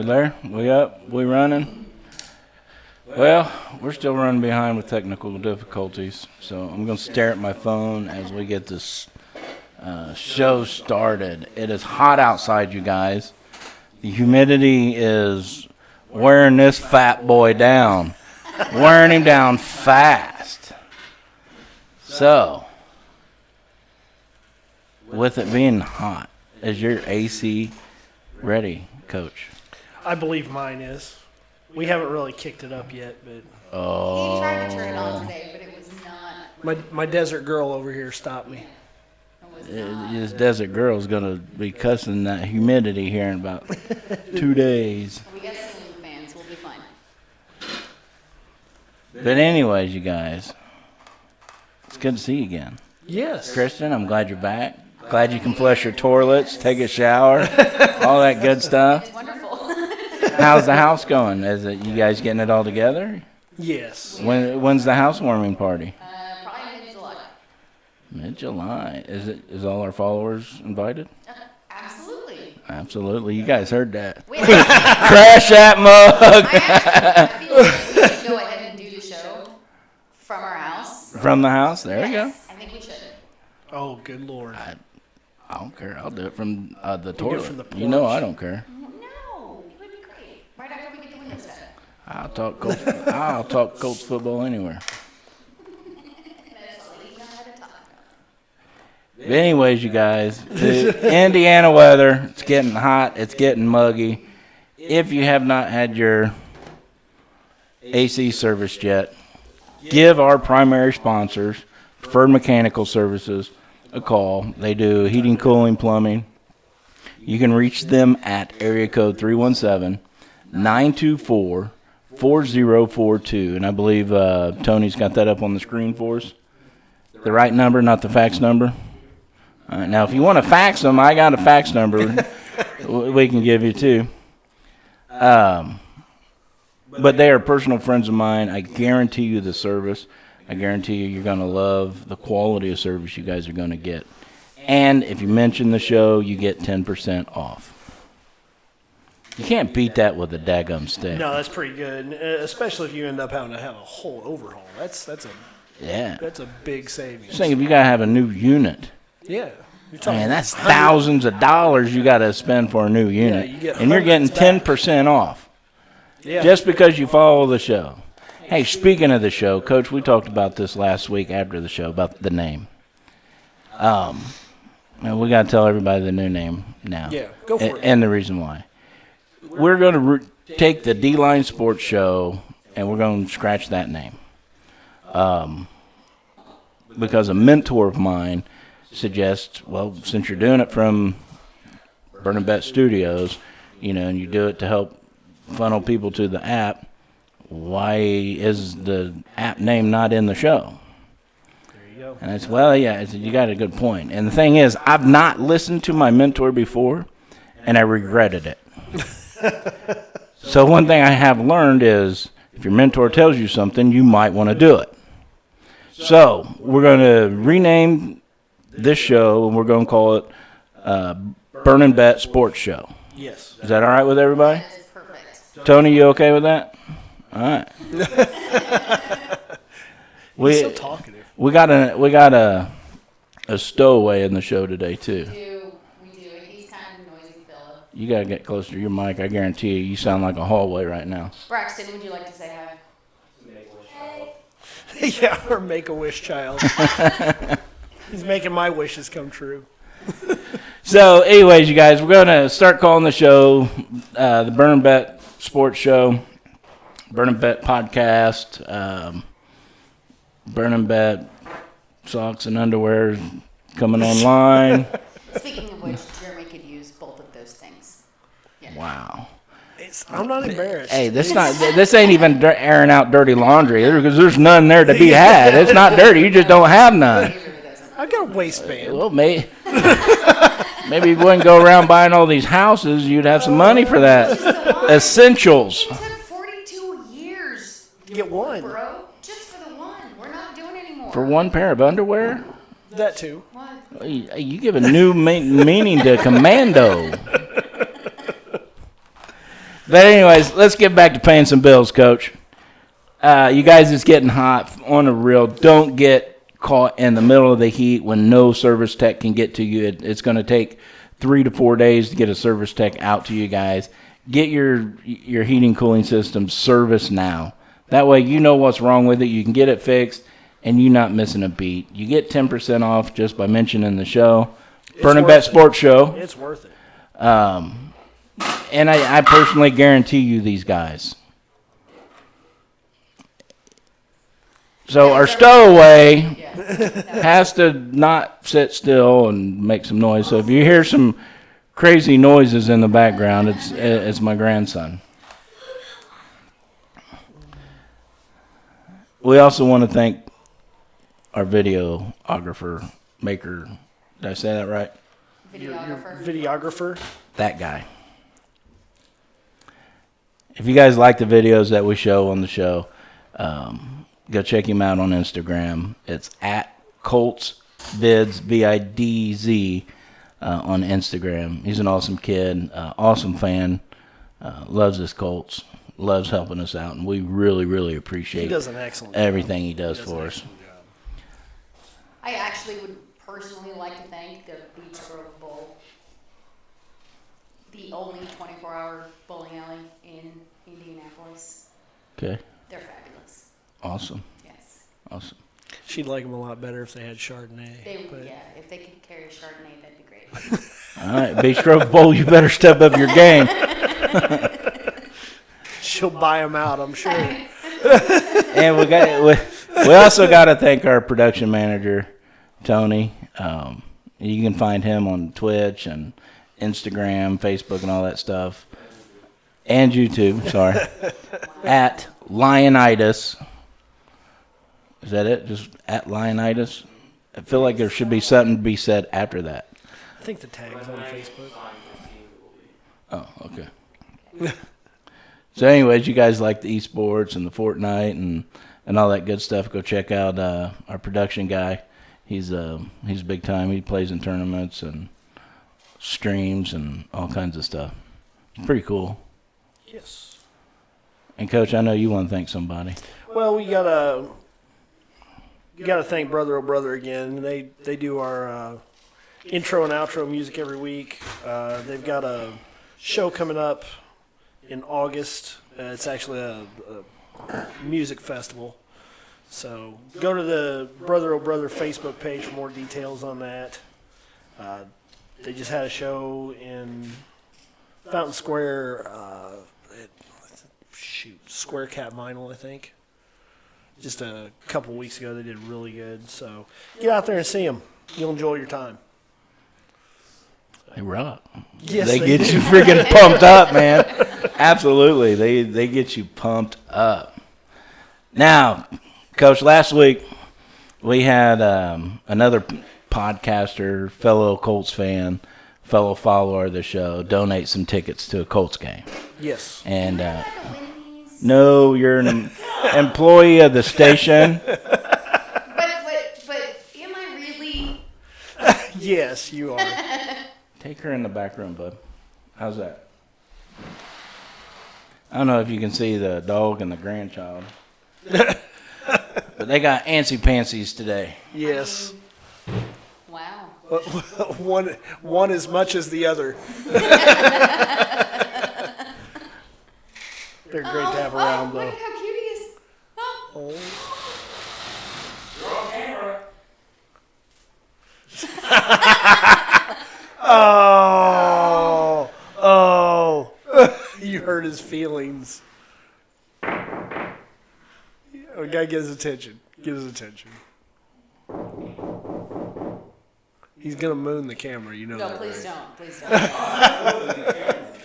We there? We up? We running? Well, we're still running behind with technical difficulties, so I'm going to stare at my phone as we get this show started. It is hot outside, you guys. The humidity is wearing this fat boy down, wearing him down fast. So, with it being hot, is your AC ready, Coach? I believe mine is. We haven't really kicked it up yet, but He tried to turn it on today, but it was not. my desert girl over here stopped me. This desert girl is going to be cussing that humidity here in about 2 days. We got ceiling fans. We'll be fine. But anyways, you guys, it's good to see you again. Yes. Kristen, I'm glad you're back. Glad you can flush your toilets, take a shower, all that good stuff. It's wonderful. How's the house going? Is it you guys getting it all together? Yes. When's the housewarming party? Probably mid-July. Mid-July. Is all our followers invited? Absolutely. Absolutely. You guys heard that. We Crash that mug. I feel like we should go ahead and do the show from our house. From the house. There we go. Yes, I think we should. Oh, good Lord. I don't care. I'll do it from the do it toilet. from the You know porch. I don't care. No, it would be great. Right after we get the windows done. I'll talk Colts football anywhere. That's all we know how to talk. But anyways, you guys, the Indiana weather, it's getting hot, it's getting muggy. If you have not had your AC serviced yet, give our primary sponsors, Preferred Mechanical Services, a call. They do heating, cooling, plumbing. You can reach them at area code 317-924-4042. And I believe Tony's got that up on the screen for us. The right number, not the fax number. All right, now, if you want to fax them, I got a fax number we can give you too. But they are personal friends of mine. I guarantee you the service. I guarantee you're going to love the quality of service you guys are going to get. And if you mention the show, you get 10% off. You can't beat that with a daggum stick. No, that's pretty good, especially if you end up having to have a whole overhaul. That's a big savings. Just think if you got to have a new unit. Yeah. You're talking Man, that's thousands of dollars you got to spend for a new unit. you get and you're getting hundreds 10% off Yeah. just because you follow the show. Hey, speaking of the show, Coach, we talked about this last week after the show, about the name. And we got to tell everybody the new name now. Yeah, go for it. And the reason why. We're going to take the D-Line Sports Show, and we're going to scratch that name. Because a mentor of mine suggests, well, since you're doing it from Burn&Bet Studios, and you do it to help funnel people to the app, why is the app name not in the show? There you go. And I said, well, yeah, I said, you got a good point. And the thing is, I've not listened to my mentor before, and I regretted it. So one thing I have learned is, if your mentor tells you something, you might want to do it. So we're going to rename this show, and we're going to call it Burn&Bet Sports Show. Yes. Is that all right with everybody? That is perfect. Tony, you okay with that? All right. He's so talkative. We got a stowaway in the show today too. We do. He's kind of a noisy fella. You gotta get closer to your mic. I guarantee you sound like a hallway right now. Braxton, would you like to say hi? Yeah, or Make-A-Wish child. He's making my wishes come true. So, anyways, you guys, we're gonna start calling the show the Burn&Bet Sports Show, Burn&Bet Podcast, Burn&Bet Socks and Underwear coming online. Speaking of which, Jeremy could use both of those things. Yeah. Wow. I'm not embarrassed. Hey, this ain't even airing out dirty laundry because there's none there to be had. It's not dirty. You just don't have none. He really doesn't. I got a waistband. Well, maybe if you wouldn't go around buying all these houses, you'd have some money for that. Essentials. It took 42 years, You get one. bro. Just for the one. We're not doing anymore. For one pair of underwear? That too. What? You give a new meaning to commando. But anyways, let's get back to paying some bills, Coach. You guys, it's getting hot on the real. Don't get caught in the middle of the heat when no service tech can get to you. It's going to take 3 to 4 days to get a service tech out to you guys. Get your heating cooling system serviced now. That way you know what's wrong with it. You can get it fixed, and you're not missing a beat. You get 10% off just by mentioning the show. Burn&Bet Sports Show. It's worth it. And I personally guarantee you these guys. So our stowaway has to not sit still and make some noise. So if you hear some crazy noises in the background, it's my grandson. We also want to thank our videographer maker. Did I say that right? Your videographer. That guy. If you guys like the videos that we show on the show, go check him out on Instagram. It's at Colts Vids, VIDZ, on Instagram. He's an awesome kid, awesome fan, loves his Colts, loves helping us out, and we really, really appreciate he does an excellent everything he does for us. I actually would personally like to thank the Beach Grove Bowl, the only 24-hour bowling alley in Indianapolis. Okay. They're fabulous. Awesome. Yes. Awesome. She'd like them a lot better if they had Chardonnay. If they could carry Chardonnay, that'd be great. All right, Beach Grove Bowl, you better step up your game. She'll buy them out, I'm sure. And we also got to thank our production manager, Tony. You can find him on Twitch and Instagram, Facebook, and all that stuff. And YouTube, sorry. At Lionitis. Is that it? Just at Lionitis? I feel like there should be something to be said after that. I think the tag's on Facebook. Oh, okay. So anyways, you guys like the esports and the Fortnite and all that good stuff, go check out our production guy. He's big time. He plays in tournaments and streams and all kinds of stuff. It's pretty cool. Yes. And Coach, I know you want to thank somebody. Well, you gotta thank Brother Oh Brother again. They do our intro and outro music every week. They've got a show coming up in August. It's actually a music festival. So go to the Brother Oh Brother Facebook page for more details on that. They just had a show in Fountain Square, Square Cat Vinyl, I think. Just a couple weeks ago, they did really good. So get out there and see them. You'll enjoy your time. They rock. Yes, they get you freaking pumped up, man. Absolutely, they get you pumped up. Now, Coach, last week we had another podcaster, fellow Colts fan, fellow follower of the show, donate some tickets to a Colts game. Yes. And no, you're an employee of the station. But am I really? Yes, you are. Take her in the back room, bud. How's that? I don't know if you can see the dog and the grandchild. But they got antsy pantsies today. Yes. Wow. One as much as the other. They're great to have around, though. Look at how cute he is. Oh. Oh. You hurt his feelings. We gotta get his attention. Get his attention. He's gonna moon the camera, you know No, that. please right? don't. Please don't.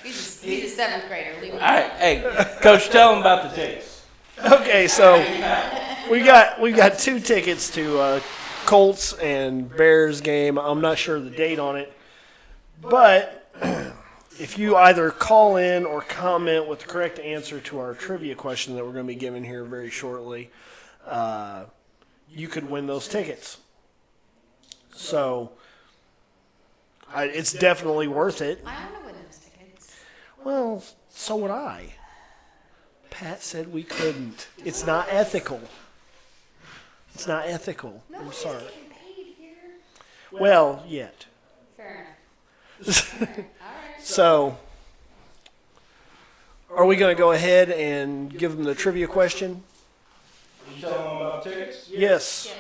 He's a 7th grader. Leave him All right, hey, Coach, tell them about the tickets. Okay, so we've got 2 tickets to Colts and Bears game. I'm not sure of the date on it, but if you either call in or comment with the correct answer to our trivia question that we're going to be giving here very shortly, you could win those tickets. So it's definitely worth it. I want to win those tickets. Well, So would I. Pat said we couldn't. It's not ethical. It's not ethical. I'm sorry. Getting paid here. Well, yet. Fair enough. All right. So, are we going to go ahead and give them the trivia question? You tell them about tickets? Yes.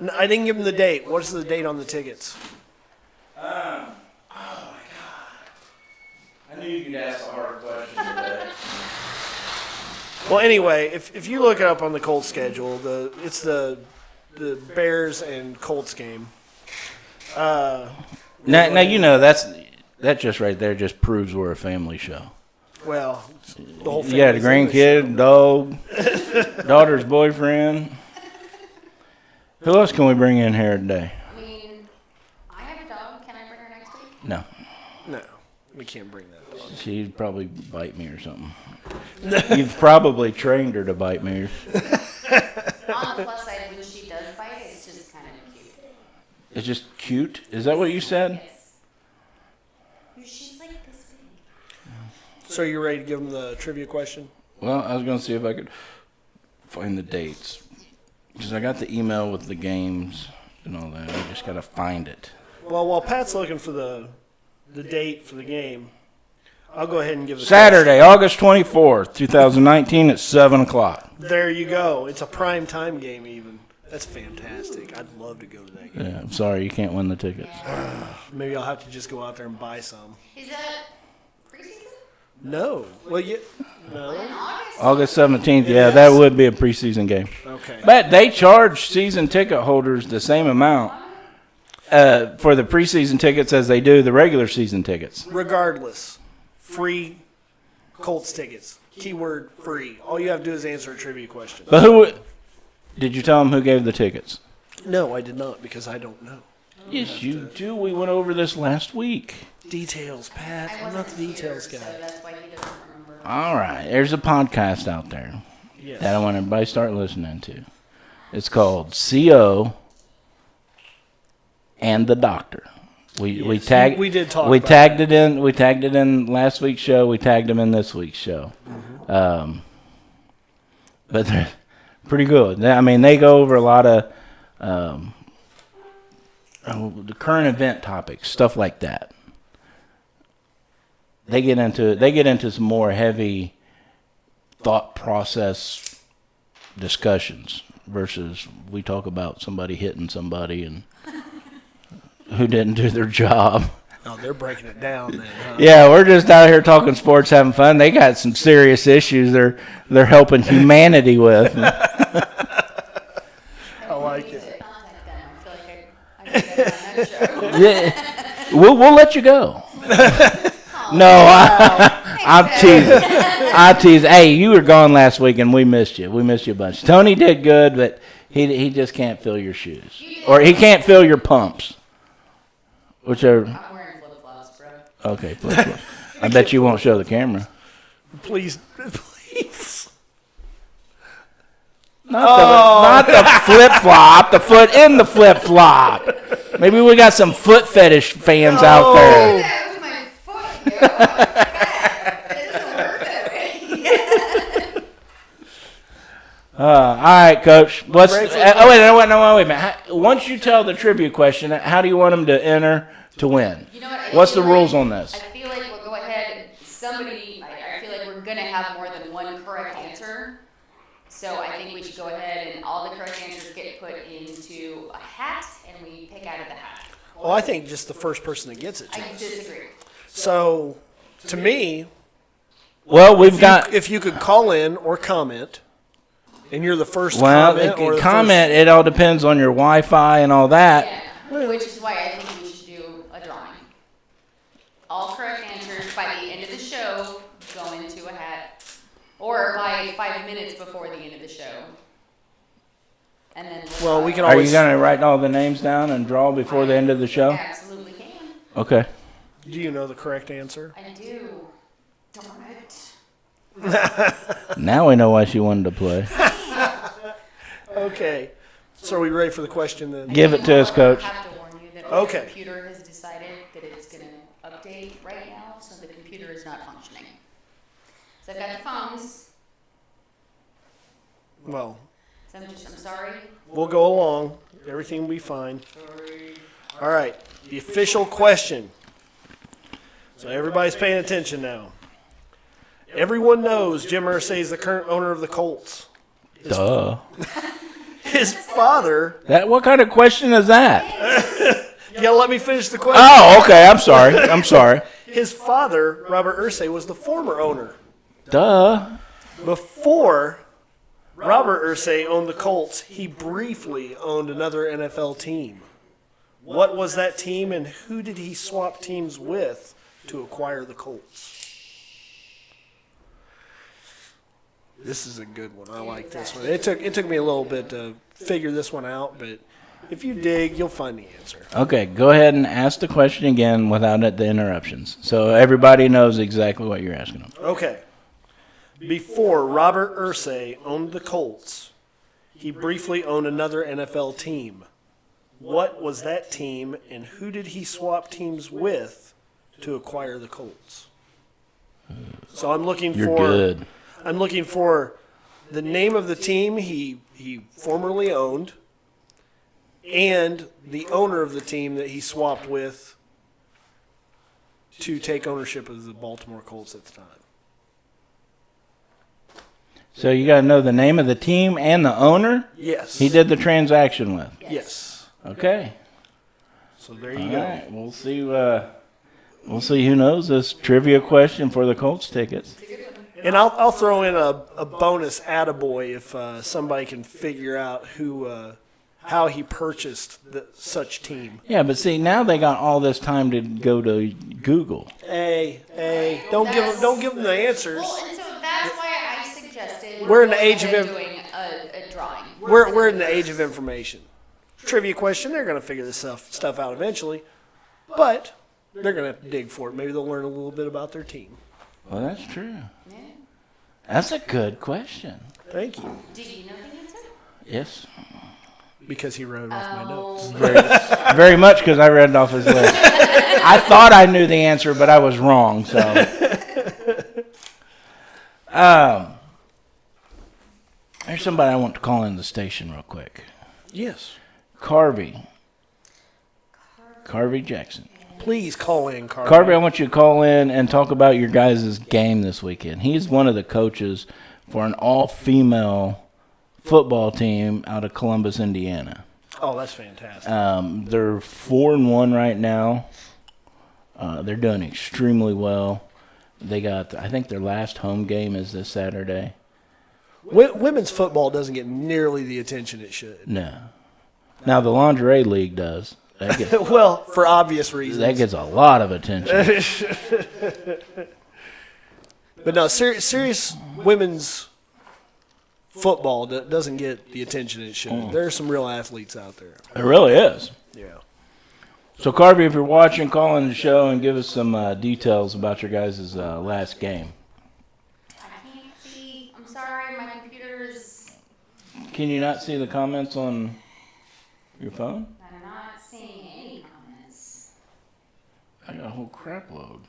Yeah. I didn't give them the date. What's the date on the tickets? Oh my God. I knew you'd ask a hard question today. Well, anyway, if you look it up on the Colts schedule, it's the Bears and Colts game. Now you know that just right there just proves we're a family show. Well, the whole You got a grandkid, dog, daughter's boyfriend. Who else can we bring in here today? I mean, I have a dog. Can I bring her next week? No, No, we can't bring that up. she'd probably bite me or something. You've probably trained her to bite me. On the plus side, when she does bite, it's just kind of cute. It's just cute. Is that what you said? Yes. She's like this big. So you ready to give them the trivia question? Well, I was going to see if I could find the dates. Because I got the email with the games and all that. I just got to find it. Well, while Pat's looking for the date for the game, I'll go ahead and give the Saturday, August 24th, 2019 at 7 o'clock. question. There you go. It's a prime time game even. That's fantastic. I'd love to go to that game. Yeah, I'm sorry, you can't win the tickets. Maybe I'll have to just go out there and buy some. Is that preseason? No. Well, you. In No. August? August 17th, yeah, that would be a preseason game. Okay. But they charge season ticket holders the same amount for the preseason tickets as they do the regular season tickets. Regardless, free Colts tickets. Keyword free. All you have to do is answer a trivia question. But who did you tell them who gave the tickets? No, I did not because I don't know. Yes, you do. We went over this last week. Details, Pat. I I'm not the wasn't details here, guy. So that's why he doesn't remember. All right, there's a podcast out there Yes. that I want everybody to start listening to. It's called CO and the Doctor. We Yes, tagged we did talk we about tagged it in. We tagged it in last week's show. We tagged them in this week's show. But they're pretty good. I mean, they go over a lot of the current event topics, stuff like that. They get into some more heavy thought process discussions versus we talk about somebody hitting somebody and who didn't do their job. Oh, they're breaking it down then, huh? Yeah, we're just out here talking sports, having fun. They got some serious issues they're helping humanity with. I like it. Contact them. I feel like I can get on that show. Yeah, we'll let you go. No, I'm teasing. I tease. Hey, you were gone last week and we missed you. We missed you a bunch. Tony did good, but he just can't fill your shoes, or he can't fill your pumps. Whichever. I'm wearing flip-flops, bro. Okay, flip. I bet you won't show the camera. Please, please. Not the flip flop. The foot in the flip flop. Maybe we got some foot fetish fans out there. That was my foot, yo. It doesn't work that way. All right, Coach. Let's. Ready for Wait a minute. Once you tell the trivia question, how do you want them to enter to win? You know what? I What's the feel rules like- on this? I feel like we'll go ahead. I feel like we're going to have more than one correct answer. So I think we should go ahead and all the correct answers get put into a hat and we pick out of the hat. Well, I think just the first person that gets it. I disagree. So, to me, Well, we've got. if you could call in or comment, and you're the first Well, comment or the comment. It all depends on your Wi-Fi and all that. Yeah, which is why I think we should do a drawing. All correct answers by the end of the show go into a hat, or by 5 minutes before the end of the show. And then Well, we can Are always. you going to write all the names down and draw before the end of the show? Absolutely can. Okay. Do you know the correct answer? I do. Darn it. Now we know why she wanted to play. Okay. So are we ready for the question then? Give it to us, Coach. I have to warn you that Okay. the computer has decided that it's going to update right now, so the computer is not functioning. So I've got the phones. Well, So I'm sorry. we'll go along. Everything will be fine. All right. The official question. So everybody's paying attention now. Everyone knows Jim Irsay is the current owner of the Colts. Duh. His father. What kind of question is that? You gotta let me finish the question. Oh, okay. I'm sorry. His father, Robert Irsay, was the former owner. Duh. Before Robert Irsay owned the Colts, he briefly owned another NFL team. What was that team, and who did he swap teams with to acquire the Colts? This is a good one. I like this one. It took me a little bit to figure this one out, but if you dig, you'll find the answer. Okay, go ahead and ask the question again without the interruptions, so everybody knows exactly what you're asking them. Okay. Before Robert Irsay owned the Colts, he briefly owned another NFL team. What was that team, and who did he swap teams with to acquire the Colts? So I'm looking You're for good. I'm looking for the name of the team he formerly owned and the owner of the team that he swapped with to take ownership of the Baltimore Colts at the time. So you got to know the name of the team and the owner Yes. he did the transaction with. Yes. Okay. So there you All go. right. We'll see. We'll see who knows this trivia question for the Colts tickets. And I'll throw in a bonus attaboy if somebody can figure out how he purchased such team. Yeah, but see, now they got all this time to go to Google. Hey, don't give them the answers. Well, and so that's why I suggested We're in the going age of ahead inf- doing a drawing. We're in the age of information. Trivia question, they're going to figure this stuff out eventually, but they're going to dig for it. Maybe they'll learn a little bit about their team. Well, that's true. Yeah. That's a good question. Thank you. Do you know the answer? Yes. Because he wrote it off my notes. Very much because I read it off his list. I thought I knew the answer, but I was wrong. So, there's somebody I want to call in the station real quick. Yes. Carvey Jackson. Please call in, Carvey. Carvey, I want you to call in and talk about your guys' game this weekend. He's one of the coaches for an all-female football team out of Columbus, Indiana. Oh, that's fantastic. They're 4-1 right now. They're doing extremely well. They got, I think their last home game is this Saturday. Women's football doesn't get nearly the attention it should. No. Now, the Lingerie League does. That gets, Well, for obvious reasons. that gets a lot of attention. But no, serious women's football doesn't get the attention it should. There are some real athletes out there. It really is. Yeah. So, Carvey, if you're watching, call in the show and give us some details about your guys' last game. I can't see. I'm sorry, my computer's. Can you not see the comments on your phone? I'm not seeing any comments. I got a whole crap load.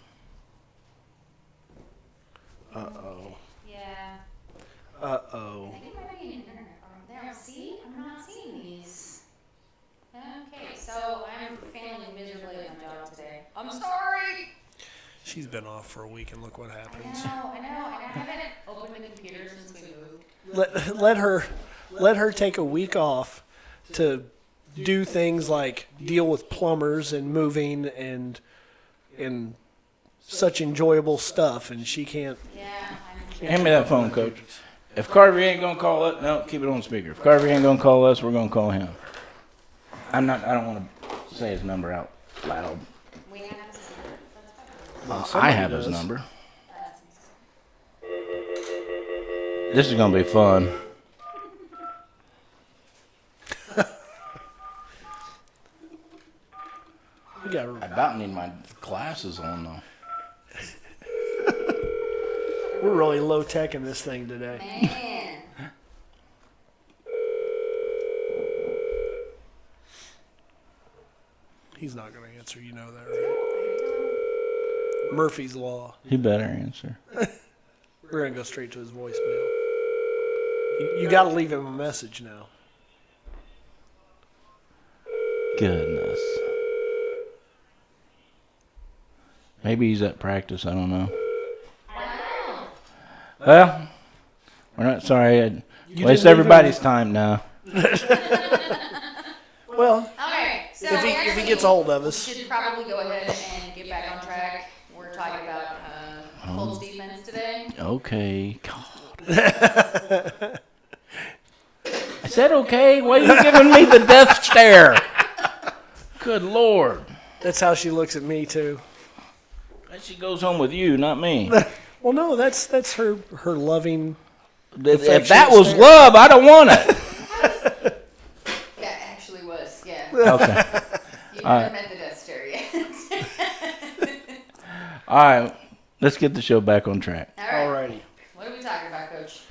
Uh-oh. Yeah. Uh-oh. I think it might be an internet problem. There, see? I'm not seeing these. Okay, so I'm failing miserably at my job today. I'm sorry. She's been off for a week, and look what happens. I know, and I haven't opened the computer since we moved. Let her take a week off to do things like deal with plumbers and moving and such enjoyable stuff, and she can't. Yeah, Hand me that phone, Coach. If Carvey ain't gonna call it, no, keep it on speaker. If Carvey ain't gonna call us, we're gonna call him. I don't want to say his number out loud. we have his number. That's fine. I have his number. This is gonna be fun. We got I about need my glasses on though. We're really low tech in this thing today. Man. He's not going to answer. You know that, right? Murphy's Law. He better answer. We're going to go straight to his voicemail. You got to leave him a message now. Goodness. Maybe he's at practice. I don't know. Well, we're not sorry. I'd waste everybody's time now. Well, Okay, so if he gets a hold of us. we should probably go ahead and get back on track. We're talking about Colts defense today. Okay. God. I said okay. Why are you giving me the death stare? Good Lord. That's how she looks at me, too. She goes home with you, not me. Well, no, that's her loving. If that was love, I don't want it. That actually was, yeah. Okay. You haven't met the death stare yet. All right. Let's get the show back on track. All right. Alrighty. What are we talking about, Coach?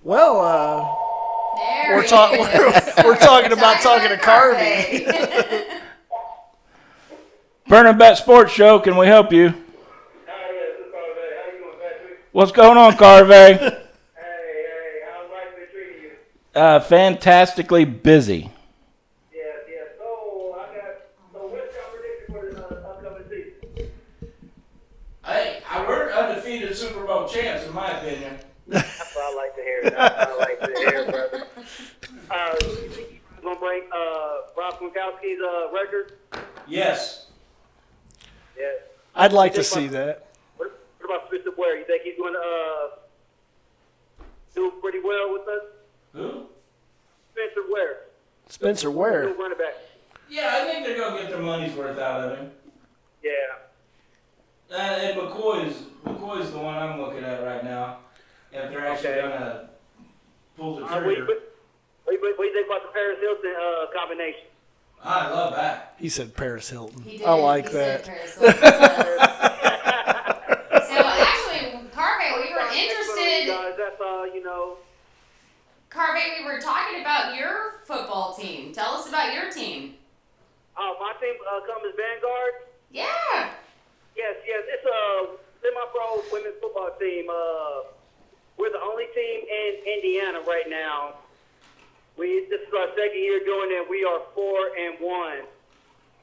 Well, There we're he talking is. we're talking about talking to Carvey. Burn&Bet Sports Show, can we help you? What's going on, Carvey? Hey, how's life been treating you? Fantastically busy. Yes. So what's your prediction for the upcoming season? Hey, we're undefeated Super Bowl champs, in my opinion. That's what I like to hear. Brother. You think you're gonna break Rob Gronkowski's record? Yes. Yeah. I'd like to see that. What about Spencer Ware? You think he's going to do pretty well with us? Who? Spencer Ware. Spencer Ware. New running back. Yeah, I think they're going to get their money's worth out of him. Yeah. And McCoy's the one I'm looking at right now. If they're actually going to pull the What do trigger. you think about the Paris Hilton combination? I love that. He said Paris Hilton. He did. I like He said that. Paris Hilton. So actually, Carvey, we were interested. Guys, that's Carvey, we were talking about your football team. Tell us about your team. Oh, my team comes as Vanguard. Yeah. Yes, it's a semi-pro women's football team. We're the only team in Indiana right now. This is our second year doing it. We are 4-1.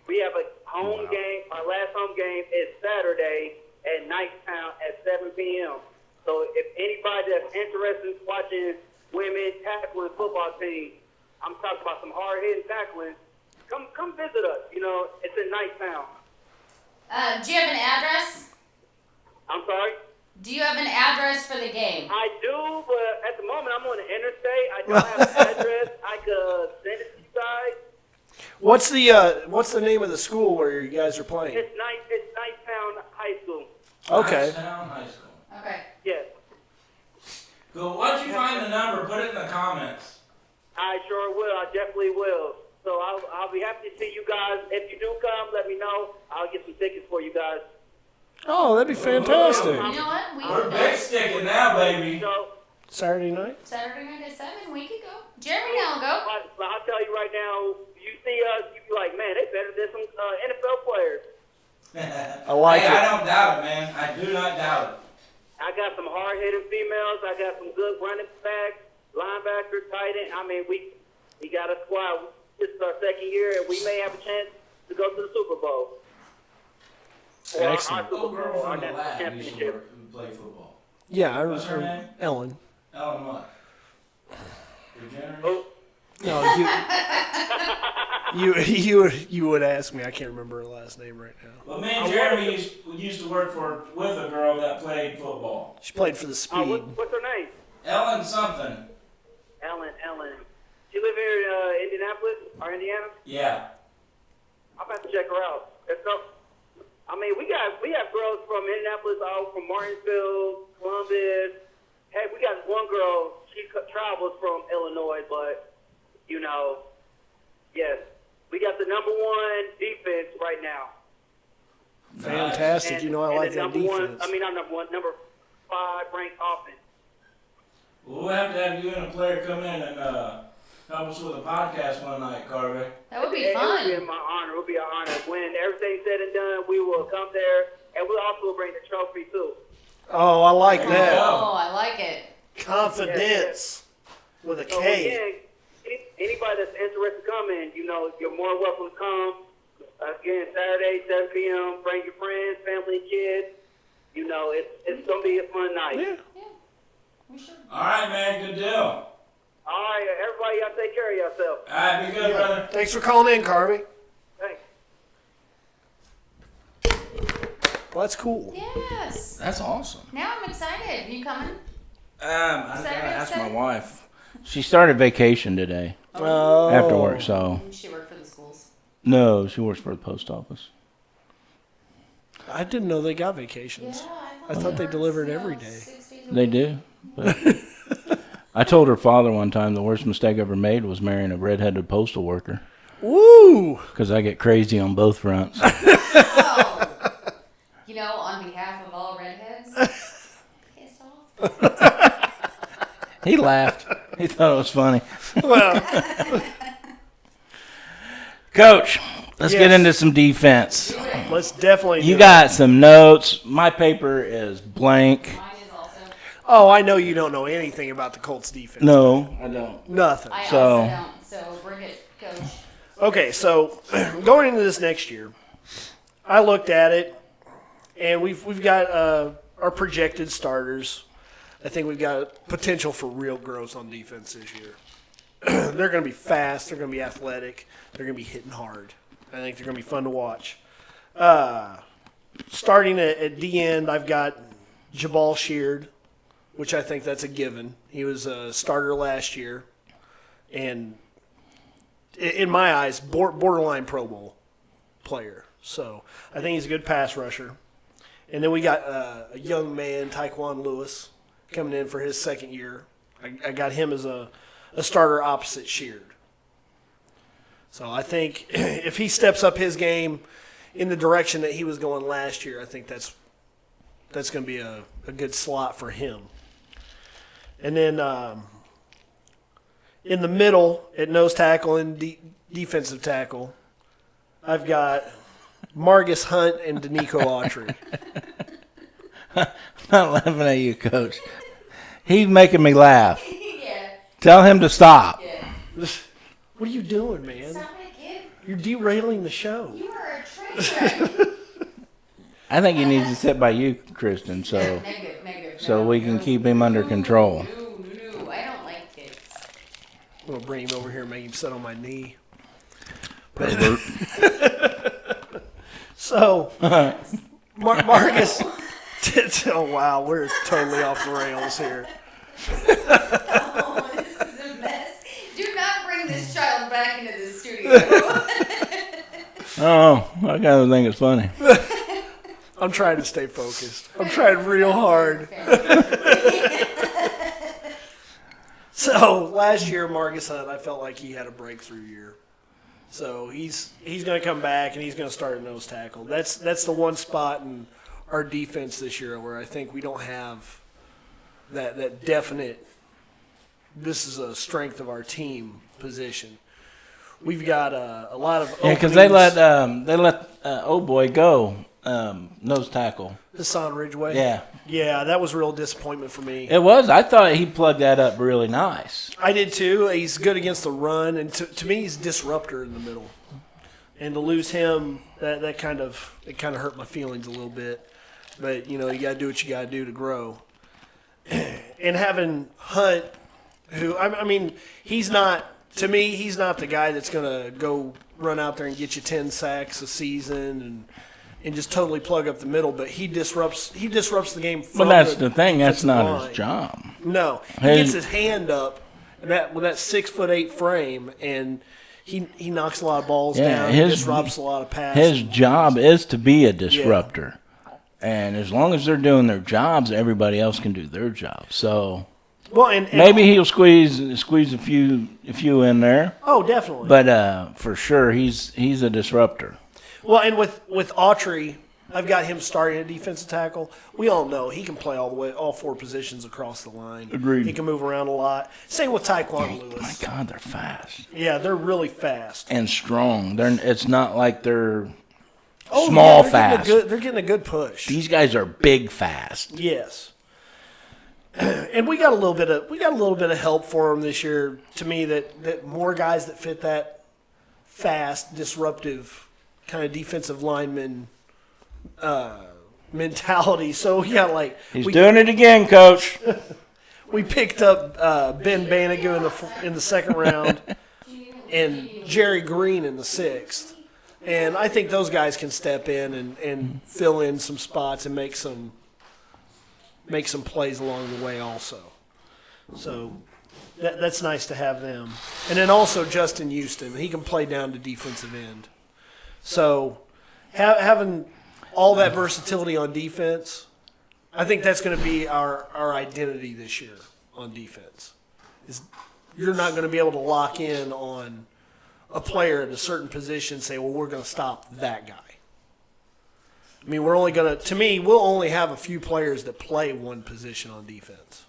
We have a home game. Our last home game is Saturday at Nicetown at 7 p.m. So if anybody that's interested in watching women tackling football team, I'm talking about some hard-hitting tackling, come visit us. It's in Nicetown. Do you have an address? I'm sorry? Do you have an address for the game? I do, but at the moment I'm on the interstate. I don't have an address. I could send it to you guys. What's the name of the school where you guys are playing? It's Nicetown High School. Okay. Nicetown High School. Okay. Yes. Cool. Once you find the number, put it in the comments. I sure will. I definitely will. So I'll be happy to see you guys. If you do come, let me know. I'll get some tickets for you guys. Oh, that'd be fantastic. You know what? We We're big sticking now, baby. So Saturday night? Saturday night at 7, we could go. Jeremy and I'll go. I'll tell you right now, you see us, you be like, man, they better than some NFL players. I like I it. don't doubt it, man. I do not doubt it. I got some hard-hitting females. I got some good running backs, linebackers, tight end. I mean, we got a squad. This is our second year, and we may have a chance to go to the Super Bowl. Or Excellent. our Super Little girl Bowl, our from the national lab used to championship. work and play football. Yeah, I What's her remember name? Ellen. Ellen what? DeGeneres? Oh, No, you would ask me. I can't remember her last name right now. Well, me and Jeremy used to work with a girl that played football. She played for the Speed. what's her name? Ellen something. Ellen. She live here in Indianapolis or Indiana? Yeah. I'm about to check her out. We have girls from Indianapolis, all from Martinsville, Columbus. Hey, we got one girl. She travels from Illinois, but yes, we got the number one defense right now. Fantastic. And I like the that number defense. not number one, number 5 ranked offense. We'll have to have you and a player come in and help us with a podcast one night, Carver. That would be It fun. would be my honor. It would be an honor. When everything's said and done, we will come there, and we'll also bring the trophy too. Oh, I like that. Oh, I like it. Confidence with a So K. again, anybody that's interested in coming, you're more than welcome to come. Again, Saturday, 7 p.m. Bring your friends, family, and kids. It's gonna be a fun night. Yeah. Yeah, we should. All right, man. Good deal. All right, everybody, y'all take care of yourself. All right, be good, brother. Thanks for calling in, Carvey. Thanks. Well, that's cool. Yes. That's awesome. Now I'm excited. Are you coming? I gotta Saturday, ask my Saturday? wife. She started vacation today Oh. after work, so She worked for the schools. no, she works for the post office. I didn't know they got vacations. I thought they worked, delivered every day. 6 days a They week. do. But I told her father one time the worst mistake I ever made was marrying a redheaded postal worker Woo! because I get crazy on both fronts. Oh. On behalf of all redheads, piss off. He laughed. He thought it was funny. Well, Coach, let's get Yes. into some defense. let's definitely. You do got some notes. My paper is blank. Mine is also. it. Oh, I know you don't know anything about the Colts defense. No, I don't. Nothing. I So- also don't. So bring it, Coach. Okay, so going into this next year, I looked at it, and we've got our projected starters. I think we've got potential for real growth on defense this year. They're going to be fast. They're going to be athletic. They're going to be hitting hard. I think they're going to be fun to watch. Starting at D end, I've got Jabal Sheard, which I think that's a given. He was a starter last year, and in my eyes, borderline Pro Bowl player. So I think he's a good pass rusher. And then we got a young man, Tyquan Lewis, coming in for his second year. I got him as a starter opposite Sheard. So I think if he steps up his game in the direction that he was going last year, I think that's going to be a good slot for him. And then in the middle, at nose tackle and defensive tackle, I've got Margus Hunt and Danico Autry. I'm not laughing at you, Coach. He's making me laugh. Yeah. Tell him to stop. Yeah. What are you doing, man? Stop it, kid. You're derailing the show. You are a train wreck. I think he needs to sit by you, Kristen, so Negative. so No, we can no, keep him under control. No, I don't like kids. I'm going to bring him over here and make him sit on my knee. Pervert. So, Marcus. Oh, wow. We're totally off the rails here. Oh, this is a mess. Do not bring this child back into the studio. Oh, I kind of think it's funny. I'm trying to stay focused. I'm trying real hard. So, last year, Marcus Hunt, I felt like he had a breakthrough year. So, he's going to come back, and he's going to start at nose tackle. That's the one spot in our defense this year where I think we don't have that definite, this is a strength of our team position. We've got a lot of Yeah, because they let openings. oh boy go nose tackle. Hassan Ridgeway. Yeah, Yeah, that was a real disappointment for me. it was. I thought he plugged that up really nice. I did too. He's good against the run, and to me, he's a disruptor in the middle. And to lose him, that kind of hurt my feelings a little bit. But you got to do what you got to do to grow. And having Hunt, who I mean, he's not the guy that's gonna go run out there and get you 10 sacks a season and just totally plug up the middle. But he disrupts the game. But From that's the thing. That's defensive not line. his job. No, he His- gets his hand up with that 6'8" frame, and he knocks a lot of balls Yeah, down. his- disrupts a lot of passes. His job is to be a disruptor, and as long as they're doing their jobs, everybody else can do their job. So well, and maybe he'll squeeze a few in there, oh, definitely. but for sure he's a disruptor. Well, and with Autry, I've got him starting at defensive tackle. We all know he can play all four positions across the line. Agreed. He can move around a lot. Same with Tyquan Lewis. My God, they're fast Yeah, they're really fast. and strong. It's not like they're Small, they're fast. They're getting a good push. These guys are big, fast. Yes. And we got a little bit of help for them this year. To me, that more guys that fit that fast, disruptive kind of defensive lineman mentality. So yeah, he's doing it again, Coach. we picked up Ben Bannigan in the second round and Jerry Green in the 6th. And I think those guys can step in and fill in some spots and make some plays along the way also. So that's nice to have them. And then also Justin Houston. He can play down to defensive end. So having all that versatility on defense, I think that's going to be our identity this year on defense. You're not going to be able to lock in on a player at a certain position and say, well, we're going to stop that guy. I mean, we'll only have a few players that play one position on defense.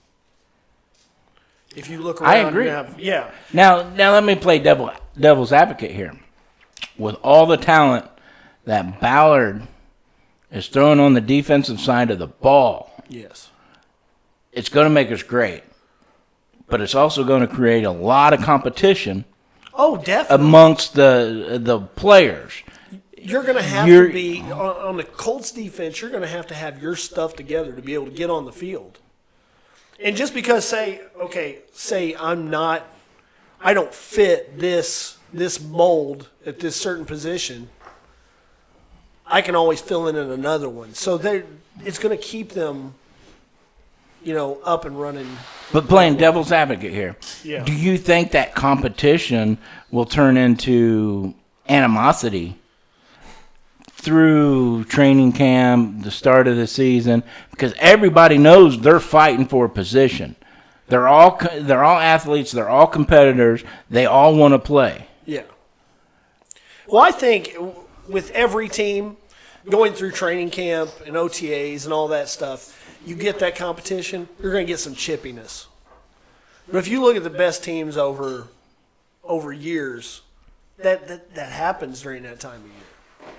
If you look around, I agree. Yeah. Now let me play devil's advocate here. With all the talent that Ballard is throwing on the defensive side of the ball, Yes. it's going to make us great. But it's also going to create a lot of competition Oh, definitely. amongst the players. You're going to have to be on the Colts defense. You're going to have your stuff together to be able to get on the field. And just because say I don't fit this mold at this certain position, I can always fill in another one. So it's going to keep them, up and running. But playing devil's advocate here, Yeah. do you think that competition will turn into animosity through training camp, the start of the season? Because everybody knows they're fighting for a position. They're all athletes. They're all competitors. They all want to play. Yeah. Well, I think with every team going through training camp and OTAs and all that stuff, you get that competition, you're going to get some chippiness. But if you look at the best teams over years, that happens during that time of year.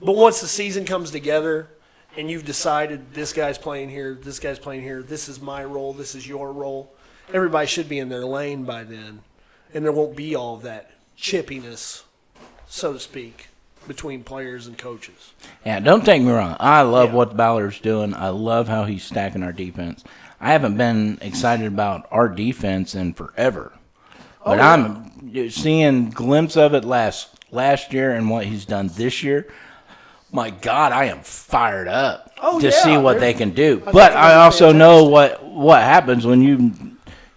But once the season comes together and you've decided this guy's playing here, this guy's playing here, this is my role, this is your role, everybody should be in their lane by then, and there won't be all of that chippiness, so to speak, between players and coaches. Yeah, don't take me wrong. I love what Ballard's doing. I love how he's stacking our defense. I haven't been excited about our defense in forever. But I'm seeing glimpse of it last year and what he's done this year. My God, I am fired up to see what they can do. But I also know what happens when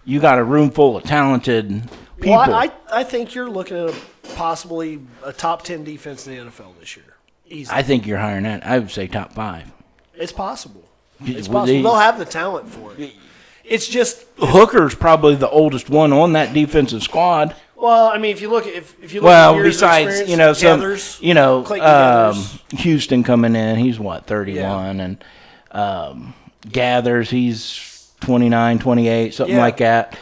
you got a room full of talented people. Well, I think you're looking at possibly a top 10 defense in the NFL this year. Easy. I think you're higher than that. I would say top 5. It's possible. It's Well, possible. They'll have the talent for it. It's just Hooker's probably the oldest one on that defensive squad. well, I mean, if you look at years besides of Gathers, Clayton Gathers. Houston coming in, he's 31, and Gathers, he's 29, 28, something like that.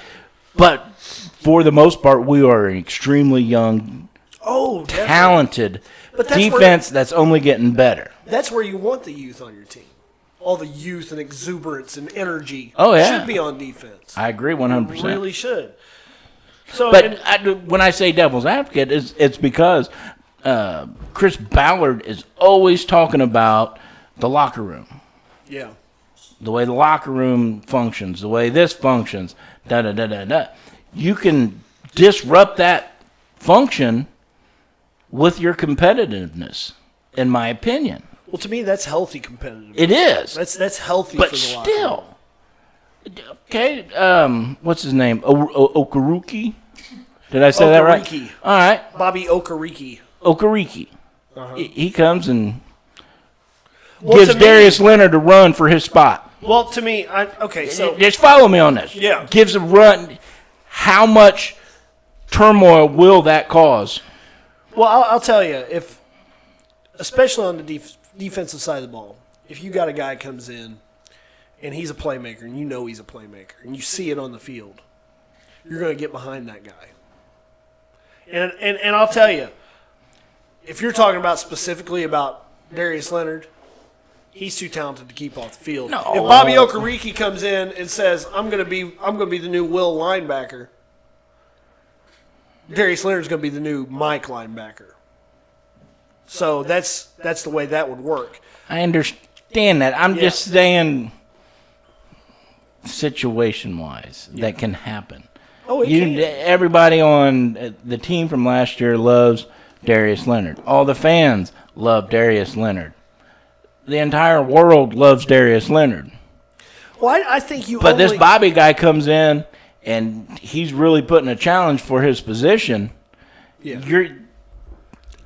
But for the most part, we are an extremely young, definitely. talented But that's defense that's only getting better. That's where you want the youth on your team. All the youth and exuberance and energy should be on defense. I agree 100%. Really should. So, But when I say devil's advocate, it's because Chris Ballard is always talking about the locker room, yeah. the way the locker room functions, the way this functions, da-da-da-da-da. You can disrupt that function with your competitiveness, in my opinion. Well, to me, that's healthy competitiveness. It is. That's healthy But for the locker room. still, okay, what's his name? Okereke? Did I say that right? Okereke. All right. Bobby Okereke. Okereke. He comes and Well, gives to me- Darius Leonard a run for his spot. Well, to me, so Just follow me on this. Yeah. Gives a run. How much turmoil will that cause? well, I'll tell you, especially on the defensive side of the ball, if you got a guy comes in and he's a playmaker, and you know he's a playmaker, and you see it on the field, you're going to get behind that guy. And I'll tell you, if you're talking about specifically about Darius Leonard, he's too talented to keep off the field. No. If Bobby Okereke comes in and says, I'm gonna be the new Will linebacker, Darius Leonard's gonna be the new Mike linebacker. So that's the way that would work. I understand that. I'm just saying, situation-wise, that can happen. Oh, it can. Everybody on the team from last year loves Darius Leonard. All the fans love Darius Leonard. The entire world loves Darius Leonard. Well, I think you. But this Bobby guy comes in, and he's really putting a challenge for his position. Yeah.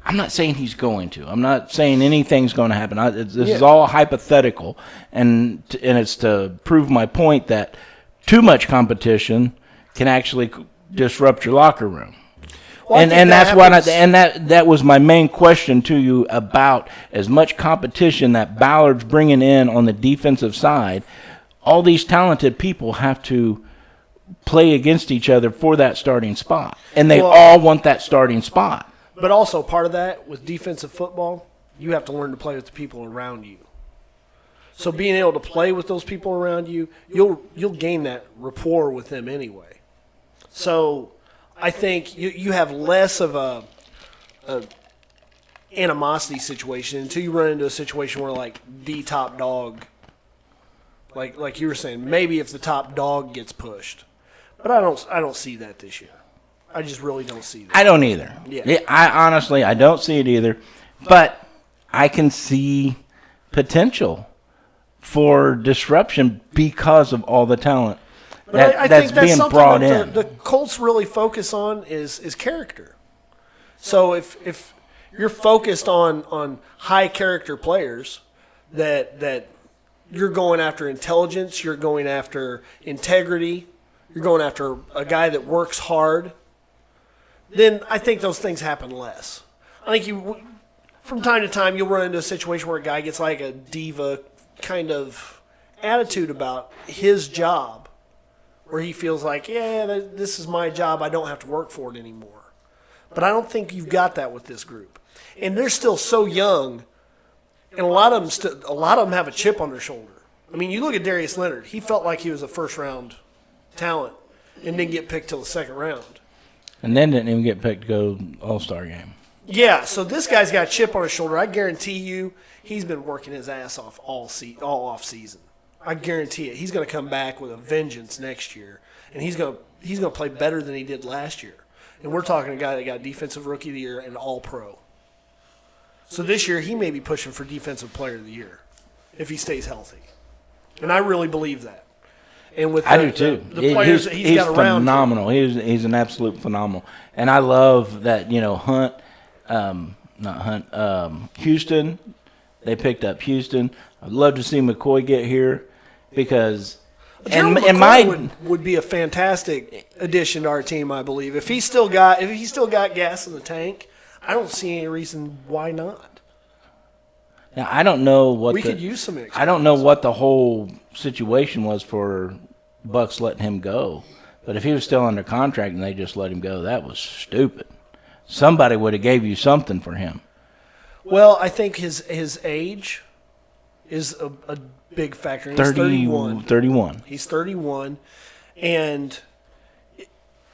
I'm not saying he's going to. I'm not saying anything's going to happen. This is all hypothetical, and it's to prove my point that too much competition can actually disrupt your locker room. Well, and that's why that was my main question to you about as much competition that Ballard's bringing in on the defensive side. All these talented people have to play against each other for that starting spot, and they all want that starting spot. But also part of that with defensive football, you have to learn to play with the people around you. So being able to play with those people around you, you'll gain that rapport with them anyway. So I think you have less of a animosity situation until you run into a situation where like the top dog, like you were saying, maybe if the top dog gets pushed, but I don't see that this year. I just really don't see that. I don't either. Yeah. I honestly don't see it either, but I can see potential for disruption because of all the talent I that's think that's being something brought that in. the Colts really focus on is character. So if you're focused on high character players, that you're going after intelligence, you're going after integrity, you're going after a guy that works hard, then I think those things happen less. I think from time to time, you'll run into a situation where a guy gets like a diva kind of attitude about his job, where he feels like, this is my job, I don't have to work for it anymore. But I don't think you've got that with this group. And they're still so young, and a lot of them have a chip on their shoulder. I mean, you look at Darius Leonard, he felt like he was a first-round talent and didn't get picked till the second round. And then didn't even get picked to go All-Star game. Yeah, so this guy's got a chip on his shoulder. I guarantee you he's been working his ass off all off season. I guarantee it. He's going to come back with a vengeance next year, and he's going to play better than he did last year. And we're talking a guy that got Defensive Rookie of the Year and All-Pro. So this year he may be pushing for Defensive Player of the Year if he stays healthy. And I really believe that. And with I do too. The players that he's got around phenomenal. He's an absolute phenomenal. And I love that, Houston, they picked up Houston. I'd love to see McCoy get here because Gerald McCoy would be a fantastic addition to our team, I believe. If he's still got gas in the tank, I don't see any reason why not. Now I don't know what could use some experience. I don't know what the whole situation was for Bucks letting him go. But if he was still under contract and they just let him go, that was stupid. Somebody would have gave you something for him. Well, I think his age is a big factor. He's 31. He's 31, and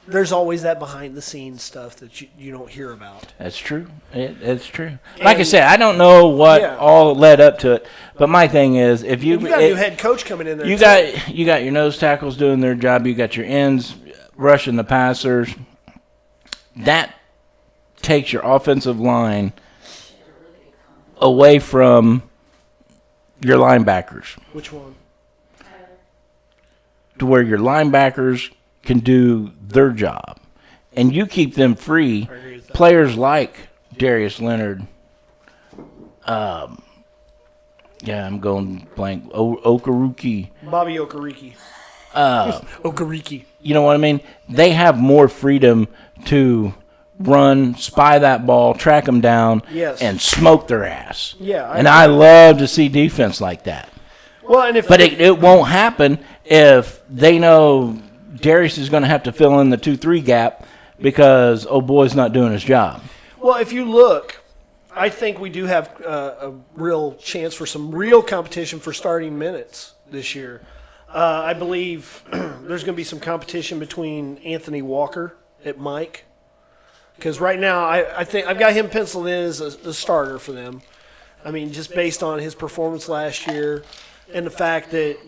there's always that behind-the-scenes stuff that you don't hear about. That's true. It's true. Like I said, I don't know what all led up to it, but my thing is, if you got a new head coach coming in there, you got your nose tackles doing their job. You got your ends rushing the passers. That takes your offensive line away from your linebackers. Which one? To where your linebackers can do their job. And you keep them free. Players like Darius Leonard, I'm going blank, Okereke. Bobby Okereke. Okereke. You know what I mean? They have more freedom to run, spy that ball, track them down, and smoke their ass. Yeah, I love to see defense like that. Well, and it won't happen if they know Darius is going to have to fill in the 2-3 gap because old boy's not doing his job. Well, if you look I think we do have a real chance for some real competition for starting minutes this year. I believe there's going to be some competition between Anthony Walker at Mike. Because right now, I think I've got him penciled in as a starter for them. I mean, just based on his performance last year and the fact that,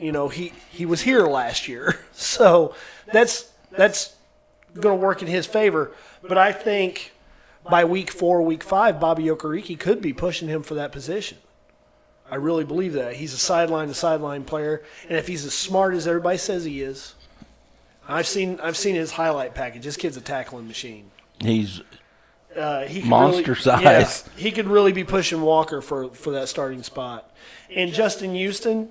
he was here last year. So that's going to work in his favor. But I think by week 4, week 5, Bobby Okereke could be pushing him for that position. I really believe that. He's a sideline-to-sideline player. And if he's as smart as everybody says he is, I've seen his highlight package. This kid's a tackling machine. He's he monster really, size. Yeah, he could really be pushing Walker for that starting spot. And Justin Houston,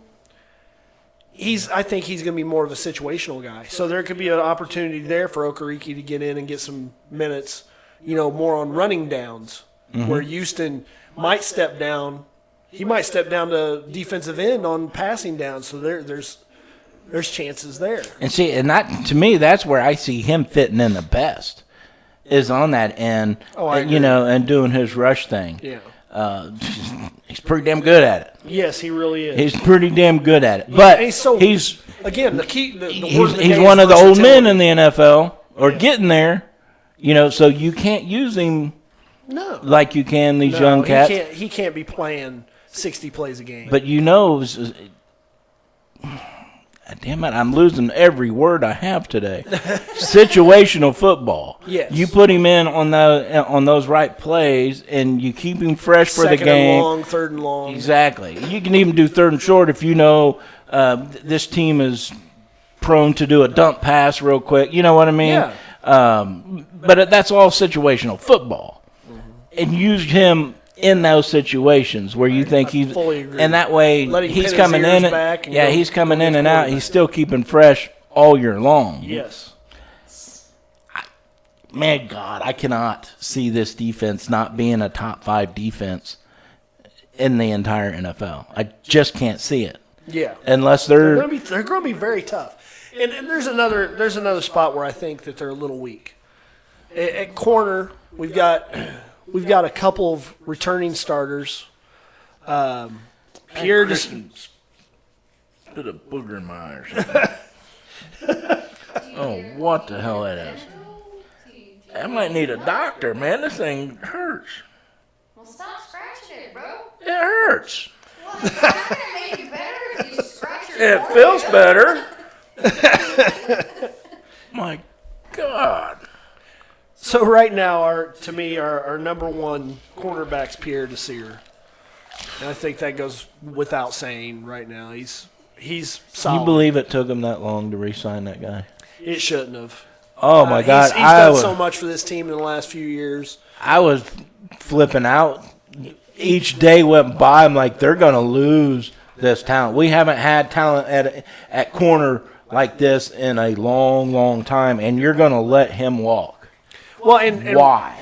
I think he's going to be more of a situational guy. So there could be an opportunity there for Okereke to get in and get some minutes, more on running downs, where Houston might step down. He might step down to defensive end on passing downs. So there's chances there. And see, and that to me, that's where I see him fitting in the best. Is on that end, and doing his rush thing. Yeah. He's pretty damn good at it. Yes, he really is. He's pretty damn good at it. But he's again the key. He's one of the old men in the NFL, or getting there. So you can't use him like you can these young cats. He can't be playing 60 plays a game. But damn it, I'm losing every word I have today. Situational football. Yes. You put him in on those right plays, and you keep him fresh for the game. Second and long, third and long. Exactly. You can even do third and short if you know this team is prone to do a dump pass real quick. You know what I mean? Yeah. But that's all situational football. And use him in those situations where you think he's, and that way he's coming in, he's coming in and out. He's still keeping fresh all year long. Yes. Man, God, I cannot see this defense not being a top 5 defense in the entire NFL. I just can't see it. Yeah. Unless they're going to be very tough. And there's another spot where I think that they're a little weak. At corner, we've got a couple of returning starters. Pierre just put a booger in my eye or something. Oh, what the hell that is? I might need a doctor, man. This thing hurts. Well, stop scratching it, bro. It hurts. Well, it's not going to make it better if you scratch your It feels better. My God. So right now, our number one cornerback's Pierre Desir. And I think that goes without saying right now. He's solid. You believe it took him that long to re-sign that guy? It shouldn't have. Oh, my God. He's done so much for this team in the last few years. I was flipping out. Each day went by, I'm like, they're going to lose this talent. We haven't had talent at corner like this in a long, long time, and you're going to let him walk. Well, and why?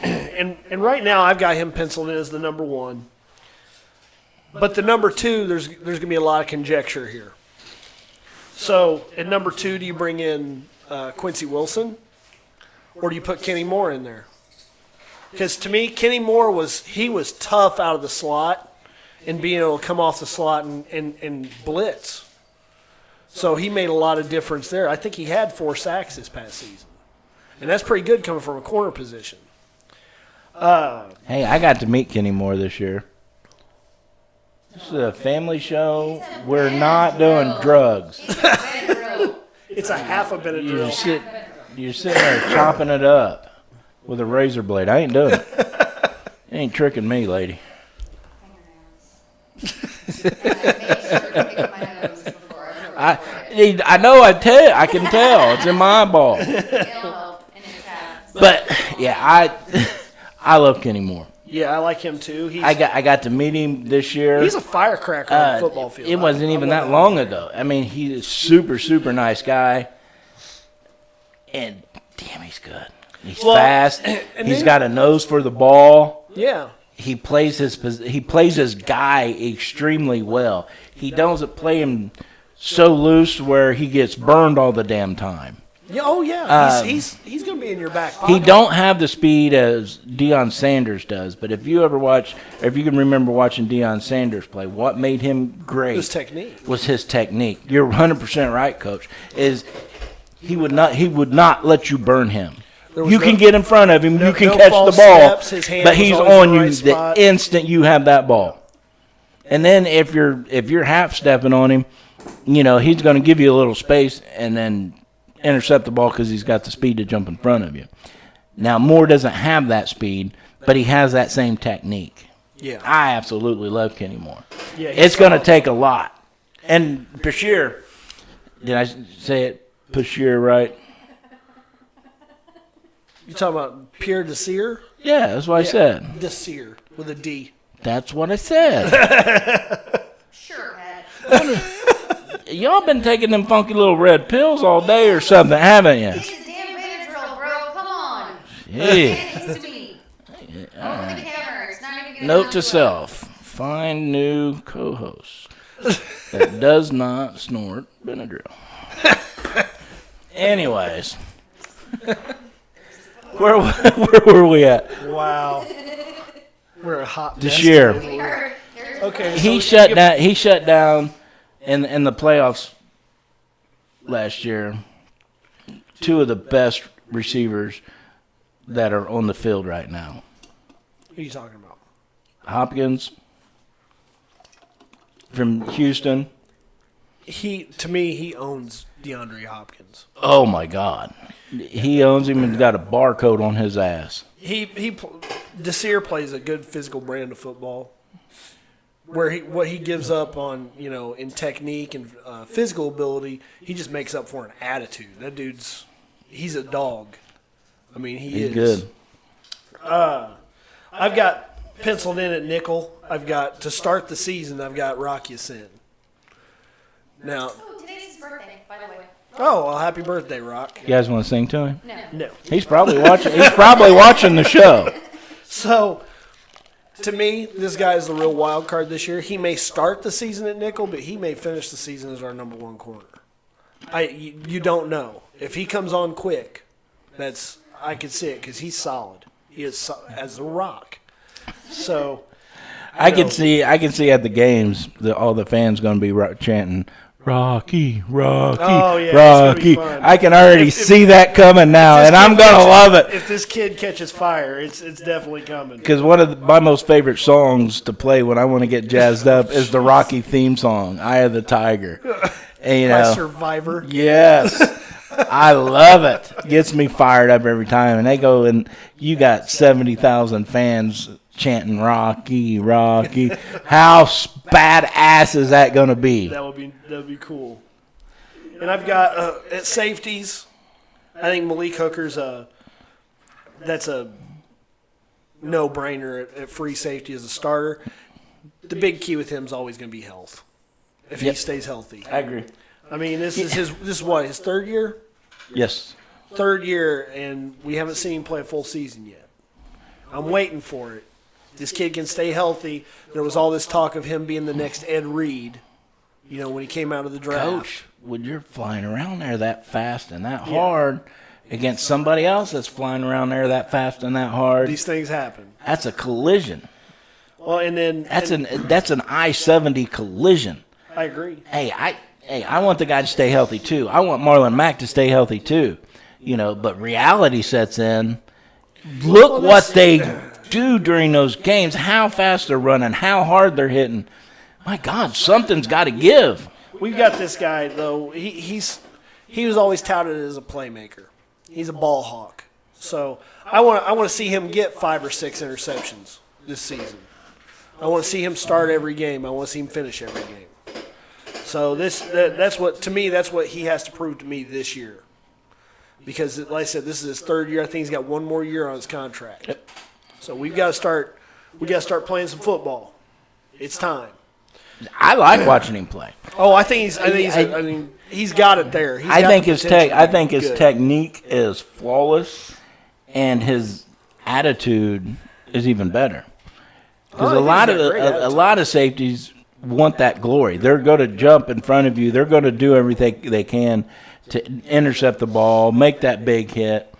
And right now I've got him penciled in as the number 1. But the number 2, there's going to be a lot of conjecture here. So at number 2, do you bring in Quincy Wilson, or do you put Kenny Moore in there? Because to me, Kenny Moore was tough out of the slot and being able to come off the slot and blitz. So he made a lot of difference there. I think he had 4 sacks this past season. And that's pretty good coming from a corner position. Hey, I got to meet Kenny Moore this year. This is a family show. We're not doing drugs. It's a half a Benadryl. You're sitting there chopping it up with a razor blade. I ain't doing it. You ain't tricking me, lady. I know. I can tell. It's in my eyeball. But yeah, I love Kenny Moore. Yeah, I like him too. I got to meet him this year. He's a firecracker on the football field. It wasn't even that long ago. I mean, he's a super, super nice guy. And damn, he's good. He's fast. He's got a nose for the ball. Yeah. He plays his guy extremely well. He doesn't play him so loose where he gets burned all the damn time. Yeah, oh yeah, he's going to be in your back pocket. He don't have the speed as Deion Sanders does, but if you can remember watching Deion Sanders play, what made him great His technique. was his technique. You're 100% right, Coach. He would not let you burn him. You can get in front of him, you can catch the ball, steps, his hand but was he's always on in the you right the spot. instant you have that ball. And then if you're half stepping on him, he's going to give you a little space and then intercept the ball because he's got the speed to jump in front of you. Now, Moore doesn't have that speed, but he has that same technique. Yeah. I absolutely love Kenny Moore. Yeah, It's going to take a lot. And Bashir, did I say it Bashir right? You talking about Pierre Desir? Yeah, that's what I said. Desir with a D. That's what I said. Sure, Pat. Y'all been taking them funky little red pills all day or something, haven't you? It's a damn Benadryl, bro. Come on. Yeah. Hand it to me. Over the camera. It's not even good Note enough to look. self: find new co-host that does not snort Benadryl. Anyways, where were we at? Wow. We're a hot mess. This year. Okay. He so shut down in the playoffs last year. Two of the best receivers that are on the field right now. Who are you talking about? Hopkins from Houston. To me, he owns DeAndre Hopkins. Oh my God, he owns him and got a barcode on his ass. Desir plays a good physical brand of football, where what he gives up on in technique and physical ability, he just makes up for an attitude. That he's a dog. I mean, He's is good. I've got penciled in at nickel. I've got to start the season. I've got Rocky Sin. Now, Oh, today's his birthday, by the way. oh, well, happy birthday, Rock. You guys want to sing to him? No. No. He's probably watching. He's probably watching the show. So, to me, this guy is the real wild card this year. He may start the season at nickel, but he may finish the season as our number one corner. You don't know. If he comes on quick, I could see it because he's solid. He is as a rock. So, I can see at the games all the fans going to be chanting Rocky, Rocky, Oh, yeah, it's gonna be Rocky. fun. I can already see that coming now, this and I'm kid going to catches- love it. If this kid catches fire, it's definitely coming. Because one of my most favorite songs to play when I want to get jazzed up is the Rocky theme song, "Eye of the Tiger." And, My Survivor. yes, I love it. Gets me fired up every time. And they go and you got 70,000 fans chanting "Rocky, Rocky." How badass is that going to be? That would be cool. And I've got at safeties. I think Malik Hooker's that's a no-brainer at free safety as a starter. The big key with him is always going to be health. If he Yep. stays healthy. I agree. I mean, this is his third year? Yes. Third year, and we haven't seen him play a full season yet. I'm waiting for it. This kid can stay healthy. There was all this talk of him being the next Ed Reed, when he came out of the draft. Coach, when you're flying around there that fast and that hard against somebody else that's flying around there that fast and that hard, These things happen. that's a collision. Well, and then That's an I-70 collision. I agree. Hey, I want the guy to stay healthy too. I want Marlon Mack to stay healthy too. But reality sets in. Look what they do during those games, how fast they're running, how hard they're hitting. My God, something's got to give. We've got this guy though. He was always touted as a playmaker. He's a ball hawk. So I want to see him get 5 or 6 interceptions this season. I want to see him start every game. I want to see him finish every game. So that's what he has to prove to me this year. Because like I said, this is his third year. I think he's got one more year on his contract. Yep. So we got to start playing some football. It's time. I like watching him play. Oh, I think he's got it there. I think his technique is flawless, and his attitude is even better. Because Oh, I think he's got great a attitude. lot of safeties want that glory. They're going to jump in front of you. They're going to do everything they can to intercept the ball, make that big hit.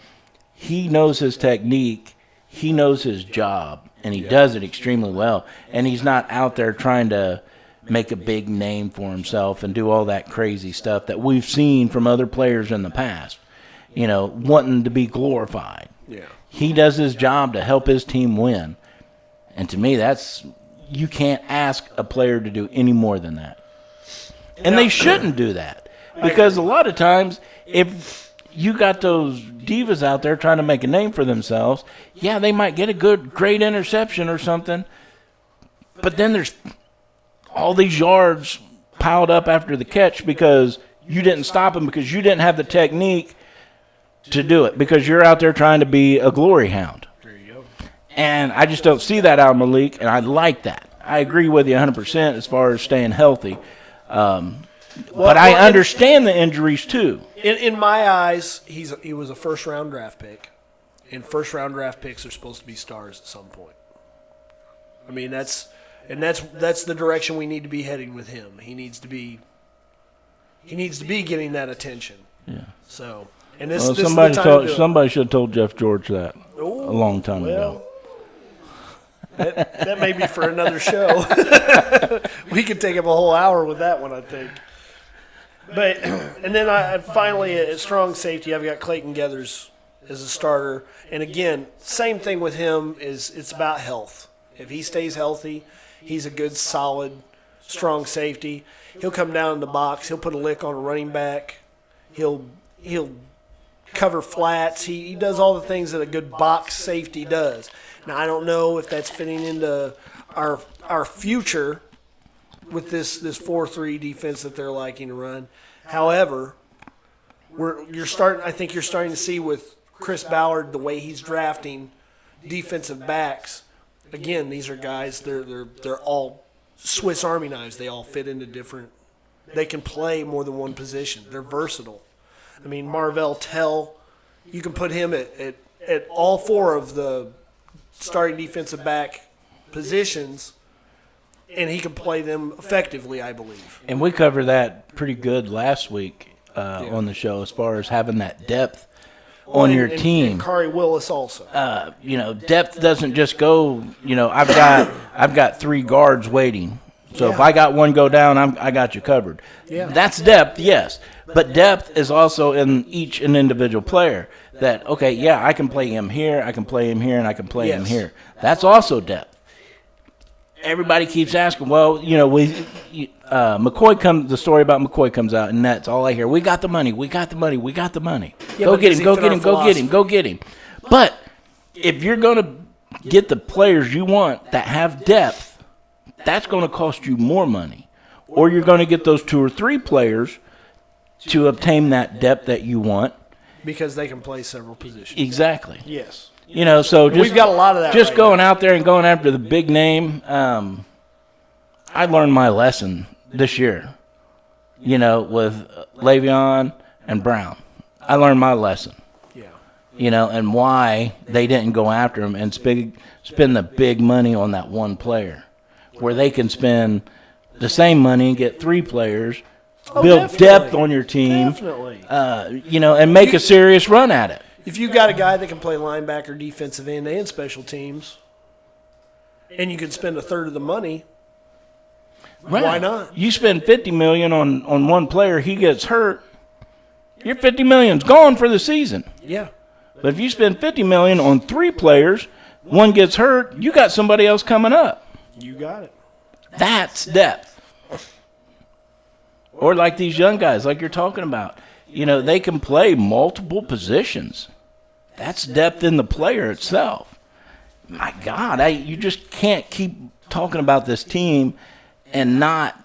He knows his technique. He knows his job, and he does it extremely well. And he's not out there trying to make a big name for himself and do all that crazy stuff that we've seen from other players in the past, wanting to be glorified. Yeah. He does his job to help his team win. And to me, you can't ask a player to do any more than that. And they shouldn't do that. Because a lot of times, if you got those divas out there trying to make a name for themselves, yeah, they might get a great interception or something. But then there's all these yards piled up after the catch because you didn't stop him, because you didn't have the technique to do it, because you're out there trying to be a glory hound. There you go. And I just don't see that out of Malik, and I like that. I agree with you 100% as far as staying healthy. But I understand the injuries too. In my eyes, he was a first-round draft pick, and first-round draft picks are supposed to be stars at some point. I mean, that's the direction we need to be heading with him. He needs to be getting that attention. Yeah. So, and this somebody is the time to do it. somebody should have told Jeff George that a long time ago. That may be for another show. We could take up a whole hour with that one, I think. But and then I finally at strong safety, I've got Clayton Geathers as a starter. And again, same thing with him is it's about health. If he stays healthy, he's a good, solid, strong safety. He'll come down in the box. He'll put a lick on a running back. He'll cover flats. He does all the things that a good box safety does. Now, I don't know if that's fitting into our future with this 4-3 defense that they're liking to run. However, I think you're starting to see with Chris Ballard the way he's drafting defensive backs. Again, these are guys. They're all Swiss Army knives. They all fit into different. They can play more than one position. They're versatile. I mean, Marvell Tell, you can put him at all four of the starting defensive back positions, and he can play them effectively, I believe. And we covered that pretty good last week on the show as far as having that depth on your team. And Kari Willis also. Depth doesn't just go, I've got 3 guards waiting. So if I got one go down, I got you covered. Yeah. That's depth, yes. But depth is also in each an individual player. That, okay, yeah, I can play him here, I can play him here, and I can play him here. That's also depth. Everybody keeps asking, well, McCoy the story about McCoy comes out, and that's all I hear. We got the money. Yeah, go get him. But if you're going to get the players you want that have depth, that's going to cost you more money. Or you're going to get those 2 or 3 players to obtain that depth that you want. Because they can play several positions. Exactly. Yes. So just, we've got a lot of that. Just right going now. out there and going after the big name. I learned my lesson this year. With Le'Veon and Brown, I learned my lesson. Yeah. And why they didn't go after him and spend the big money on that one player, where they can spend the same money and get 3 players. Build depth on your team, Definitely. And make a serious run at it. If you got a guy that can play linebacker, defensive end, and special teams, and you can spend a third of the money, Right. why not? You spend $50 million on one player, he gets hurt, your $50 million's gone for the season. Yeah. But if you spend $50 million on 3 players, one gets hurt, you got somebody else coming up. You got it. That's depth. Or like these young guys, like you're talking about. They can play multiple positions. That's depth in the player itself. My God, you just can't keep talking about this team and not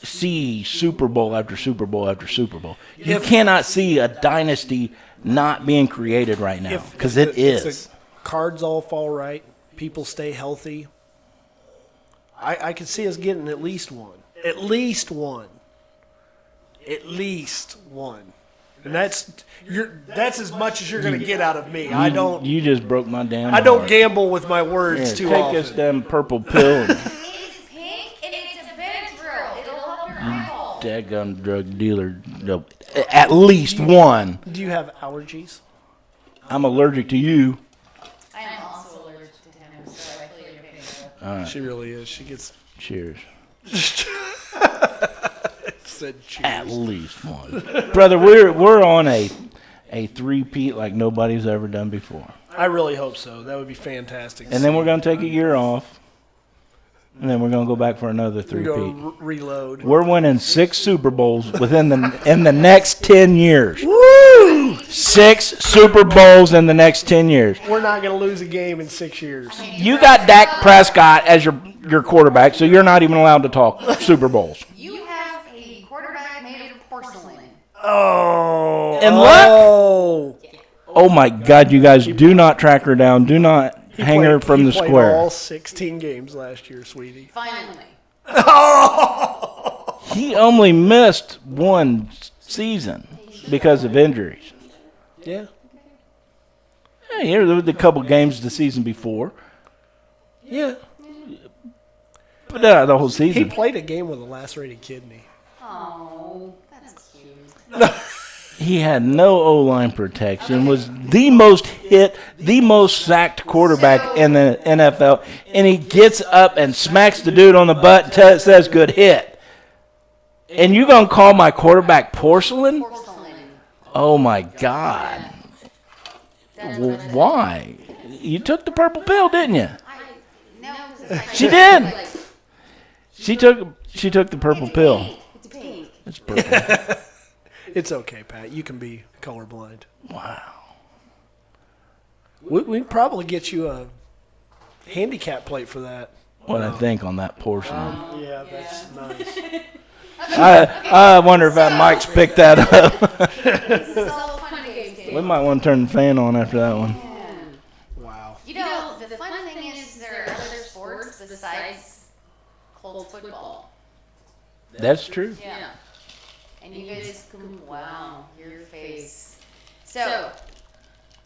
see Super Bowl after Super Bowl after Super Bowl. You cannot see a dynasty not being created right now, because it is. If the cards all fall right, people stay healthy, I could see us getting at least one. At least one. And that's as much as you're going to get out of me. You just broke my damn I don't heart. gamble with my words too take often. this damn purple pill. It's pink and it's a Benadryl. It'll help your eyeballs. Dadgum drug dealer. No, At least one. Do you have allergies? I'm allergic to you. I am also allergic to him, so I feel your pain. She really is. She gets Cheers. said cheers. At least one. Brother, we're on a three-peat like nobody's ever done before. I really hope so. That would be fantastic. And then we're going to take a year off. And then we're going to go back for another three-peat. go reload. We're winning 6 Super Bowls in the next 10 years. Woo! 6 Super Bowls in the next 10 years. We're not going to lose a game in 6 years. You got Dak Prescott as your quarterback, so you're not even allowed to talk Super Bowls. You have a quarterback made of porcelain. Oh. And what? Oh. Oh, my God, you guys, do not track her down. Do not hang her from the He played square. all 16 games last year, sweetie. Finally. He only missed one season because of injuries. Yeah. Yeah, there was a couple games the season before, Yeah. but the whole He season. played a game with a lacerated kidney. Oh, that's cute. He had no O-line protection, was the most hit, the most sacked quarterback in the NFL, and he gets up and smacks the dude on the butt and says, good hit. And you going to call my quarterback porcelain? Porcelain. Oh, my God. Well, why? You took the purple pill, didn't you? She did. She took the purple pill. It's pink. It's purple. It's okay, Pat. You can be colorblind. Wow. We'd probably get you a handicap plate for that. What I think on that porcelain. Yeah, that's nice. I wonder if that Mike's picked that up. This is all fun and games. We might want to turn the fan on after that one. Wow. You know, the fun thing is there are other sports besides Colts football. That's true. Yeah. And you guys can, wow, your face. So,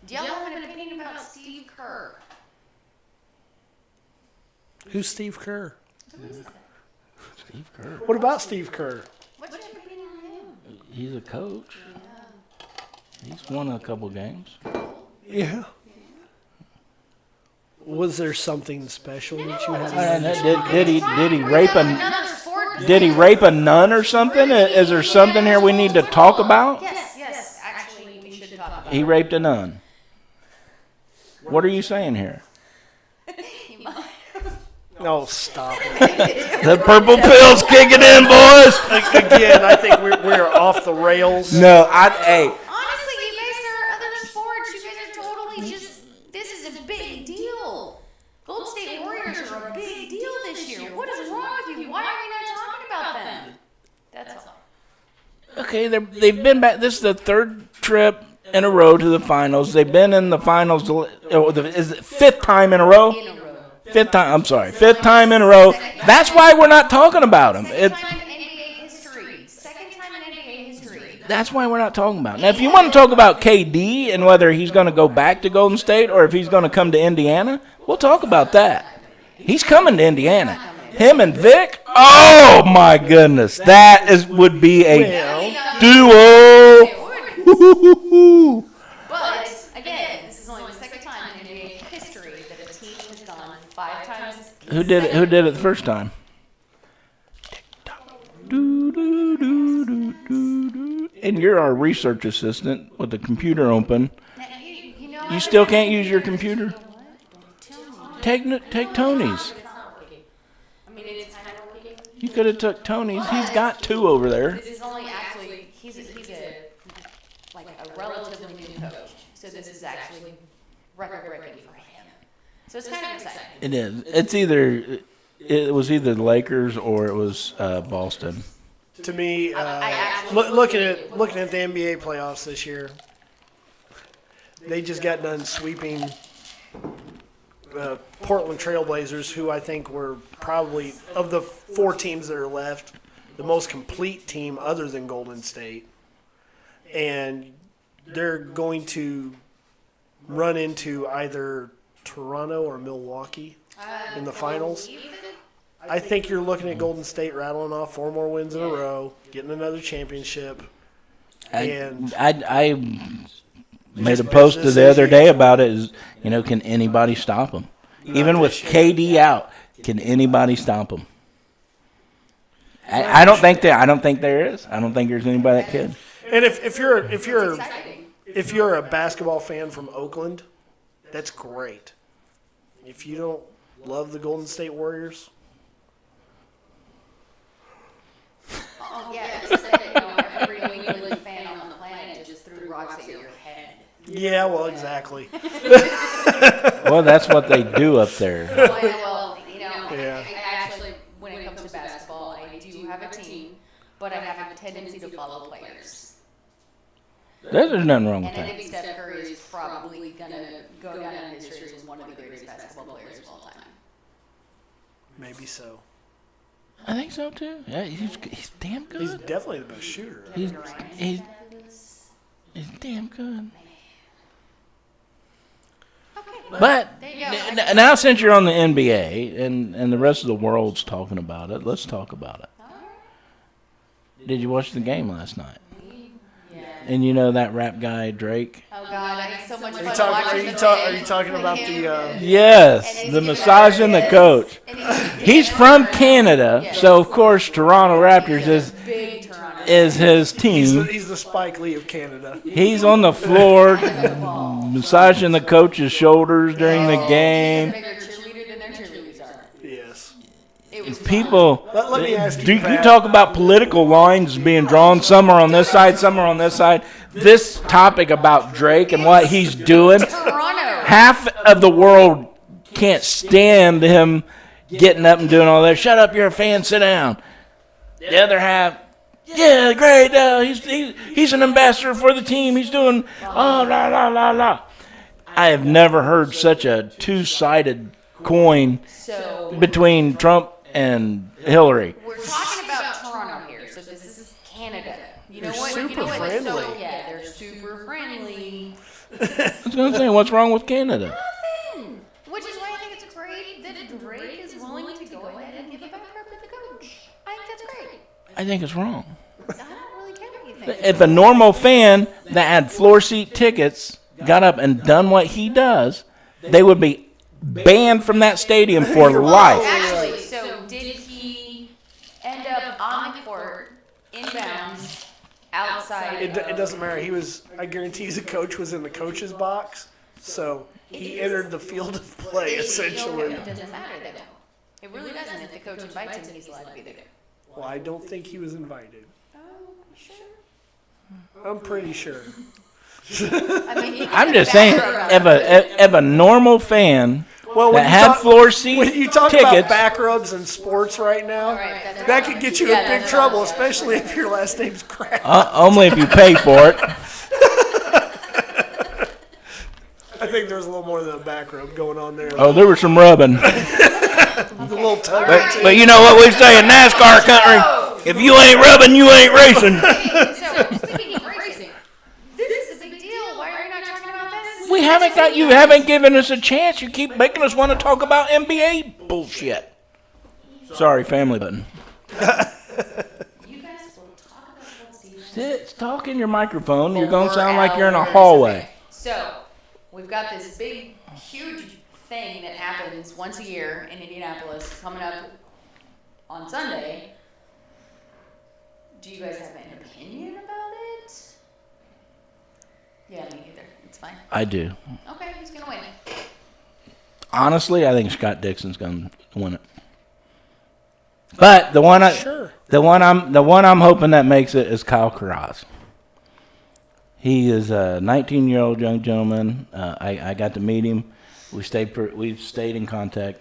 do y'all have an opinion about Steve Kerr? Who's Steve Kerr? Steve Kerr. What about Steve Kerr? What's your opinion on him? He's a coach. He's won a couple games. Yeah. Was there something special that you had? Did he rape Another sport? Did he rape a nun or something? Is there something here we need to talk about? Yes. Actually, we should talk about He raped a nun. What are you saying here? Oh, stop it. The purple pill's kicking in, boys. Again, I think we're off the rails. No, Honestly, hey, you guys, there are other sports. You guys are totally just, this is a big deal. Golden State Warriors are a big deal this year. What is wrong with you? Why are you not talking about them? That's all. okay, they've been back. This is the third trip in a row to the finals. They've been in the finals. Is it fifth time in a row? In a row. Fifth time in a row. That's why we're not talking about them. Second time in NBA history. Second time in NBA history. That's why we're not talking about it. Now, if you want to talk about KD and whether he's going to go back to Golden State or if he's going to come to Indiana, we'll talk about that. He's coming to Indiana. Him and Vic, oh my goodness, would be a duo. But, again, this is only the second time in NBA history that a team has gone 5 times. Who did it the first time? And you're our research assistant with the computer open. You still can't use your computer? Take Tony's. I mean, it's kind of working. You could have took Tony's. He's got 2 over there. This is only actually, he's a relatively new coach. So this is actually record-breaking for him. So it's kind of exciting. It is. It was either the Lakers or it was Boston. To me, actually looking at the NBA playoffs this year, they just got done sweeping Portland Trailblazers, who I think were probably, of the 4 teams that are left, the most complete team other than Golden State. And they're going to run into either Toronto or Milwaukee in the finals. I think you're looking at Golden State rattling off 4 more wins in a row, getting another championship. And I made a post the other day about it. Is can anybody stop him? Even with KD out, can anybody stop him? I don't think there is. I don't think there's anybody that can. And if you're a basketball fan from Oakland, that's great. If you don't love the Golden State Warriors, Yeah, it's just that, every New England fan on the planet just threw rocks at your head. yeah, well, exactly. Well, that's what they do up there. Well, Yeah. I actually, when it comes to basketball, I do have a team, but I have a tendency to follow players. There's nothing wrong with And I that. think Steph Curry is probably going to go down in history as one of the greatest basketball players of all time. Maybe so. I think so too. Yeah, he's damn good. He's definitely the best shooter. He's damn good. But There you go. now, since you're on the NBA and the rest of the world's talking about it, let's talk about it. Did you watch the game last night? Yeah. And that rap guy Drake? Oh God, I had so much fun Are watching you the talking about the? Yes, the massaging the coach. He's from Canada, so of course Toronto Raptors big Toronto. is his team. He's the Spike Lee of Canada. He's on the floor massaging the coach's shoulders during the game. Bigger cheerleader than their cheerleaders are. Yes. It was People, Let me ask you, do you Pat. talk about political lines being drawn? Some are on this side, some are on this side. This topic about Drake and what he's doing, Toronto. half of the world can't stand him getting up and doing all that. Shut up, you're a fan, sit down. The other half, yeah, great, he's an ambassador for the team. He's doing, la, la, la. I have never heard such a two-sided coin So between Trump and Hillary. we're talking about Toronto here. So this is Canada. You know They're what? super you know what? friendly. So, yeah, they're super friendly. I was going to say, what's wrong with Canada? Nothing. Which is why I think it's great that Drake is willing to go ahead and give it back up to the coach. I think that's great. I think it's wrong. I don't really care what you think. If a normal fan that had floor seat tickets got up and done what he does, they would be banned from that stadium for life. Actually, so did he end up on the court, inbounds, outside? It doesn't matter. I guarantee you the coach was in the coach's box, so he entered the field of play essentially. It doesn't matter though. It really doesn't. If the coach invites him, he's allowed to be there. Well, I don't think he was invited. Oh, sure. I'm pretty sure. I mean, you I'm can just saying, back rub. if a normal fan Well, that had floor seat when you talk about tickets, back rubs in sports right now, All right, that's that right. could get you Yeah, in big that's trouble, right. especially if your last name's Kraft. only if you pay for it. I think there's a little more than a back rub going on there. Oh, there was some rubbing. A little tug. But you know what we say in NASCAR country? If you ain't rubbing, you ain't racing. So, speaking of racing, this is a big deal. Why are you not talking about this? You haven't given us a chance. You keep making us want to talk about NBA bullshit. Sorry, family button. You guys will talk about sports TV. Sit, talk in your microphone. You're going to 4 sound like you're in a hours. hallway. Okay. So, we've got this big, huge thing that happens once a year in Indianapolis coming up on Sunday. Do you guys have an opinion about it? Yeah, me neither. It's fine. I do. Okay, who's going to win? Honestly, I think Scott Dixon's going to win it. But the one I'm hoping that makes it is Kyle Karaz. He is a 19-year-old young gentleman. I got to meet him. We've stayed in contact.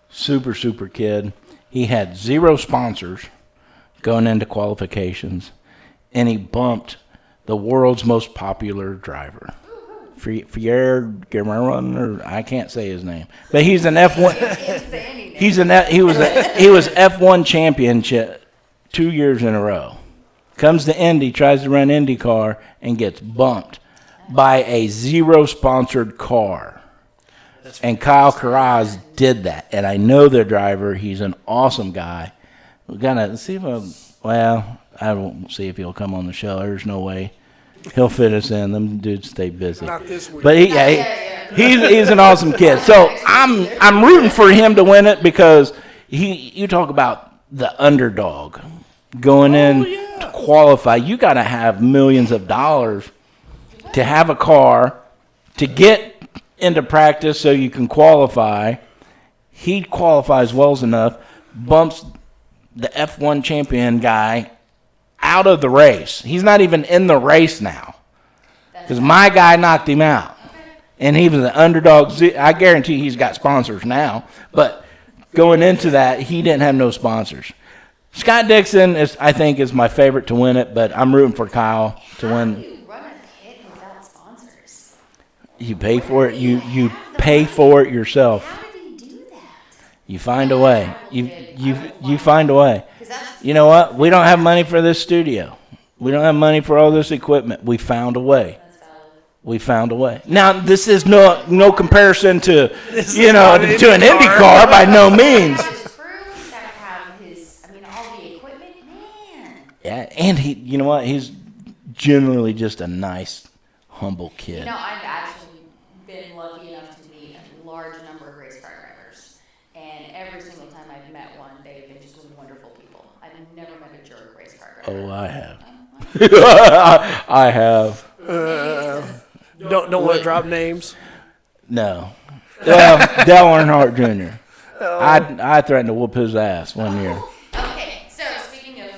Super kid. He had 0 sponsors going into qualifications, and he bumped the world's most popular driver, Pierre Guerin, or I can't say his name, but he's an F1. He was F1 championship 2 years in a row. Comes to Indy, tries to run IndyCar, and gets bumped by a 0 sponsored car. And Kyle Karaz did that, and I know the driver. He's an awesome guy. We gotta see if Well, I won't see if he'll come on the show. There's no way he'll fit us in. Them dudes stay busy. Not this week. But he's an awesome kid. So I'm rooting for him to win it because you talk about the underdog going in to qualify. You got to have millions of dollars to have a car to get into practice so you can qualify. He qualifies well enough, bumps the F1 champion guy out of the race. He's not even in the race now because my guy knocked him out. And he was an underdog. I guarantee he's got sponsors now. But going into that, he didn't have no sponsors. Scott Dixon, I think, is my favorite to win it, but I'm rooting for Kyle to win. How do you run a pit without sponsors? You pay for it. You pay for it yourself. How did he do that? You find a way. You find a way. 'Cause that's You know what? We don't have money for this studio. We don't have money for all this equipment. We found a way. valid. We found a way. Now, this is no comparison to, not an to an Indy car by no means. His crew, gotta have his, all the equipment, man. Yeah, and you know what? He's generally just a nice, humble kid. I've actually been lucky enough to meet a large number of race car drivers, and every single time I've met one, they've been just wonderful people. I've never met a jerk race car driver. Oh, I have. I have. Don't want to drop names. No. Well, Dale Earnhardt Jr. I threatened to whoop his ass one year. Okay, so speaking of,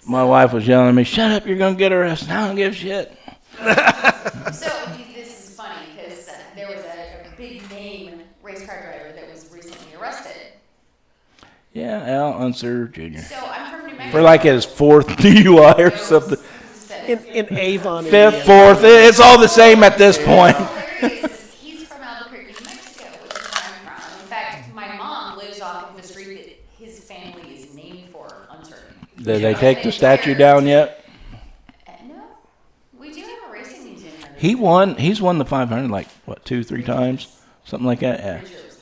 My wife was yelling at me, "Shut up, you're going to get arrested." I don't give a shit. so this is funny because there was a big name race car driver that was recently arrested. Yeah, Al Unser Jr. So I'm from New Mexico. For like his 4th DUI or something. In Avon, 5th, Indiana. 4th, it's all the same at this point. Hilarious is he's from Albuquerque, New Mexico, which is where I'm from. In fact, my mom lives off of the street that his family is named for, uncertain. Did they take the statue down yet? No, we do have a racing museum. He's won the 500 like, what, 2-3 times? Something like that, yeah. Pretty sure it was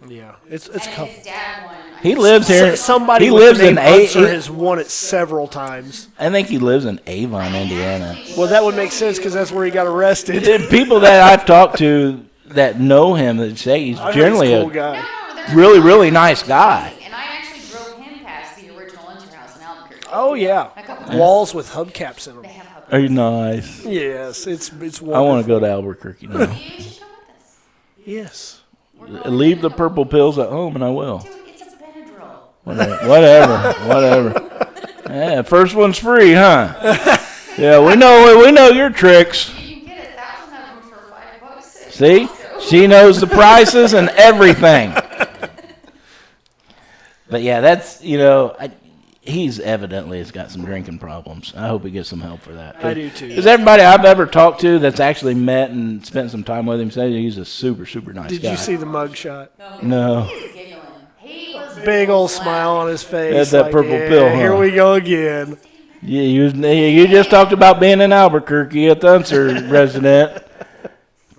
3. Yeah, it's And couple. his dad won. He lives here. Somebody He with lives the in name Unser has won it several times. I think he lives in Avon, Indiana. Well, that would make sense because that's where he got arrested. The people that I've talked to that know him that say he's I heard generally he's a cool a guy. there's really, a- really nice guy. And I actually drove him past the original Unser house in Albuquerque. Oh yeah, A couple walls with hubcaps in They them. have hubcaps. Are you nice? Yes, it's wonderful. I want to go to Albuquerque now. You should come with us. Yes. We're going Leave to the Benadryl. purple pills at home, and I will. Dude, it's a Benadryl. Whatever. Yeah, first one's free, huh? Yeah, we know your tricks. You can get 1,000 of them for $5. See, she knows the prices and everything. But yeah, that's he's evidently has got some drinking problems. I hope he gets some help for that. I do too. Because everybody I've ever talked to that's actually met and spent some time with him says he's a super, super nice Did guy. you see the mug shot? No. He was giggling. He was Big old smile on his face. That's that like, purple yeah, pill, huh? Here we go again. Yeah, you just talked about being in Albuquerque, a Thunser resident.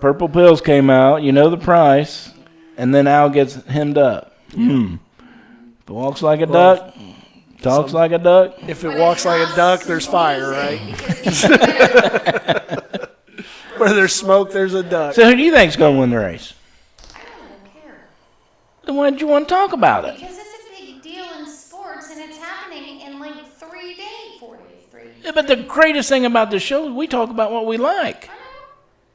Purple pills came out. You know the price. And then Al gets hemmed up. If it walks like a duck, talks like a duck. If it walks like a duck, there's fire, right? Where there's smoke, there's a duck. So who do you think's going to win the race? I don't care. Then why did you want to talk about it? Because it's a big deal in sports and it's happening in like 3 days, 4 days, 3 days. Yeah, but the greatest thing about this show is we talk about what we like,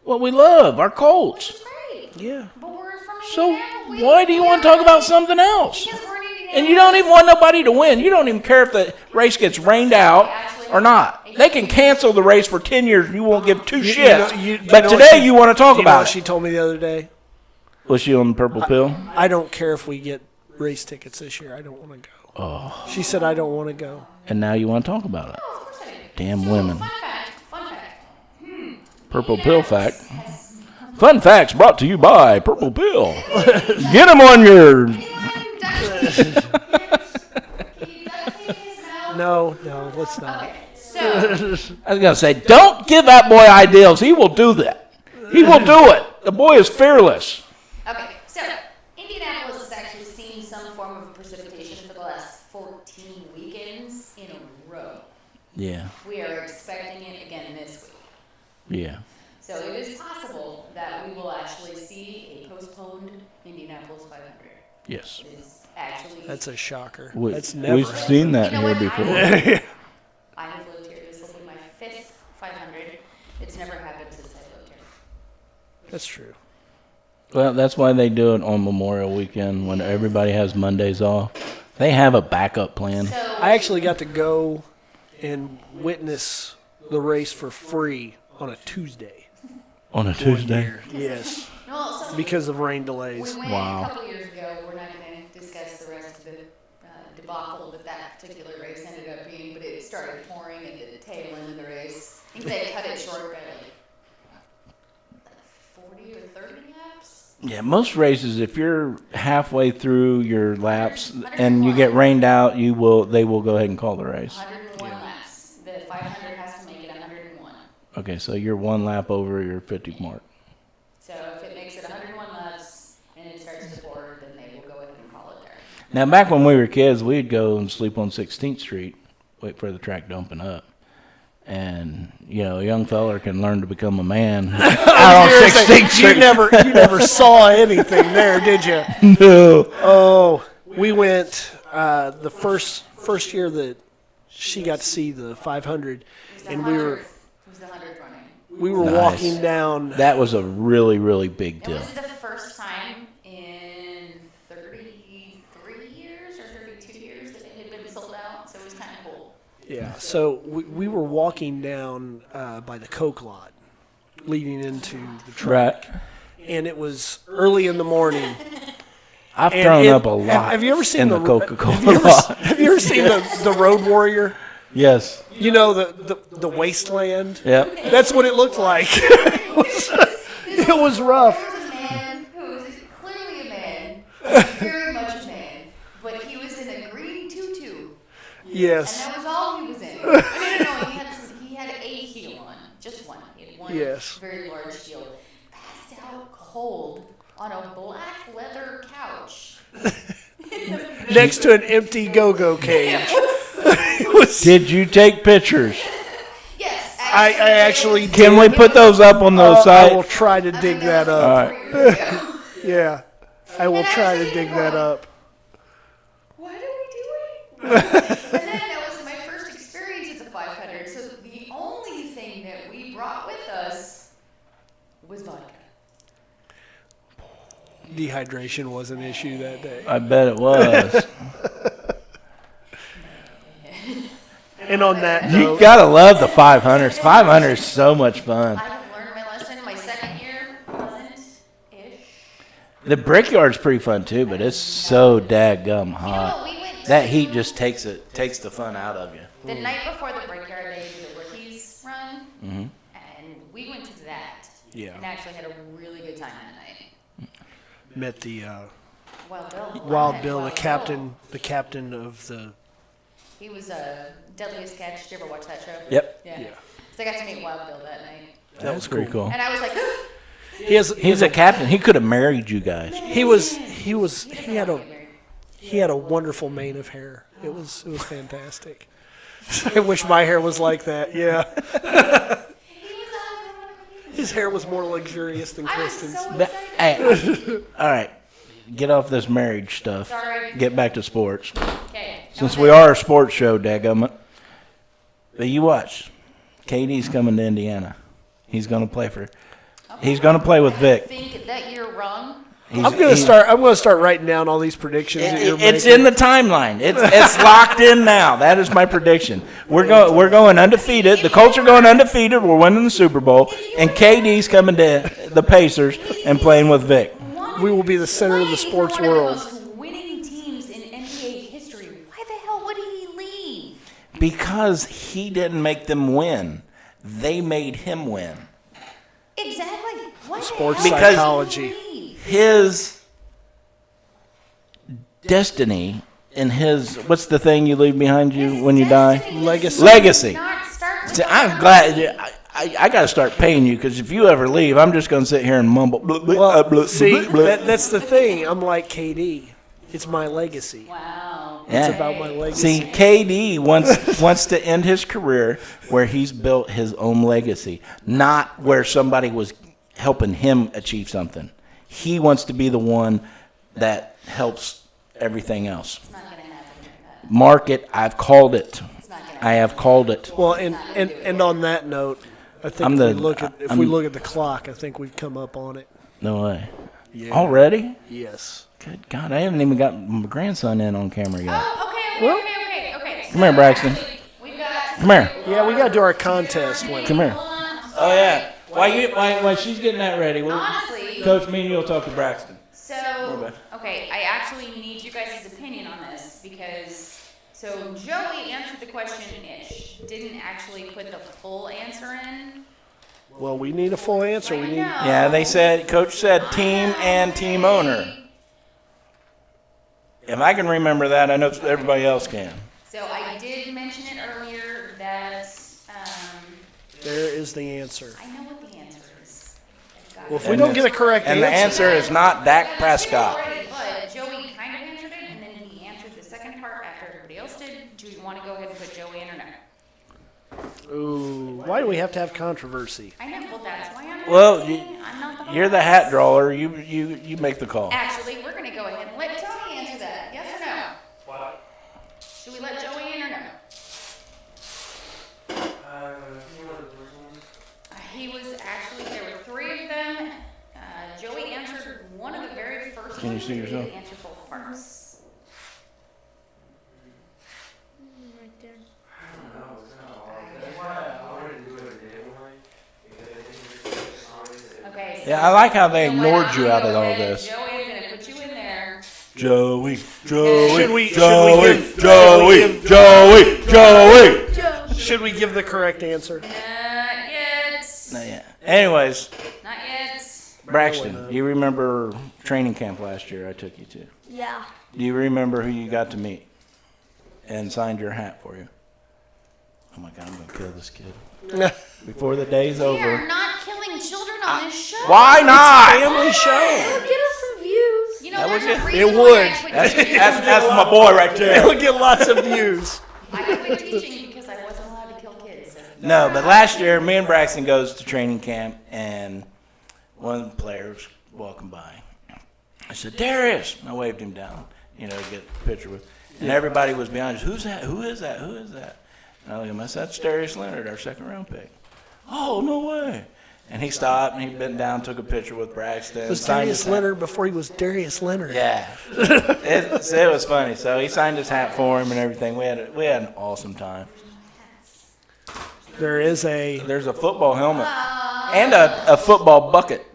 what we love, our Colts. It's great. Yeah. But we're from So Indiana. why do you want to talk about something else? Because we're in Indiana. And you don't even want nobody to win. You don't even care if the race gets rained out or not. They can cancel the race for 10 years and you won't give two shits. But know today what you want to talk you know about what she it. told me the other day? Was she on the purple pill? I don't care if we get race tickets this year. I don't want to go. Oh. She said I don't want to go. And now you want to talk about it. Oh, of course I do. Damn So, women. Fun fact. Purple pill fact. Fun facts brought to you by Purple Pill. Get them on your... No, let's not. Okay, so, I was going to say, don't give that boy ideals. He will do that. He will do it. The boy is fearless. okay, so Indianapolis has actually seen some form of precipitation for the last last 14 weekends in a row. Yeah. We are expecting it again this week. Yeah. So it is possible that we will actually see a postponed Indianapolis 500. Yes. It is actually. That's a shocker. We've never seen that You know here what? before. I have lived here. This will be my 5th 500. It's never happened since I lived here. That's true. Well, that's why they do it on Memorial Weekend when everybody has Mondays off. They have a backup plan. So I actually got to go and witness the race for free on a Tuesday. On a Tuesday? Yes, well, so because of rain delays. we went Wow. a couple years ago. We're not going to discuss the rest of the debacle that particular race ended up being, but it started pouring at the tail end of the race. I think they cut it short by like 40 or 30 laps. Yeah, most races, if you're halfway through your laps and you get rained out, they will go ahead and call the race. 101 laps. The 500 has to make it 101. Okay, so you're one lap over your 50 mark. So if it makes it 101 laps and it starts to pour, then they will go ahead and call it there. Now, back when we were kids, we'd go and sleep on 16th Street, wait for the track to open up. And, a young feller can learn to become a man out on 16th Street. You never saw anything there, did you? No. Oh, we went the first year that she got to see the 500, and we were It was the 100th running. we were Nice. walking down. That was a really, really big It deal. was the first time in 33 years or 32 years that it had been sold out, so it was kind of cool. Yeah, so we were walking down by the Coke lot, leading into the track, Right. and it was early in the morning. I've And thrown it- up a lot have you ever seen in the the Coca-Cola Have you ever, lot. have you ever seen the Road Warrior? Yes. You know the wasteland. Yep. That's what it looked like. It was rough. There was a man who was clearly a man, very much a man, but he was in a green tutu, Yes. and that was all he was in. No, he had a heel on, just one. He had one Yes. very large heel. Passed out cold on a black leather couch. Next to an empty go-go cage. It was- Did you take pictures? Yes, I actually Can we put those up on those I will sites? try to dig that up. All right. Yeah, I will try to dig that up. What are we doing? And then that was my first experience at the 500. So the only thing that we brought with us was vodka. Dehydration was an issue that day. I bet it was. And on that You note, gotta love the 500s. 500 is so much fun. I have learned my lesson. My second year wasn't-ish. The Brickyard's pretty fun too, but it's so daggum hot. We went That heat just takes the fun out of you. the night before the Brickyard, they did the rookies run, and we went to that. Yeah. And actually had a really good time that night. met the Wild Bill. Wild Bill, the captain of the. He was Deadliest Catch. Did you ever watch that show? Yep. Yeah. Yeah. So I got to meet Wild Bill that night. That was pretty cool. And I was like, He's a captain. He could have married you guys. He had a wonderful mane of hair. It was fantastic. I wish my hair was like that. Yeah. His hair was more luxurious than I was Kristen's. so That- excited. hey, all right. Get off this marriage stuff. Sorry. Get back to sports. Okay. Since we are a sports show, dadgummit. But you watch. KD's coming to Indiana. He's going to play He's going to play with I Vic. think that you're wrong. I'm gonna start writing down all these predictions that you're It's making. in the timeline. It's locked in now. That is my prediction. We're going undefeated. The Colts are going undefeated. We're winning the Super Bowl, and KD's coming to the Pacers and playing with Vic. We will be the center of the sports world. One of the most winning teams in NBA history. Why the hell would he leave? Because he didn't make them win. They made him win. Exactly. Why the Sports hell would he psychology. leave? His destiny and what's the thing you leave behind you when you die? Legacy. Legacy. Not start See, I'm glad. I got to start paying you because if you ever leave, I'm just going to sit here and mumble. Blah, blah, Well, blah, see, blah, blah. that's the thing. I'm like KD. It's my legacy. Wow. It's Yeah. about my legacy. See, KD wants to end his career where he's built his own legacy, not where somebody was helping him achieve something. He wants to be the one that helps everything else. It's not gonna happen. Mark it. I've called it. It's not gonna I have called it. Well, and on that note, I think if we look at the clock, I think we've come up on it. No way. Yeah. Already? Yes. Good God, I haven't even got my grandson in on camera yet. Oh, okay. Well- Okay. Come here, Braxton. Actually, we've got Come here. Yeah, we got to do our contest winner. Come here. Hold on. Oh, yeah. While she's getting that ready, Honestly, Coach, me and you'll talk to Braxton. so, bad. okay, I actually need you guys' opinion on this because, so Joey answered the question-ish, didn't actually put the full answer in. Well, we need a full answer. I We need. know. Yeah, Coach said team and team owner. If I can remember that, I know everybody else can. So I did mention it earlier that, There is the answer. I know what the answer is. I've got Well, if it. we don't get a correct And the answer, answer is not Dak Prescott. But Joey kind of answered it, and then he answered the second part after everybody else did. Do you want to go ahead and put Joey in or no? ooh, why do we have to have controversy? I know, well, that's why I'm Well, asking. I'm not the You're the boss. hat drawer. You make the call. Actually, we're going to go ahead and let Tony answer that. Yes or no? What? Should we let Joey in or no? He was actually, there were three of them. Joey answered one of the very first Can you ones. see He yourself? didn't answer both parts. Right there. Okay. So Yeah, I like how they you know what, ignored I'm you gonna out go of all ahead. this. Joey, I'm going to put you in there. Joey, Should we Should we give the correct answer? Not yet. Not yet. Anyways, Not yet. Braxton, do you remember training camp last year I took you to? Yeah. Do you remember who you got to meet and signed your hat for you? Oh my God, I'm going to kill this kid. Before the day's We are over. not killing children on this show. Why not? Family show. It'll get us some views. You know, That there's was a it. reason It why would. I quit teaching. That's my boy right there. We'll get lots of views. I quit teaching because I wasn't allowed to kill kids. So. No, but last year, me and Braxton goes to training camp, and one of the players walking by. I said, Darius. I waved him down, to get a picture with. And everybody was behind us. Who's that? Who is that? Who is that? And I looked at him. I said, that's Darius Leonard, our second-round pick. Oh, no way. And he stopped, and he bent down, took a picture with Braxton. Was signed Darius his hat. Leonard before he was Darius Leonard? Yeah. it was funny. So he signed his hat for him and everything. We had an awesome time. There's There's a football helmet and a football bucket.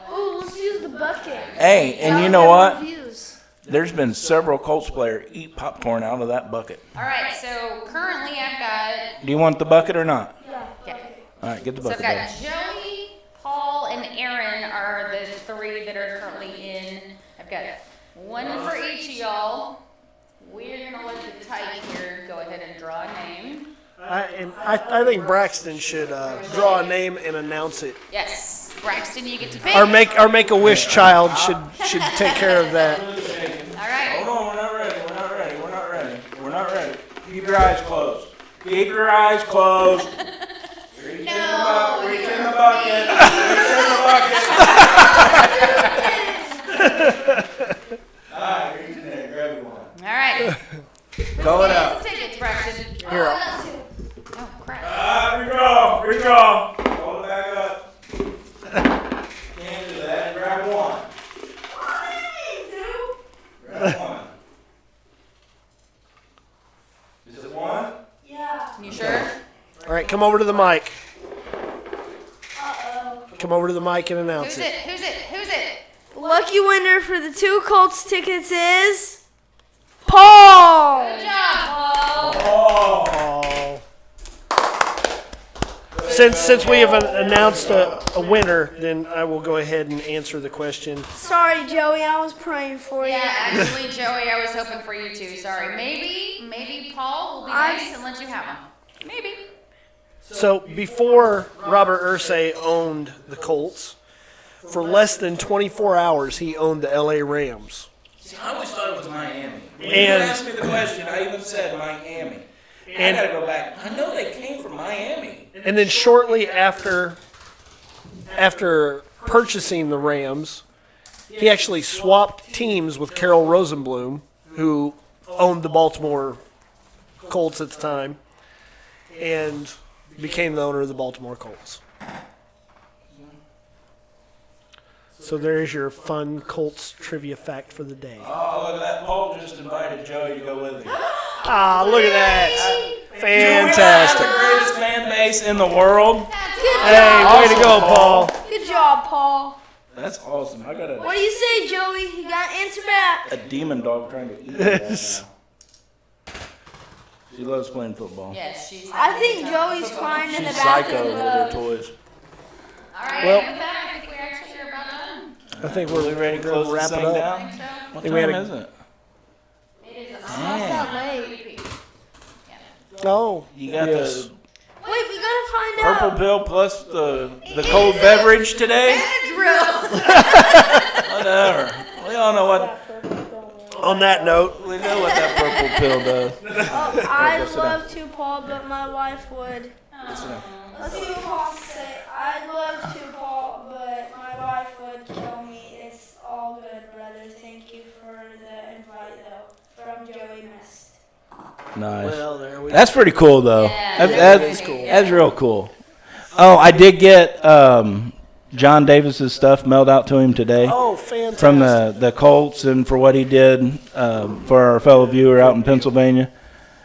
Oh, let's use the bucket. Hey, and you That'll know get what? more views. There's been several Colts players eat popcorn out of that bucket. All right, so currently I've got, Do you want the bucket or not? okay. All right, get the So I've bucket. got Buddy. Joey, Paul, and Aaron are the three that are currently in. I've got one for each of y'all. We're gonna let the type here go ahead and draw a name. I think Braxton should draw a name and announce it. Yes, Braxton, you get to pick. Our Make-A-Wish child should take care of that. All right. Hold on, we're not ready. Keep your eyes closed. Keep your eyes closed. No. Reach in the bucket. All right, reach in there, grab one. All right. Call it out. Tickets, Braxton. Here, Oh crap. Redraw. Hold it back up. Can't do that. Grab one. Grab one. Is it one? You sure? all right, come over to the mic. Come over to the mic and announce Who's it. it? Who's it? Lucky winner for the 2 Colts tickets is Paul. Good job, Paul. Oh. Since we have announced a winner, then I will go ahead and answer the question. Sorry, Joey, I was praying for you. Yeah, actually, Joey, I was hoping for you too. Sorry. Maybe Paul will be nice and let you have him. Maybe. So before Robert Irsay owned the Colts, for less than 24 hours he owned the LA Rams. See, I always thought it was Miami. When you asked me the question, I even said Miami. And I gotta go back. I know they came from Miami. And then shortly after purchasing the Rams, he actually swapped teams with Carol Rosenblum, who owned the Baltimore Colts at the time, and became the owner of the Baltimore Colts. So there's your fun Colts trivia fact for the day. Oh, look at that. Paul just invited Joey to go with him. Ah, look at that. Fantastic. The greatest fan base in the world. Hey, way to go, Paul. Good job, Paul. That's awesome. I got What do you say, Joey? You got to answer back. a demon dog trying to eat me right now. She loves playing football. Yes, she's. I think Joey's crying in the She's psycho bathroom. with her toys. All right, Well- with that, I think we actually are about done. I think Are we're we ready to gonna close wrap this it thing up. down? So, What think we had time a- is it? it is. It's not that late. Oh, You got yes. the Wait, we got to find purple out. pill plus the cold beverage today? Drill. Whatever. We all know what On that note, we know what that purple pill does. Oh, I'd love to, Paul, but my wife would. Listen up. Let's see what Paul say. I'd love to, Paul, but my wife would kill me. It's all good, brother. Thank you for the invite, though. From Joey Mist. Nice. well, there we go. That's pretty cool, though. Yeah, That's cool. That's real cool. Oh, I did get John Davis's stuff mailed out to him today Oh, fantastic. from the Colts and for what he did for our fellow viewer out in Pennsylvania.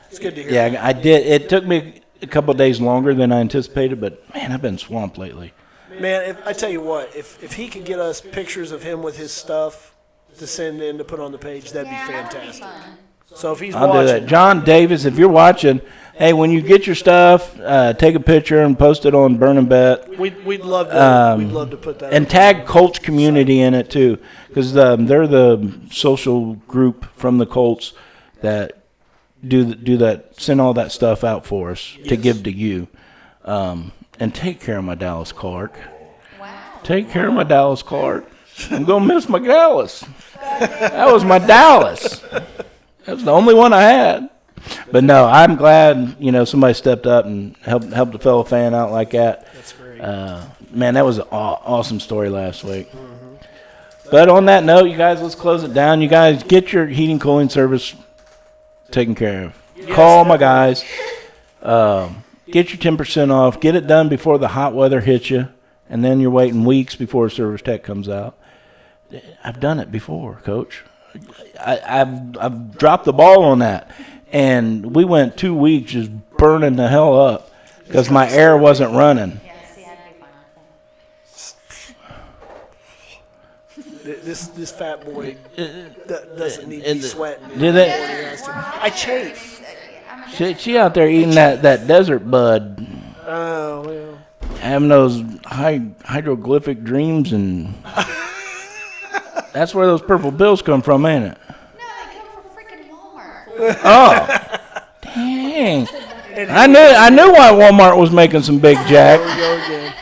It's good to hear. Yeah, I did. It took me a couple of days longer than I anticipated, but man, I've been swamped lately. Man, I tell you what, if he could get us pictures of him with his stuff to send in to put on the page, that'd be fantastic. So if he's I'll watching, do that. John Davis, if you're watching, hey, when you get your stuff, take a picture and post it on Burn&Bet. we'd love to put that. And up. tag Colts community in it too, because they're the social group from the Colts that do that, send all that stuff out for us to give to you. And take care of my Dallas Clark. Wow. Take care of my Dallas Clark. I'm gonna miss my Dallas. That was my Dallas. That was the only one I had. But no, I'm glad somebody stepped up and helped a fellow fan out like that. That's great. Man, that was an awesome story last week. But on that note, you guys, let's close it down. You guys get your heating cooling service taken care of. Call my guys. Get your 10% off. Get it done before the hot weather hits you, and then you're waiting weeks before a service tech comes out. I've done it before, Coach. I've dropped the ball on that, and we went 2 weeks just burning the hell up because my air wasn't running. Yeah, see, I'd be fine with that. This fat boy doesn't need to be sweating. Did they? I chafe. She out there eating that desert bud, Oh well. having those hydroglyphic dreams, and that's where those purple bills come from, ain't it? No, they come from freaking Walmart. Oh, dang! I knew why Walmart was making some big jack. Go again.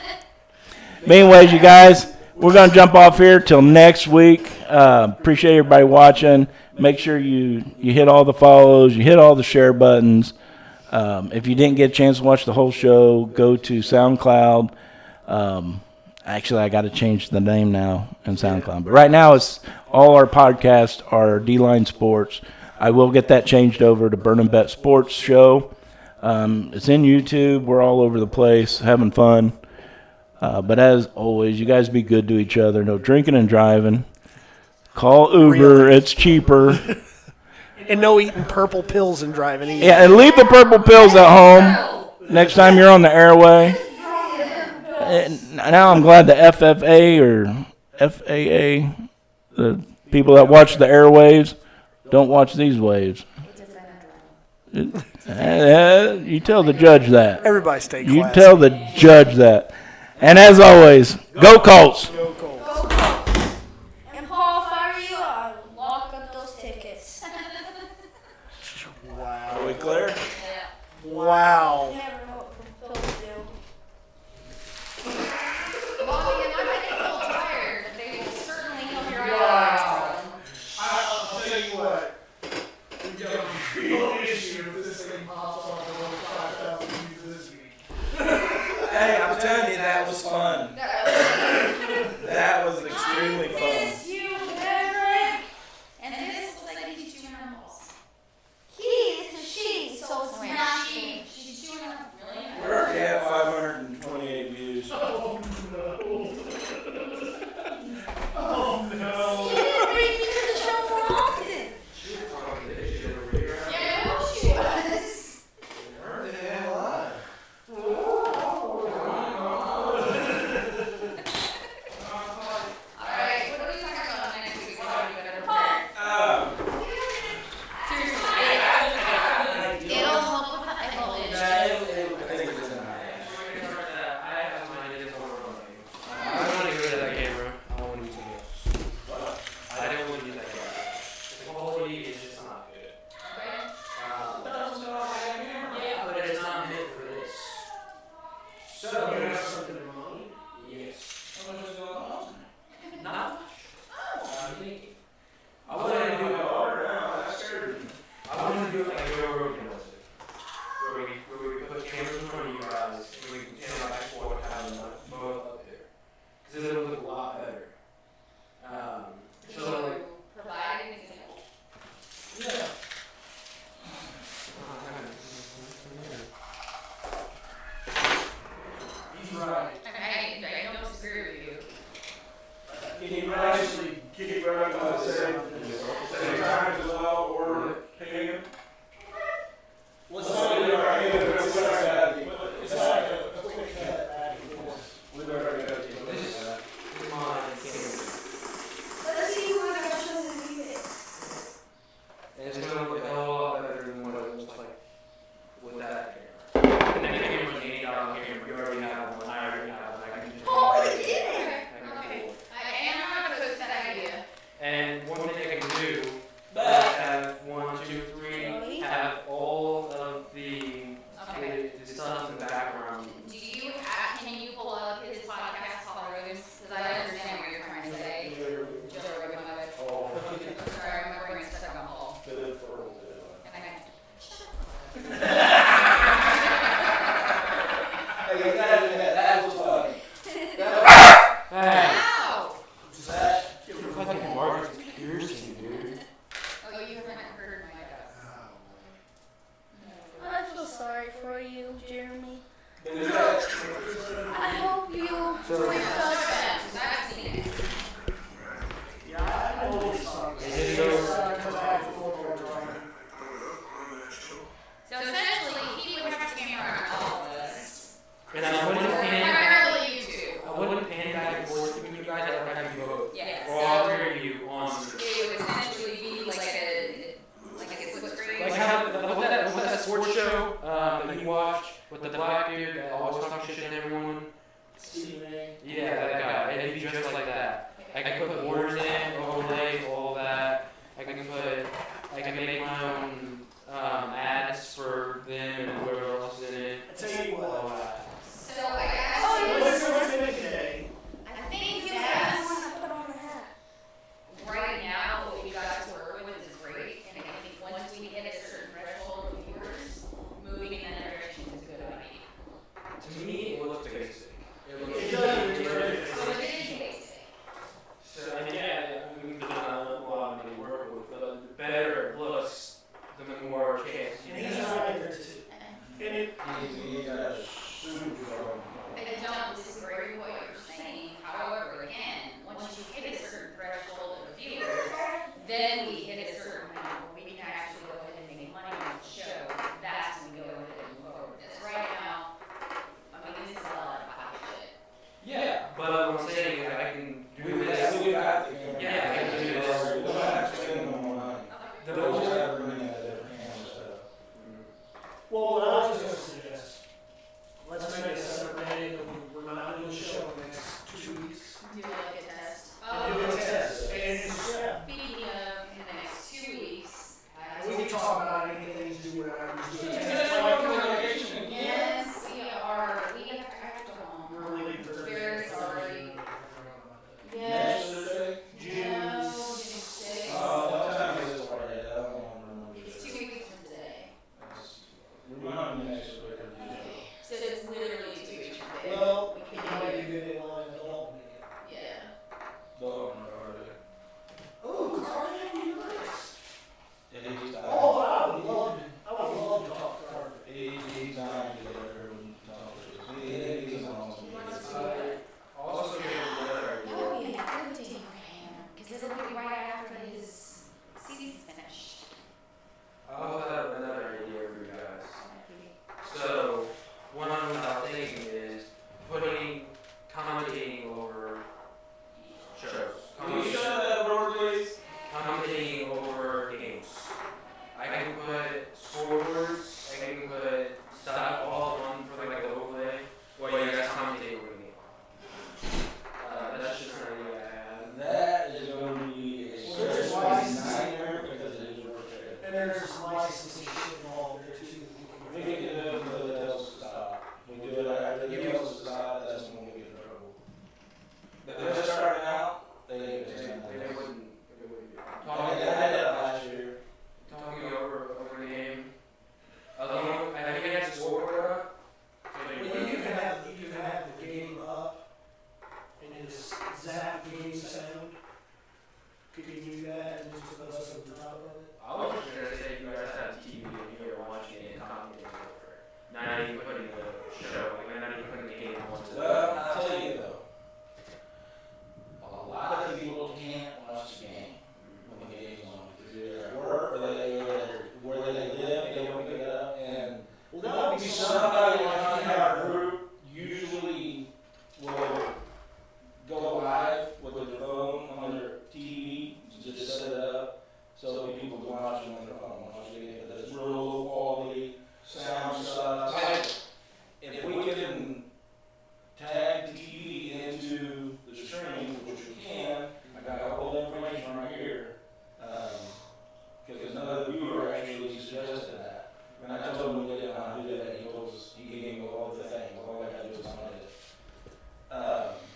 But anyways, you guys, we're gonna jump off here till next week. Appreciate everybody watching. Make sure you hit all the follows, you hit all the share buttons. If you didn't get a chance to watch the whole show, go to SoundCloud. Actually, I got to change the name now in SoundCloud. But right now, it's all our podcasts are D-Line Sports. I will get that changed over to Burn&Bet Sports Show. It's in YouTube. We're all over the place, having fun. But as always, you guys be good to each other. No drinking and driving. Call Uber. Really? It's cheaper. And no eating purple pills and driving either. Yeah, and leave the purple pills at home next time you're on the airway. And now I'm glad the FFA or FAA, the people that watch the airwaves, don't watch these waves. You tell the judge that. Everybody stay classy. You tell the judge that. And as always, go Colts. Go Colts. And Paul, if I were you, I would lock up those tickets. Wow. Are we clear? Wow. You never know what pills do. Bobby, and I might get a little tired, but they will certainly help your eyes. I'll tell you what. next year if this thing pops off and over 5,000 views this week. Hey, I'm telling you, that was fun. That was extremely fun. Miss you, Maverick. And this looks like he's chewing on balls. He is a she, so it's Wait, not she, she's chewing on really? We're already at 528 views. Oh no. Oh no. You didn't bring me to the show more often. Yeah, I know she was. Where the hell are Alright, what are we talking about next week? So we better prepare. Seriously, it'll help with the eyeball itch. I think it's in my ass. I have some ideas on what we're doing. I don't want to go to that camera. I want to use something else. I don't want to use that camera. The quality is just not good. Okay? Yeah, but it's not meant for this. So, You have something in mind? yes. How much is going on? Not much. I want to do it. That scared me. I want to do it like Joe Rogan does it. Where we put cameras in front of you guys and we can stand back and forth have them both up there. Because it'll look a lot better. So like, Provide an example. yeah. He's right. I don't disagree with you. Can you actually get it right by the same times as well, or pay him? Let's not do it right here, but it's like a quick cut back and forth. We've already got to do this. Come on, Let's see who has chosen you. it's going to look a whole lot better than what it looks like with that camera. And that camera's an $80 camera. You already have one. I already have one. I can just Oh, you did? Okay. I'm not opposed to that idea. And one thing I can do is have 1, 2, 3, have all of the stuff in the background. Can you pull up his podcast, Paul Rogan's? Because I understand what you're trying to say. Joe Rogan, my bad. Sorry, my brain's stuck on Paul. And That was fun. Hey! Ow! You're fucking Marcus piercing, dude. Oh, you haven't heard my guess. I feel sorry for you, Jeremy. I hope you Touch that, 'cause I've seen it. Yeah, I always thought Is it over? come back and forth all the time. So essentially, he would have to camera on all of us. And I wouldn't pan, Primarily you two. I wouldn't pan back and forth between you guys. I would have you both. Yes. Or I'll carry you on screen. It would essentially be like a split screen. Like how, what's that sports show that you watch with the black dude that always talks shit to everyone? Yeah, that guy. It'd be just like that. I can put borders in, overlays, all that. I can make my own ads for them and whoever else is in it. I tell you All what. that. So I guess Let's make a day. I think you that guys want to put on a hat. right now what we got to work with is great, and I think once we hit a certain threshold of viewers, moving in that direction is a good idea. To me, it looks basic. It looks It does, it's very So it is basic. So, and yeah, we've done a lot of money to work with, but the better it looks, the more chance you And he's have. right there too. And it, He got a super job. I don't disagree with what you're saying. However, again, once you hit a certain threshold of viewers, then we hit a certain amount where we can actually go ahead and make money on the show. That's when we go ahead and move forward with this. Right now, I mean, this is a lot of pocket shit. Yeah, but what I'm saying is I can do this. We got the camera. Yeah, I can do this. We don't have to spend no more money. The We just gotta bring in a different camera setup. well, what I was just gonna suggest, let's make a separate day that we're not doing the show in the next 2 weeks. Do like a test. And do a test. And it's, yeah. Speaking of, in the next 2 weeks, And we can talk about anything to do whatever. Just do a Just test. like communication. yes, we have to go home. We're leaving Thursday. Very sorry. Next Yes. Thursday? June. No, June 6th. Oh, what time is it already? I don't remember. It's 2 weeks from today. be somebody like in our group usually will go live with their phone on their TV, just set it up so that people can watch it on their phone. That's real low quality sound stuff. Like, if we can tag the TV into the stream, which we can, I got all the information right here. Because another viewer actually suggested that. And I told him we didn't know how to do that. He gave me all the things. All I got to do is find it.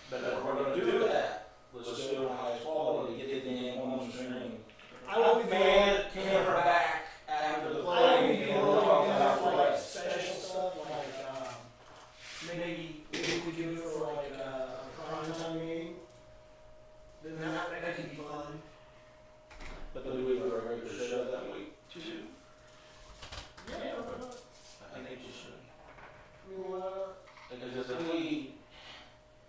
But if we're going to do that, let's do it on high quality, get it in on the stream. I will be fan camera back after the play. Maybe we're talking about for like special stuff, like maybe if we do it for like a prime time meeting, then that could be fun. But then we have a regular show that week too. Yeah. I think you should. Well, Because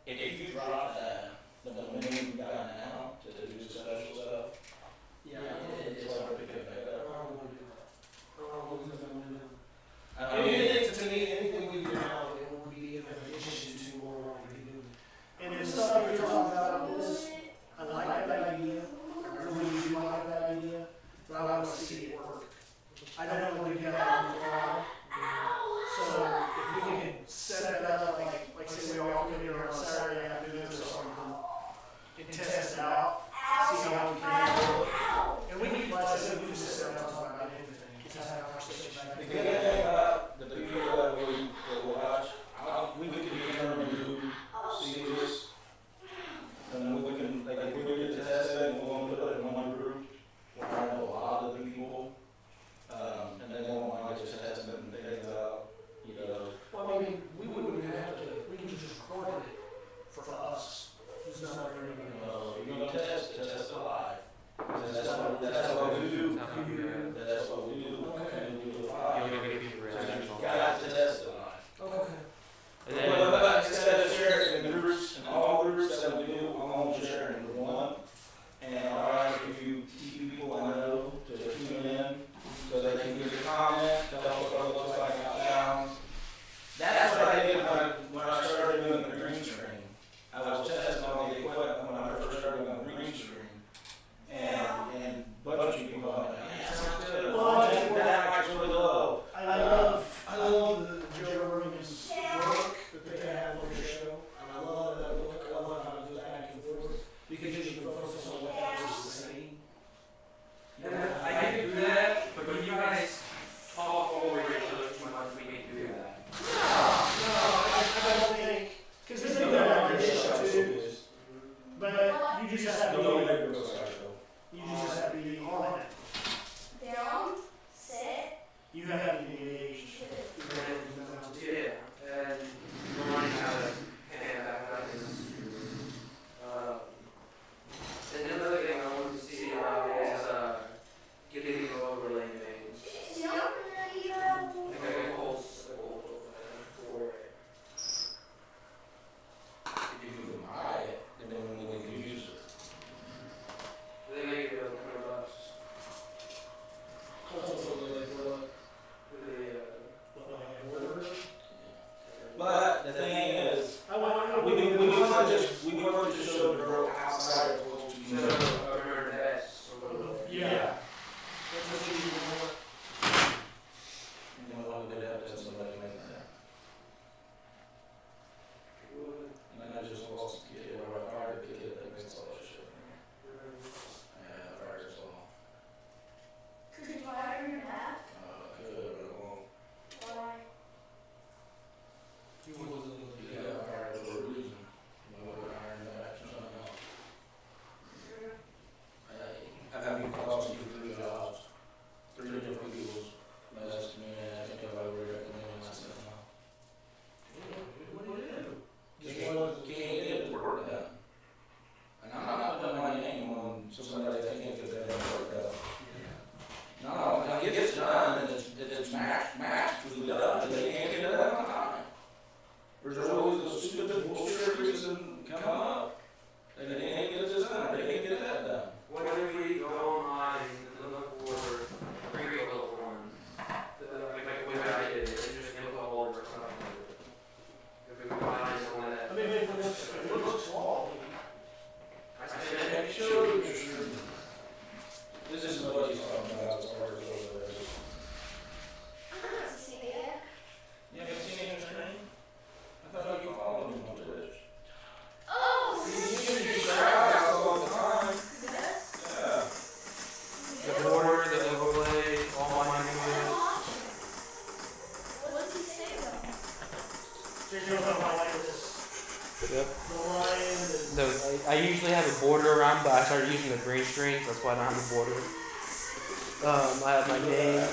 if you drop that, the momentum you got now to do special stuff, yeah, it's hard to pick it back up. I don't want to do that. I don't want to lose that momentum. I mean, To me, anything we do now, it will be in addition to what we're already doing. And the stuff you're talking about on this, I like that idea. I really do like that idea, but I want to see it work. I don't want to get out on the fly. So if we can set that up, like say we all come here on Saturday afternoon or something, and test it out, see how we can handle it. And we can, like I said, we can just sit down and talk about anything, just have a conversation. the good thing about the people that we watch, we can determine who sees this. And we can, like, if we do the testing, we're going to put it in one group. We'll have a lot of the people. And then they won't like just testing and things out, you know. Well, I mean, we wouldn't have to, we can just record it for us. It's not for anybody else. If you're going to test it live. That's what we do. That's what we do. Okay. We do it live. You'll get people So reaction. you've got to test it live. Okay. And But then, instead of sharing in groups, and all groups that we do, I'm only sharing in one. And I ask a few people I know to tune in, so they can give a comment, tell us what it looks like, how it sounds. That's what I did when I started doing the green screen. I was testing all the equipment when I first started doing the green screen. And a bunch of people were like, yeah, sounds good. Well, I think that mic's really low. I love the Joe Rogan's work that they have on the show. And I love that look. I love how it goes back and forth. Because you can focus on what that person's saying. and I can do that, but when you guys talk over each other too much, we can't do that. No, I don't think, because this is their audition too, but you just have to be, on it. Down, sit. You have to be engaged. Yeah, and learning how to hand back up is, and another thing I wanted to see is, getting the overlay names. Like a Colts, for it. If you can buy it, and then we can use it. They make it $100. But the thing is, Yep. the lion. So I usually have a border around, but I started using the green screen, so that's why I don't have a border. I have my name.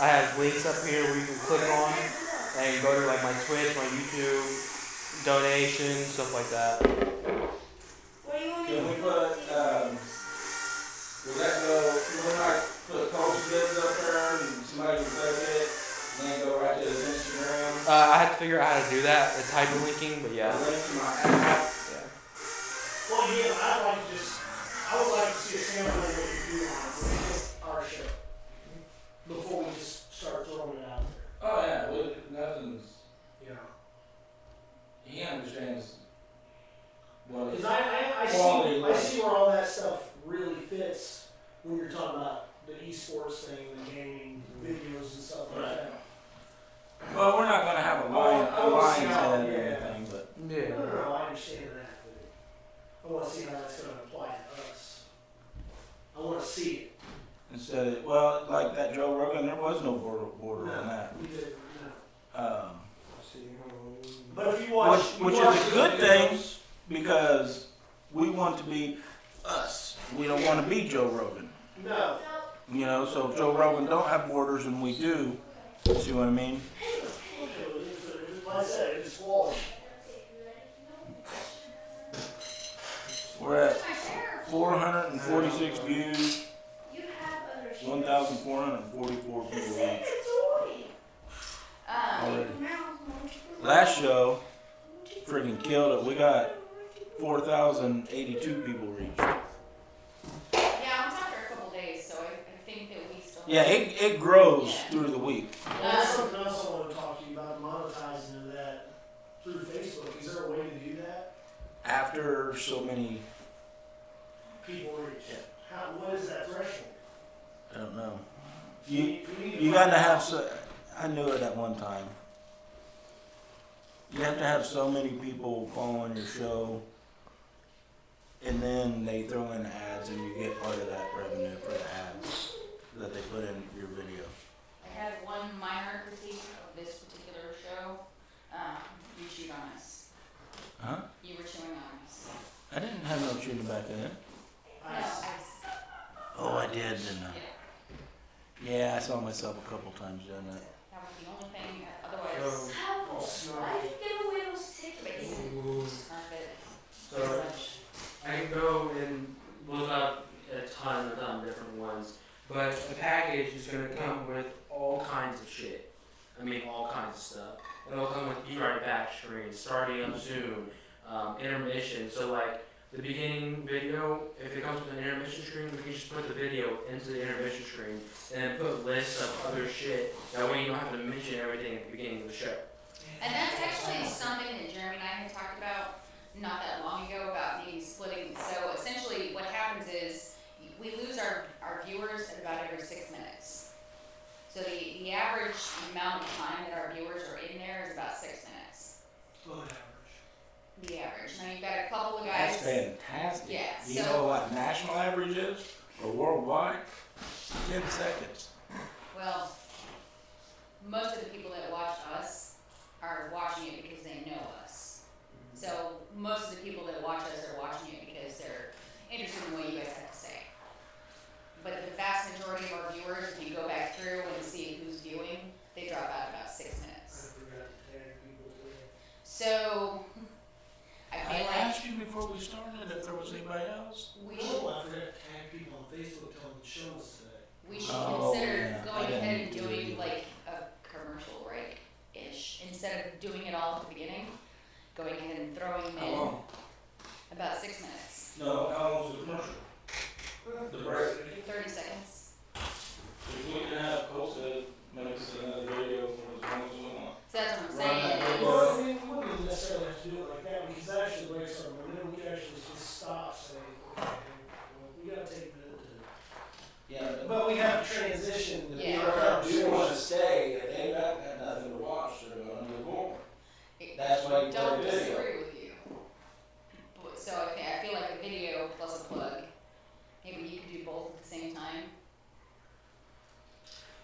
I have links up here where you can click on and go to like my Twitch, my YouTube, donations, stuff like that. What do you want me Can we to put, will that go, will we not put Colts bids up there and somebody can click it and then go right to his Instagram? I had to figure out how to do that. It's hyperlinking, but yeah. Link to my app. Yeah. Well, yeah, I would like to see a sample of what you do on just our show before we just start throwing it out there. Oh, yeah, nothing's, You know, he understands what because it's. I see where all that stuff really fits when you're talking about the esports thing, the gaming videos and stuff like that. Well, we're not gonna have a lion's head or Yeah. anything, but. Yeah. No, I understand that, but I want to see how that's going to apply to us. I want to see it. Instead of, well, like that Joe Rogan, there was no border on that. We did, no. Um, But if you watch, which is a good thing because we want to be us. We don't want to be Joe Rogan. No. You know, so if Joe Rogan don't have borders and we do, see what I mean? Like I said, it's quality. We're at 446 views, You have other shit. 1,444 people Save each. the toy. Already. Mouse. Last show, freaking killed it. We got 4,082 people reached. Yeah, I'm after a couple days, so I think that we still. Yeah, it grows through the week. That's something else I want to talk to you about, monetizing of that through Facebook. Is there a way to do that? After so many, People reach. What is that threshold? I don't know. You got to have so. I knew it at one time. You have to have so many people following your show, and then they throw in ads, and you get part of that revenue for the ads that they put in your video. I had one minor critique of this particular show. You cheat on us. Huh? You were chewing on us. I didn't have no shooting back then. No, I s- Oh, I did, didn't I? Yeah, I saw myself a couple times doing that. that was the only thing. Otherwise, Why did you give away those tickets? perfect. So I can go and look up a ton of different ones, but a package is going to come with all kinds of shit. I mean, all kinds of stuff. It'll come with right back screen, starting up soon, intermission. So like the beginning video, if it comes with an intermission screen, we can just put the video into the intermission screen and put lists of other shit. That way you don't have to mention everything at the beginning of the show. And that's actually something that Jeremy and I had talked about not that long ago about maybe splitting. So essentially what happens is we lose our viewers at about every 6 minutes. So the average amount of time that our viewers are in there is about 6 minutes. The average. Now you've got a couple of guys. That's fantastic. Yeah, Do you so- know what national average is? Or worldwide? 10 seconds. Well, most of the people that watch us are watching it because they know us. So most of the people that watch us are watching it because they're interested in what you guys have to say. But the vast majority of our viewers, if you go back through and see who's viewing, they drop out about 6 minutes. So I I feel like asked you before we started if there was anybody else. we Oh, should, I forgot to tag people on Facebook telling the show us today. we should Oh, consider yeah. going I didn't ahead and do doing it. like a commercial break-ish. Instead of doing it all at the beginning, going ahead and throwing them How in long? about 6 minutes, No, how long was the commercial? The break. 30 seconds. If we can have Colts make us another video for as long as we want. So that's what I'm Run that saying. video. Well, we wouldn't necessarily have to do it like that because that actually breaks our momentum. We could actually just stop, say, okay, well, we gotta take a minute to. Yeah, But we have to transition. the Yeah. people that do want to stay, if they got nothing to watch, they're going to go more. That's why you Don't play video. disagree with you. But, so I feel like a video plus a plug. Maybe you could do both at the same time.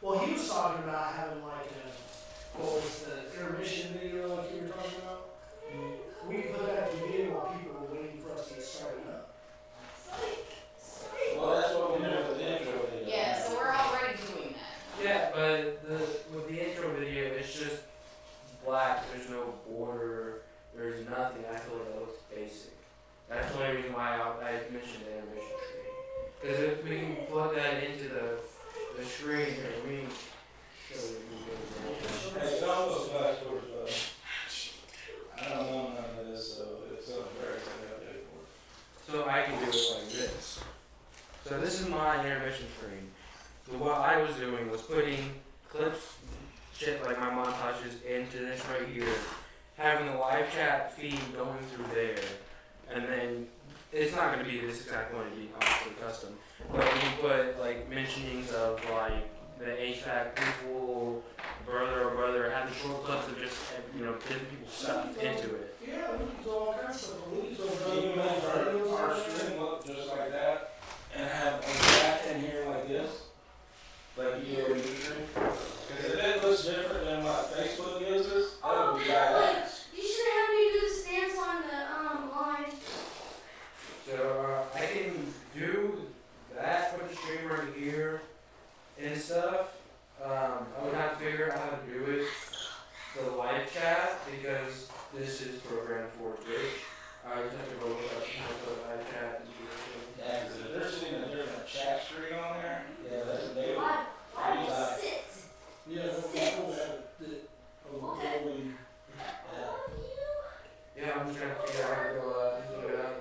Well, he was talking about having like a, what was the intermission video like you were talking about? We can put that at the beginning while people are waiting for us to get started up. Well, that's what we do with the intro video. Yeah, so we're already doing that. Yeah, but with the intro video, it's just black. There's no border. There's nothing. I feel like that looks basic. That's the only reason why I mentioned the animation screen. Because if we can plug that into the screen here, we can show you who goes in. Hey, don't look backwards, though. I don't know none of this, so it's something very thing I pay for. So I can do it like this. So this is my intermission screen. So what I was doing was putting clips, shit like my montages into this right here, having the live chat feed going through there, and then it's not going to be this exact one, it'll be obviously custom, but we put like mentionings of like the HVAC people, brother, have the short clips of just, different people's stuff into it. Yeah, we can do all kinds of stuff. We can do Can you make our screen look just like that, and have a chat in here like this? Like you do on your screen? Because if it looks different than what Facebook gives us, that would be badass. You should have me do the stance on the line. So I can do that, put the stream right here and stuff. I would have to figure out how to do it, the live chat, because this is programmed for Twitch. I just have to go look up how to live chat and do it. Yeah, because if they're seeing a different chat screen on there, yeah, they would. Why do you sit? Yeah, that's cool. Yeah, I'm just trying to figure out how to go do it out.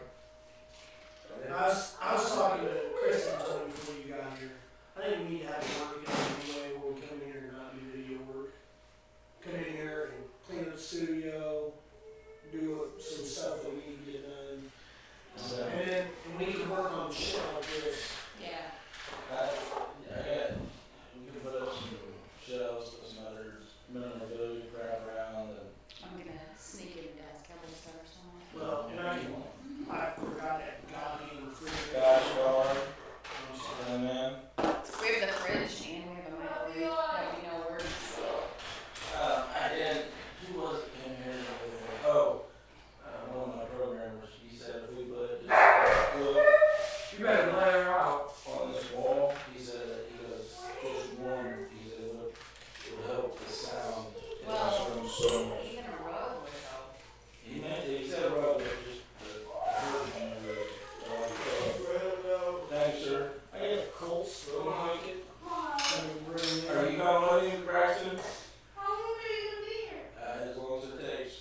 I was talking to Chris and Tony before you got here. I think we need to have a work together anyway where we come in here and not do video work. Come in here and clean up the studio, do some stuff that we need to get done. And we can work on shit like this. Yeah. We can put up some shelves, put some other memorabilia crap around, and I'm gonna sneak in and ask Kelly Star somewhere. Well, and I forgot that goddamn refrigerator. gosh darn, man. We have the fridge and we have a microwave that we know works. I did. Who was it came here? Oh, one of my programmers. He said if we put just You better let her out. on this wall, he said that he goes just one. He said it would help the sound. in Well, this room so much. Even a rug would help. He said about just the version of it. Thanks, sir. I got a Colts, so I don't like it. Are you going with him, Braxton? How long are you gonna be here? As long as it takes.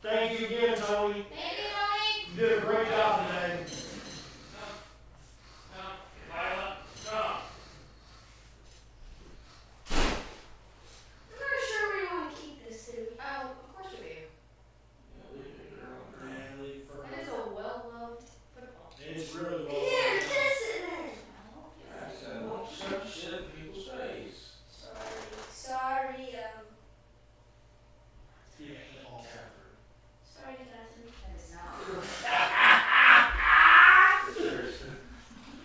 Thank you again, Tony. Thank you, Tony. You did a great job today. I'm not sure we want to keep this, do we? Oh, of course we do. That is a well-loved football. It's really well. Here, kiss it then. Braxton, don't shove shit in people's face. Sorry, Yeah, all covered. sorry, Catherine. That is not.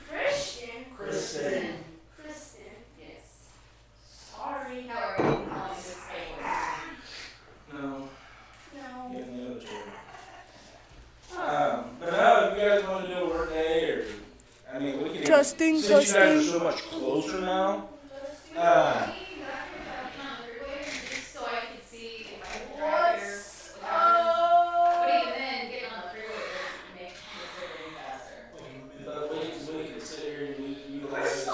Christian. Kristen. Kristen. Yes. Sorry. How are you calling this table? No, No. getting the other two. But no, if you guys want to do a work day, or I mean, we can. Testing, Since you guys are testing. so much closer now. Just so I could see if I could drive here without him. But even then, getting on the freeway doesn't make the freeway any faster. But we can sit here and utilize this space to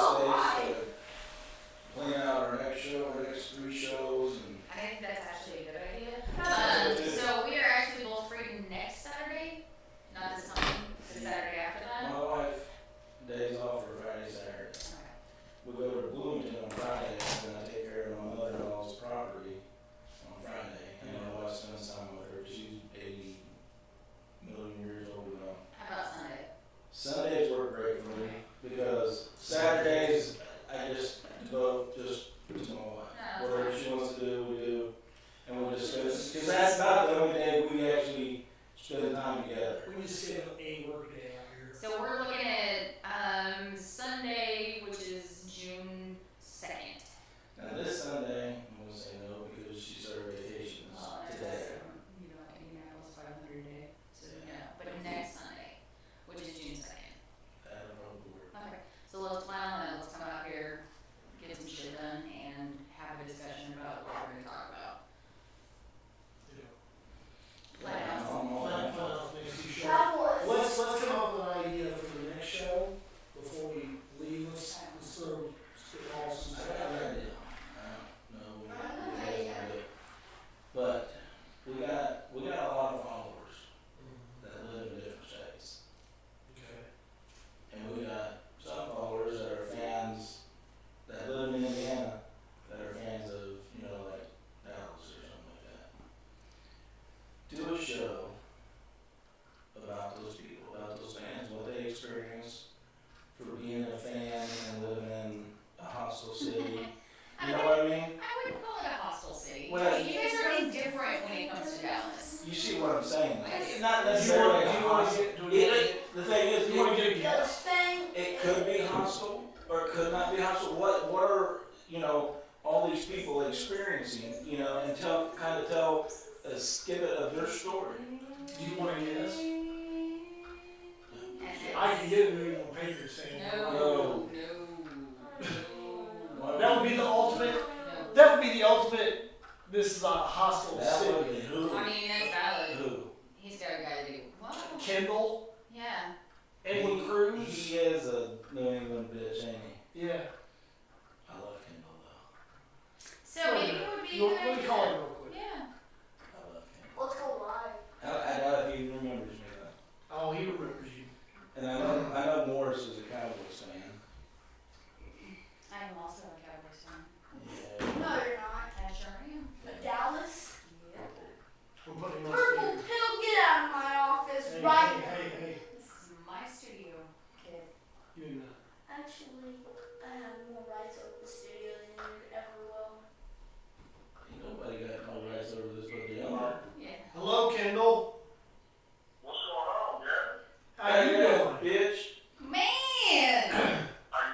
plan out our next show, our next 3 shows, and I think that's actually a good idea. So we are actually both free next Saturday, not this coming, the Saturday after that. my wife days off for Friday, Saturday. Okay. We go to Bloomington on Friday, and then I take care of my mother-in-law's property on Friday, and my wife spends time with her. She's 80 million years old now. How about Sunday? Sundays work great for me because Saturdays I just devote just to my wife. Whatever she wants to do, we do, and we just because that's about the only day we actually spend time together. We just get a work day out here. So we're looking at Sunday, which is June 2nd. Now this Sunday, I'm gonna say no because she started vacation Folsom. I got an idea. But we got a lot of followers that live in different states. Okay. And we got some followers that are fans that live in Indiana that are fans of, like Dallas or something like that. Do a show about those people, about those fans, what they experience for being a fan and living in a hostile city. You know what I mean? I wouldn't call it a hostile city. Well, you guys are indifferent when it comes to Dallas. You see what I'm saying? Yes. Not Do you necessarily want to hostile. The thing is, you want to get a guess? it could be hostile or it could not be hostile. What are all these people experiencing? And tell a snippet of their story. Do you want to guess? Yes. I can get a New England Patriots fan. No. That would be the ultimate. No. That would be the ultimate. This is a hostile That would city. be who? I mean, that's valid. Who? He's got a guy to do. Wow. Kendall, Yeah. Edwin Cruz. He is a New England bitch, ain't he? Yeah. I love Kendall though. So maybe it would be a Let good me call him idea. real quick. Yeah. I love Kendall. Let's go live. I doubt if he remembers me though. Oh, he remembers you. And I know Morris is a Cowboys fan. I am also a Cowboys fan. Yeah. No, you're not. I sure am. But Dallas. Yep. We're putting him on Purple speaker. pill, get out of my office Hey, right now. hey. This is my studio, kid. You know. Actually, I have more rights over the studio than you ever will. Ain't nobody got no rights over this but the owner. Yeah. Hello, Kendall. What's going on, Gary? How you doing? Bitch. Man! How you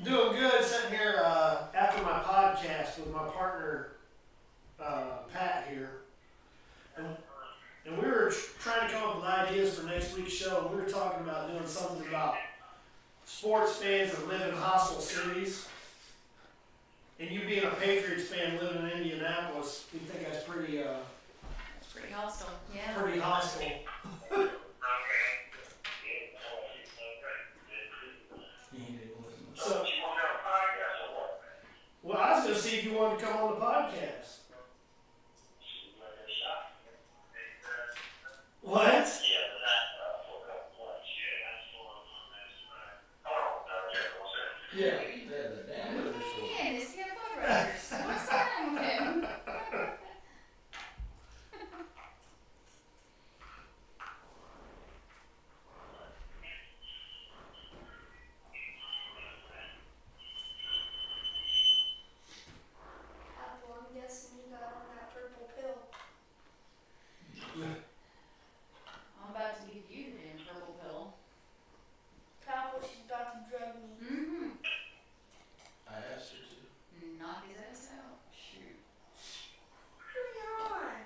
doing? Doing good. Sitting here after my podcast with my partner Pat here, and we were trying to come up with ideas for next week's show. And we were talking about doing something about sports fans that live in hostile cities. And you being a Patriots fan living in Indianapolis, we think that's pretty That's pretty hostile. Yeah. pretty hostile. So, well, I was going to see if you wanted to come on the podcast. What? Yeah. Man, this kid fundraisers. What's going on with him? Apple, I'm guessing you got on that purple pill. I'm about to give you the damn purple pill. Apple, she's about to drug me. Mm-hmm. I asked her to. Knock his ass out. Shoot. Bring it on.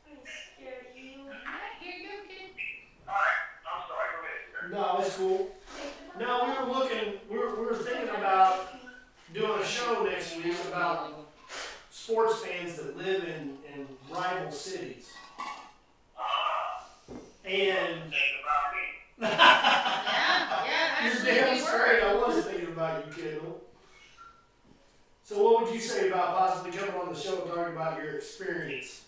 I'm scared of you. Alright, here you go, kid. No, it's cool. No, we were thinking about doing a show next week about sports fans that live in rival cities. And Yeah, you're actually, damn we straight. I were. was thinking about you, Kendall. So what would you say about possibly coming on the show and talking about your experience?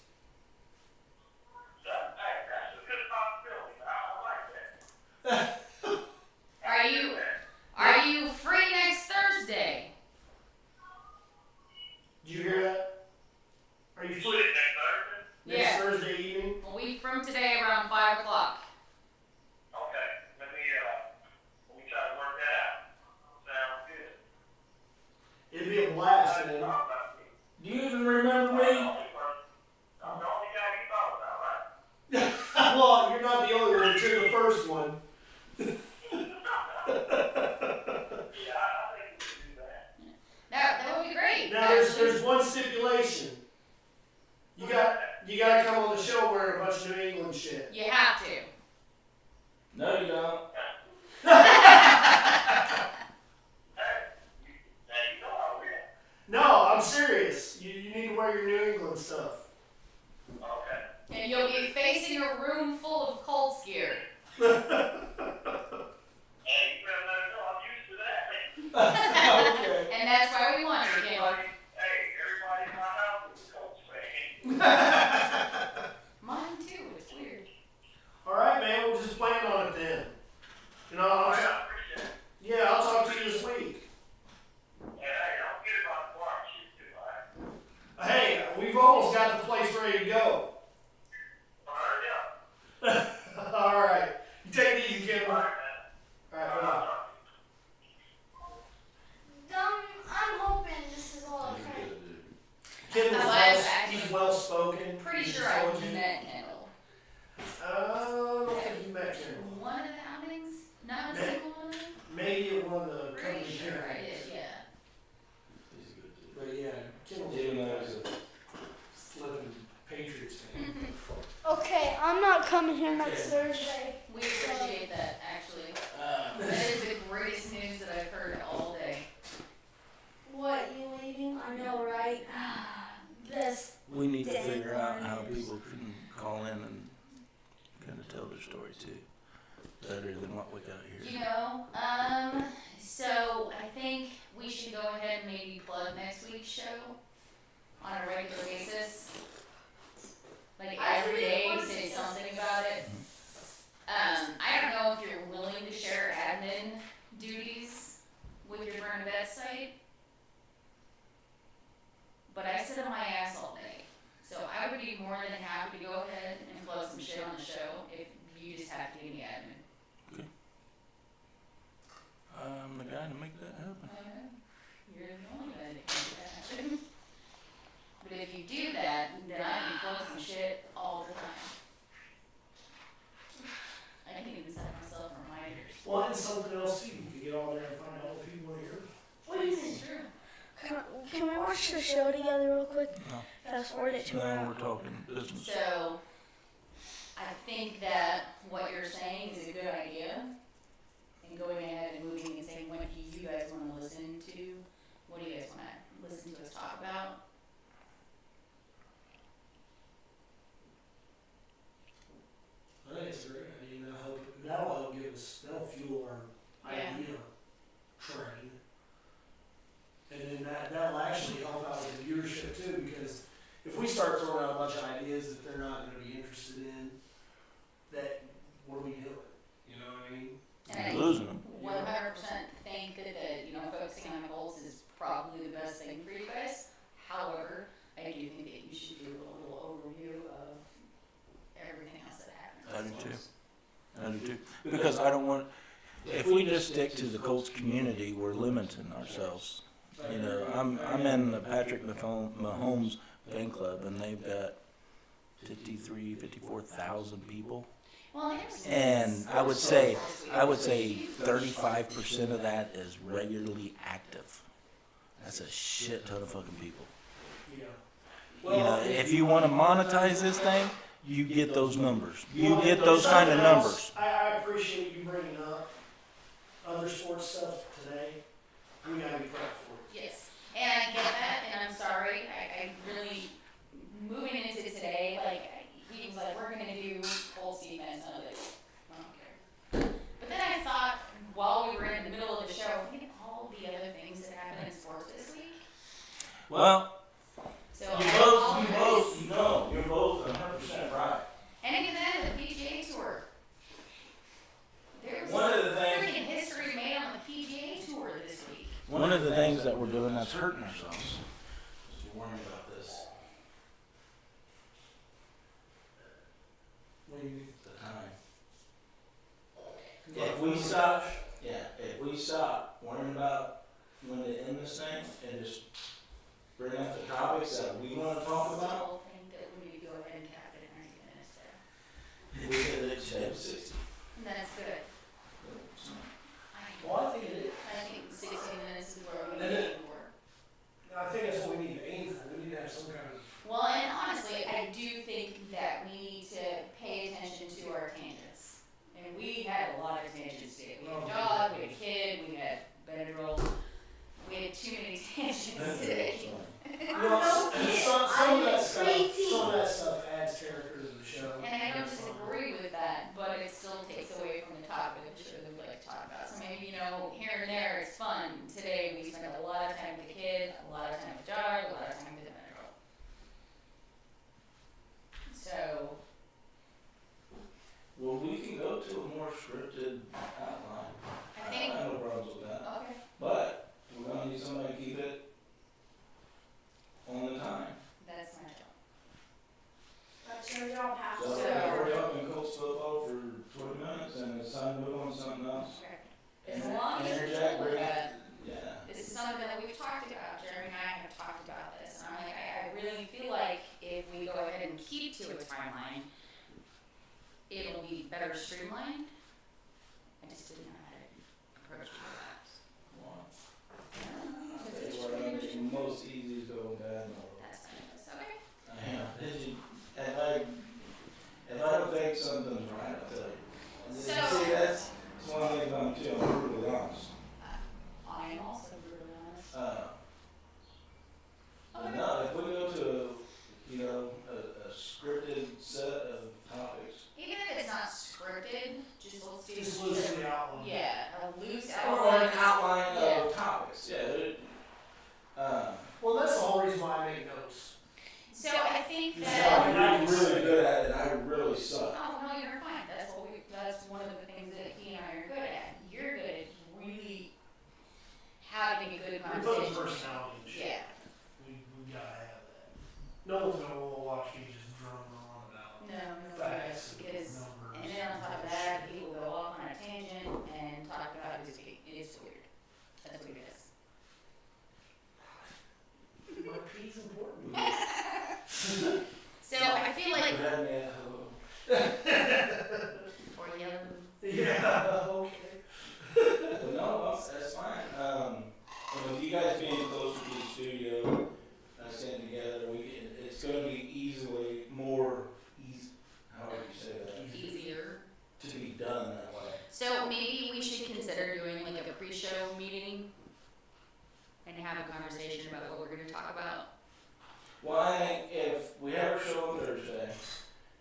Are you free next Thursday? Did you hear that? Are you free next Yeah. Thursday evening? A week from today around 5 o'clock. It'd be a blast, man. Do you even remember me? Well, you're not the only one, but you're the first one. That would be great. Now there's one stipulation. You gotta come on the show wearing a bunch of New England shit. You have to. No, you don't. No, I'm serious. You need to wear your New England stuff. And you'll be facing a room full of Colts gear. Okay. coming here next Thursday. We appreciate that, actually. That is the greatest news that I've heard all day. What, you leaving? I know, right? This. We need to Dang figure out how Warriors. people can call in and kind of tell their story too, better than what we got here. You know, so I think we should go ahead and maybe plug next week's show on a regular basis. Like every day, say something about it. I don't know if you're willing to share admin duties with your Burn&Bet site, but I sit on my ass all day. So I would be more than happy to go ahead and plug some shit on the show if you just have to give me admin. I'm the guy to make that happen. You're the only guy that can make that happen. But if you do that, then I can plug some shit all the time. I can even set myself reminders. Well, and something else too. You can get on there and find out what people want to hear. What do you think? True. Can we watch the show together real quick? No. Fast forward it to Now we're talking business. So, I think that what you're saying is a good idea. And going ahead and moving and saying, what do you guys want to listen to? What do you guys want to listen to us talk about? I think it's a great idea. That'll help give us, that'll fuel our Yeah. idea train. And then that'll actually help out with the viewership too, because if we start throwing out a bunch of ideas that they're not going to be interested in, that what are we doing? You know what I mean? And You're losing them. 100% think that, focusing on the Colts is probably the best thing for you guys. However, I do think that you should do a little overview of everything else that happens. I do too. Because I don't want, if we just stick to the Colts community, we're limiting ourselves. You know, I'm in the Patrick Mahomes fan club, and they've got 54,000 people. Well, And I would say 35% of that is regularly active. That's a shit ton of fucking people. Yeah. You know, if you want to monetize this thing, you get those numbers. You get those kind of numbers. I appreciate you bringing up other sports stuff today. We gotta be prepped for it. Yes, and I get that, and I'm sorry. I really, moving into today, he was like, we're going to do Colts defense, and I was like, I don't care. But then I thought, while we were in the middle of the show, think of all the other things that happened in sports this week. Well, So you're both 100% right. And even then, the PGA Tour. There was One of the things- freaking history made on the PGA Tour this week. One of the things that we're doing that's hurting ourselves is worrying about this. What do you mean? The time. If we stop worrying about when to end this thing and just bring up the topics that we want to talk I about, still think that we need to go ahead and cap it at 90 minutes there. we could have 60. And that's good. Well, I think it is. I think 60 minutes is where we And need it- to work. I think that's what we need to aim for. We need to have some kind of. Well, and honestly, I do think that we need to pay attention to our tangents. And we had a lot of tangents today. We had a dog, we had a kid, we had Benadryl. We had too many tangents today. Well, some of that stuff adds character to the show. And I don't disagree with that, but it still takes away from the topic of the show that we like to talk about. So maybe, here and there it's fun. Today we spent a lot of time with the kid, a lot of time with Jar, a lot of time with Benadryl. So, Well, we can go to a more scripted outline. I think, have no problems with that. okay, But we're going to need somebody to keep it on the time. that's my job. That's your job, half. So if we're talking Colts football for 20 minutes and it's time to move on to something else, As long as you're interject, cool with bring that. it. Yeah. This is something that we've talked about. Jeremy and I have talked about this. And I'm like, I really feel like if we go ahead and keep to a timeline, it'll be better streamlined. I just didn't know how to approach it. Well, Because that's it's what I really think the most easy is going bad in the world. That's fine. Okay. Yeah. If I don't think something's having a good We put the conversation. personality in shit. Yeah. We gotta have that. No one's gonna watch me just drone on about No, facts because, and numbers. and then on top of that, people go off on a tangent and talk about who's gay. It's weird. That's what it is. My pee's important. So I feel like for yellow. Yeah. Okay. No, that's fine. With you guys being closer to the studio, staying together, it's going to be easily more easy. How would you say that? Easier. To be done that way. So maybe we should consider doing like a pre-show meeting and have a conversation about what we're going to talk about. Well, I think if we have our show on Thursday,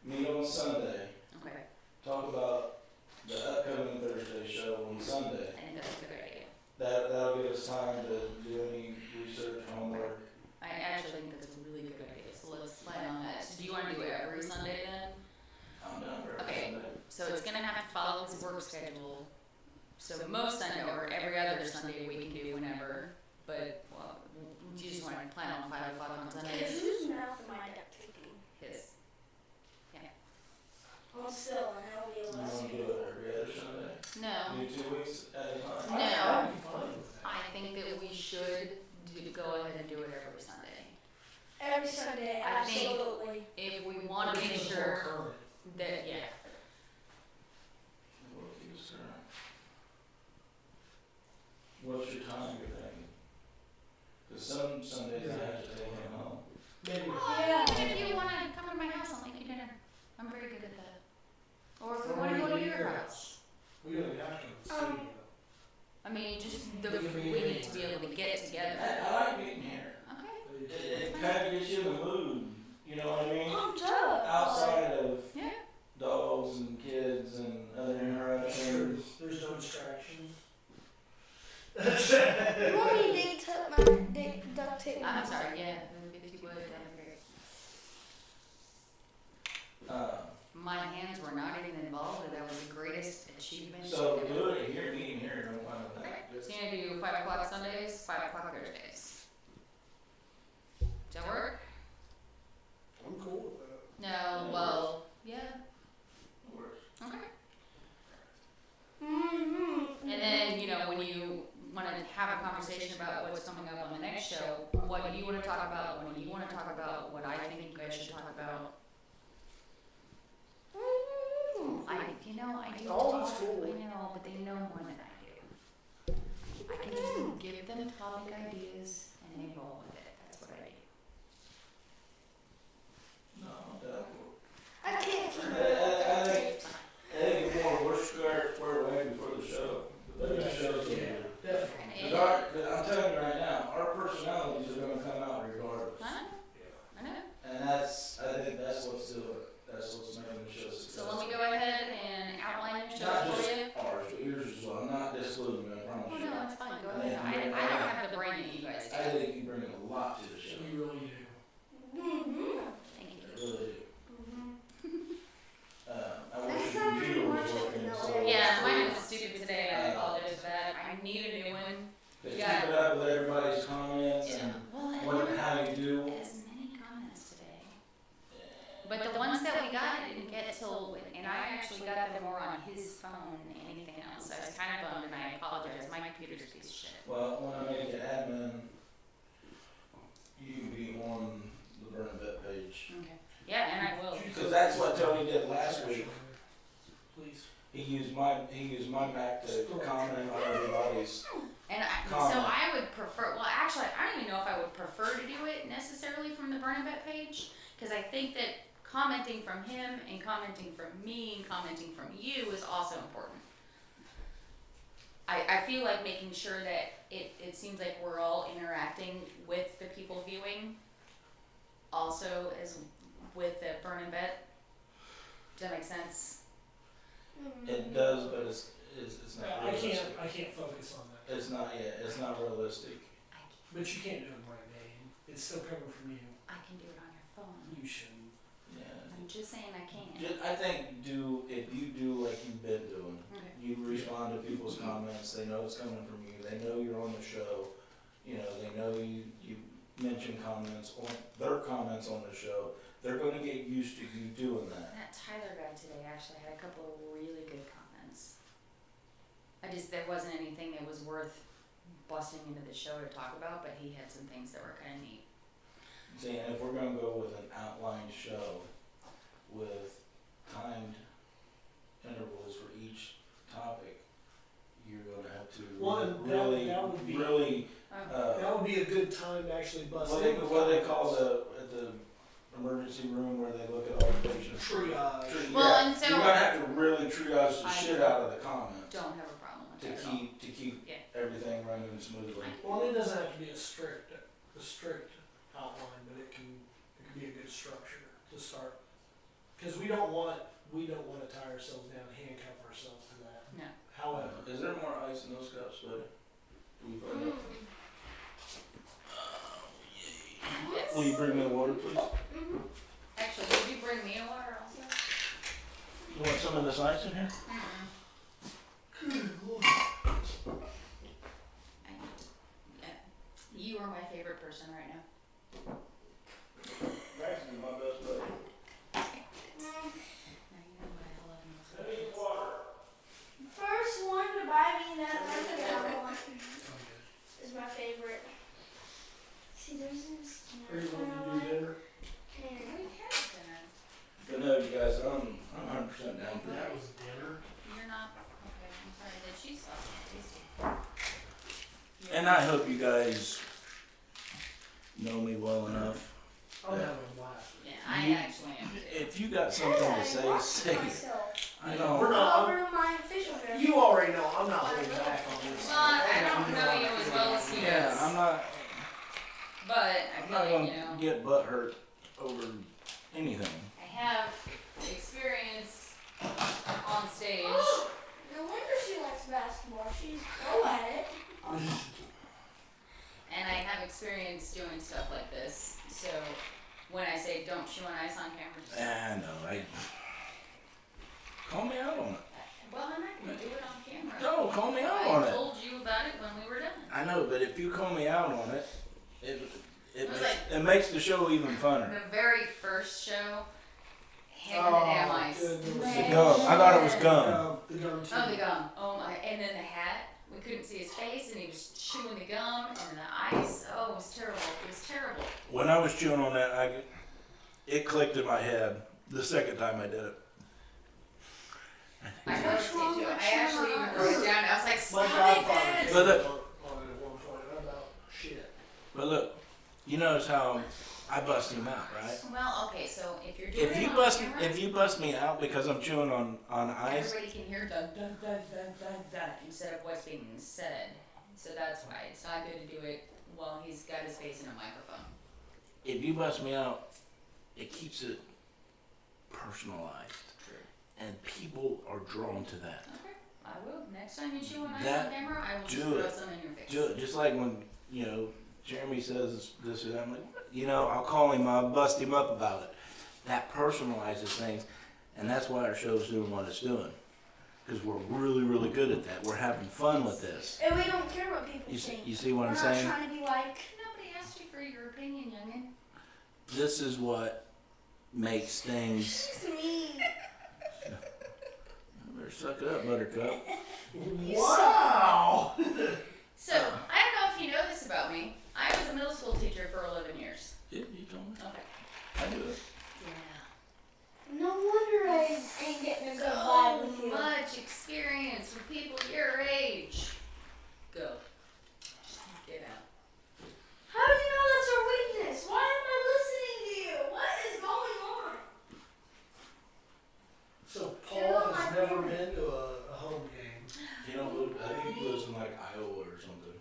meet on Sunday, Okay. talk about the upcoming Thursday show on Sunday. I think that's a good idea. That'll give us time to do any research, homework. I actually think that's a really good idea. So let's plan on that. So do you want to do it every Sunday then? I'm done for every Okay. Sunday. So it's gonna have to follow his work schedule. So most Sunday or every other Sunday we can do whenever. But well, you just want to plan on 5 o'clock on Sundays. Whose mouth am I duct taping? His. Well, still, and it'll be You less. want to do it every other Sunday? No. Do 2 weeks at a time? No. I'd be fine with that. I think that we should go ahead and do it every Sunday. Every Sunday, I think- absolutely. If we want to make It's more sure current. that, yeah. We'll keep us current. What's your time you're thinking? Because some Sundays I have to take him home. Maybe. Well, even if you want to come to my house, I'll make you dinner. I'm very good at that. Or if we want to go to your house. We don't have to in the studio. I mean, just we need to be able to get together. I like being here. Okay. It kind of gets you in the mood, you know what I mean? Pumped up. Outside of Yeah. dogs and kids and other That's true. interruptions. There's no distractions. You want me to duct tape my I'm mouth? sorry. Yeah. If you would, that'd be great. My hands were not even involved, and that was the greatest achievement. So do it here, meeting here, don't mind with Okay. that. So you're gonna do 5 o'clock Sundays, 5 o'clock Thursdays. Does that work? I'm cool with that. No. Well, yeah. Works. Okay. Mm-hmm. And then, you know, when you want to have a conversation about what's coming up on the next show, what do you want to talk about, what do you want to talk about, what I think you guys should talk about. I do Oh, talk, that's cool. I know, but they know more than I do. I can just give them topic ideas and they roll with it. That's what I do. No, I'm done. I can't keep I it. think it's more we're square away before the show. The show's Yeah, here. definitely. But I'm telling you right now, our personalities are going to come out regardless. I know. And I think that's what's doing it. That's what's making the show successful. So let me go ahead and outline the show Not for just you. ours, but yours as well. I'm not discluding, I promise Oh you. no, it's fine. Go ahead. I don't have the brain that you guys I do. think you bring a lot to the show. You really do. Mm-hmm. Thank you. I really do. I wish Next your time we computer watch was it, working. no so- way. Yeah, mine was stupid today. I apologize for that. I need a new one. But Yeah. keep it up with everybody's comments and Well, I what, didn't how you do. get as many comments today. But the ones that we got, I didn't get till, and I actually got them more on his phone than anything else. I was kind of bummed, and I apologize. My computer's a piece of shit. Well, when I make you admin, you can be on the Burn&Bet page. Okay. Yeah, and I will. Because that's what Tony did last week. Please. He used my Mac to comment on everybody's. And so Comment. I would prefer, well, actually, I don't even know if I would prefer to do it necessarily from the Burn&Bet page, because I think that commenting from him and commenting from me and commenting from you is also important. I feel like making sure that it seems like we're all interacting with the people viewing, also as with the Burn&Bet. Does that make sense? It does, but it's not I realistic. can't focus on that. It's not realistic. But you can't do it right, Dane. It's still coming from you. I can do it on your phone. You shouldn't. Yeah. I'm just saying I can. I think if you do like you've been doing, Okay. you respond to people's comments, they know it's coming from you, they know you're on the show, mention comments on their comments on the show, they're gonna get used to you doing that. That Tyler guy today actually had a couple of really good comments. There wasn't anything that was worth busting into the show to talk about, but he had some things that were kind of neat. See, and if we're gonna go with an outlined show with timed intervals for each topic, you're gonna have to that would be- really, That would be a good time to actually bust what they call at the emergency room where they look at all the patients. triage. Well, Yeah, and so- you're gonna have to really triage the I shit out of the comments Don't have a problem with to that at all. keep Yeah. everything running smoothly. Well, it doesn't have to be a strict outline, but it can be a good structure to start. Because we don't want to tie ourselves down, handcuff ourselves to that. No. However, Is there more ice in those cups, buddy? Will you find out? Yes. Will you bring me water, please? Actually, would you bring me a water also? You want some of this ice in here? You are my favorite person right now. Max is my best buddy. Now you know what I love most. First one to buy me that one is my favorite. See, there's this. are you going to do dinner? We had dinner. But no, you guys, I'm 100% down for that. That was dinner. You're not. Okay, I'm sorry. The cheese sauce is tasty. And I hope you guys know me well enough. I'm having a blast. Yeah, I actually am. If you got something to say, say it. Myself. I We're know. not- Over to my official dress. You already know I'm not holding back on this. Well, I don't know you as well as he Yeah, does. I'm not But I feel like, gonna get butt hurt over anything. I have experience on stage. No wonder she likes basketball. She's pro at it. And I have experience doing stuff like this. So when I say don't chew on ice on camera, just I know. Call me out on it. well, I'm not going to do it on camera. No, call me out on I it. told you about it when we were done. I know, but if you call me out on it, It was like- it makes the show even funner. The very first show, him and the damn ice. The gum. I thought it was gum. The gum too. Oh, the gum. Oh my! And then the hat. We couldn't see his face, and he was chewing the gum, and then the ice. Oh, it was terrible. It was terrible. When I was chewing on that, it clicked in my head the second time I did it. I noticed it too. I actually even wrote it down. I was like, My stop it, godfather Dad. came But on the- it at one point about shit. But look, you notice how I bust him out, right? Well, okay, so if you're doing If it you on bust camera, me out because I'm chewing on ice, everybody can hear dun dun dun dun dun dun instead of what's being said. So that's why it's not good to do it while he's got his face in a microphone. if you bust me out, it keeps it personalized, True. and people are drawn to that. Okay, I will. Next time you chew on ice That- on camera, I will just do throw it. some in your face. Just like when Jeremy says this or that, I'm like, I'll call him, I'll bust him up about it. That personalizes things, and that's why our show's doing what it's doing. Because we're really, really good at that. We're having fun with this. And we don't care what people You think. see what We're I'm not saying? trying to be like. Nobody asked you for your opinion, youngin. This is what makes things. She's mean. Better suck it up, Buttercup. Wow! So, I don't know if you know this about me. I was a middle school teacher for 11 years. Yeah, you told me. Okay. I do it. Yeah. No wonder I ain't getting a good vibe So with you. much experience with people your age. Go. Get out. How do you know that's our weakness? Why am I listening to you? What is going on? So Get Paul on my has never camera. been to a home game. I think he lives in like Iowa or something.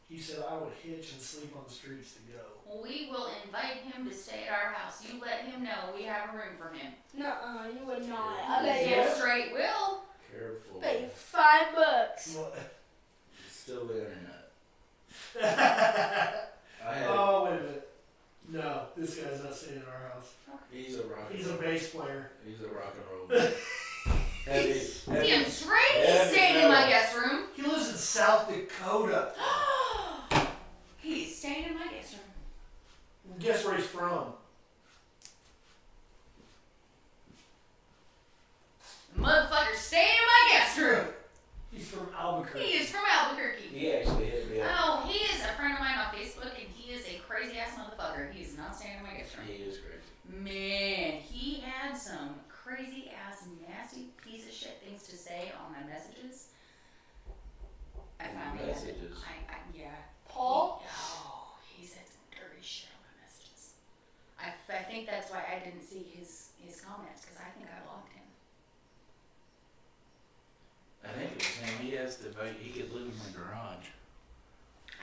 He said I would hitch and sleep on the streets to go. We will invite him to stay at our house. You let him know we have a room for him. Nuh-uh, you would not. I You bet damn you. straight will. Careful. Bet you $5. What? It's still the internet. Oh, wait a minute. No, this guy's not staying in our house. He's a rock. He's a bass player. He's a rock and roll. heavy. Damn straight he's Heavy staying in my metal. guest room. He lives in South Dakota. He's staying in my where he's from. Motherfucker, stay in my guest room. He's from Albuquerque. He is from Albuquerque. He actually hit me up. Oh, he is a friend of mine on Facebook, and he is a crazy ass motherfucker. He is not staying in my guest room. He is crazy. Man, he had some crazy ass, nasty piece of shit things to say on my messages. I finally had to, Messages? yeah. Paul? Oh, he said some dirty shit on my messages. I think that's why I didn't see his comments, because I think I blocked him. I think it was him. He has to. He could live in my garage.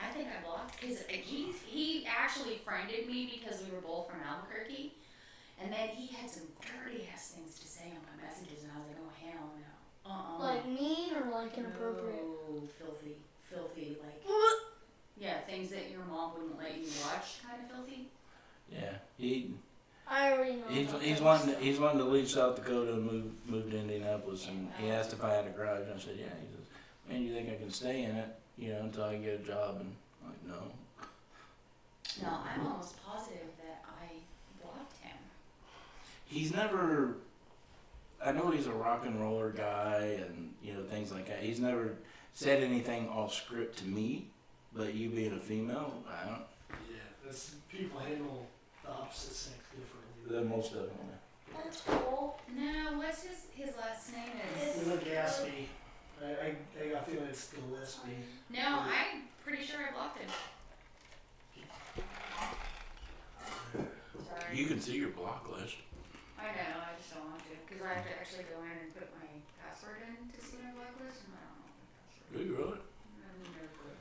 I think I blocked because he actually friended me because we were both from Albuquerque, and then he had some dirty ass things to say on my messages, and I was like, oh hell no, Like mean or like inappropriate? no, filthy, like yeah, things that your mom wouldn't let you watch, kind of filthy. Yeah. I already know. He's wanting to leave South Dakota and move to Indianapolis, and he asked if I had a garage. And I said, yeah. He says, man, you think I can stay in it, until I can get a job? And I'm like, no. No, I'm almost positive that I blocked him. He's never. I know he's a rock and roller guy, and things like that. He's never said anything off script to me, but you being a female, I don't. Yeah, that's, people handle the opposite sex differently. Most of them. That's cool. No, what's his last name is? Gaspy. I got a feeling it's Gillespie. No, I'm pretty sure I blocked him. Sorry. You can see your block list. I know, I just don't want to, because I have to actually go in and put my password in to see my blacklist, and I don't know my password. Do you really? I've never put it.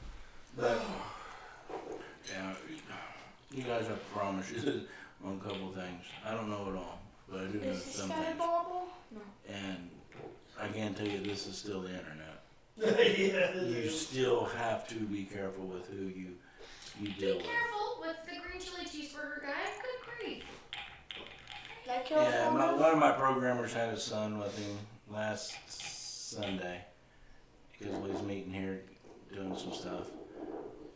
But yeah, you guys have promises on a couple of things. I don't know it all, but I do know Is this some guy things. bobble? No. And I can tell you, this is still the internet. Yeah. You still have to be careful with who you deal Be with. careful with the green chili cheeseburger guy. Good grief. That kill Yeah, photo? one of my programmers had his son with him last Sunday because we was meeting here doing some stuff,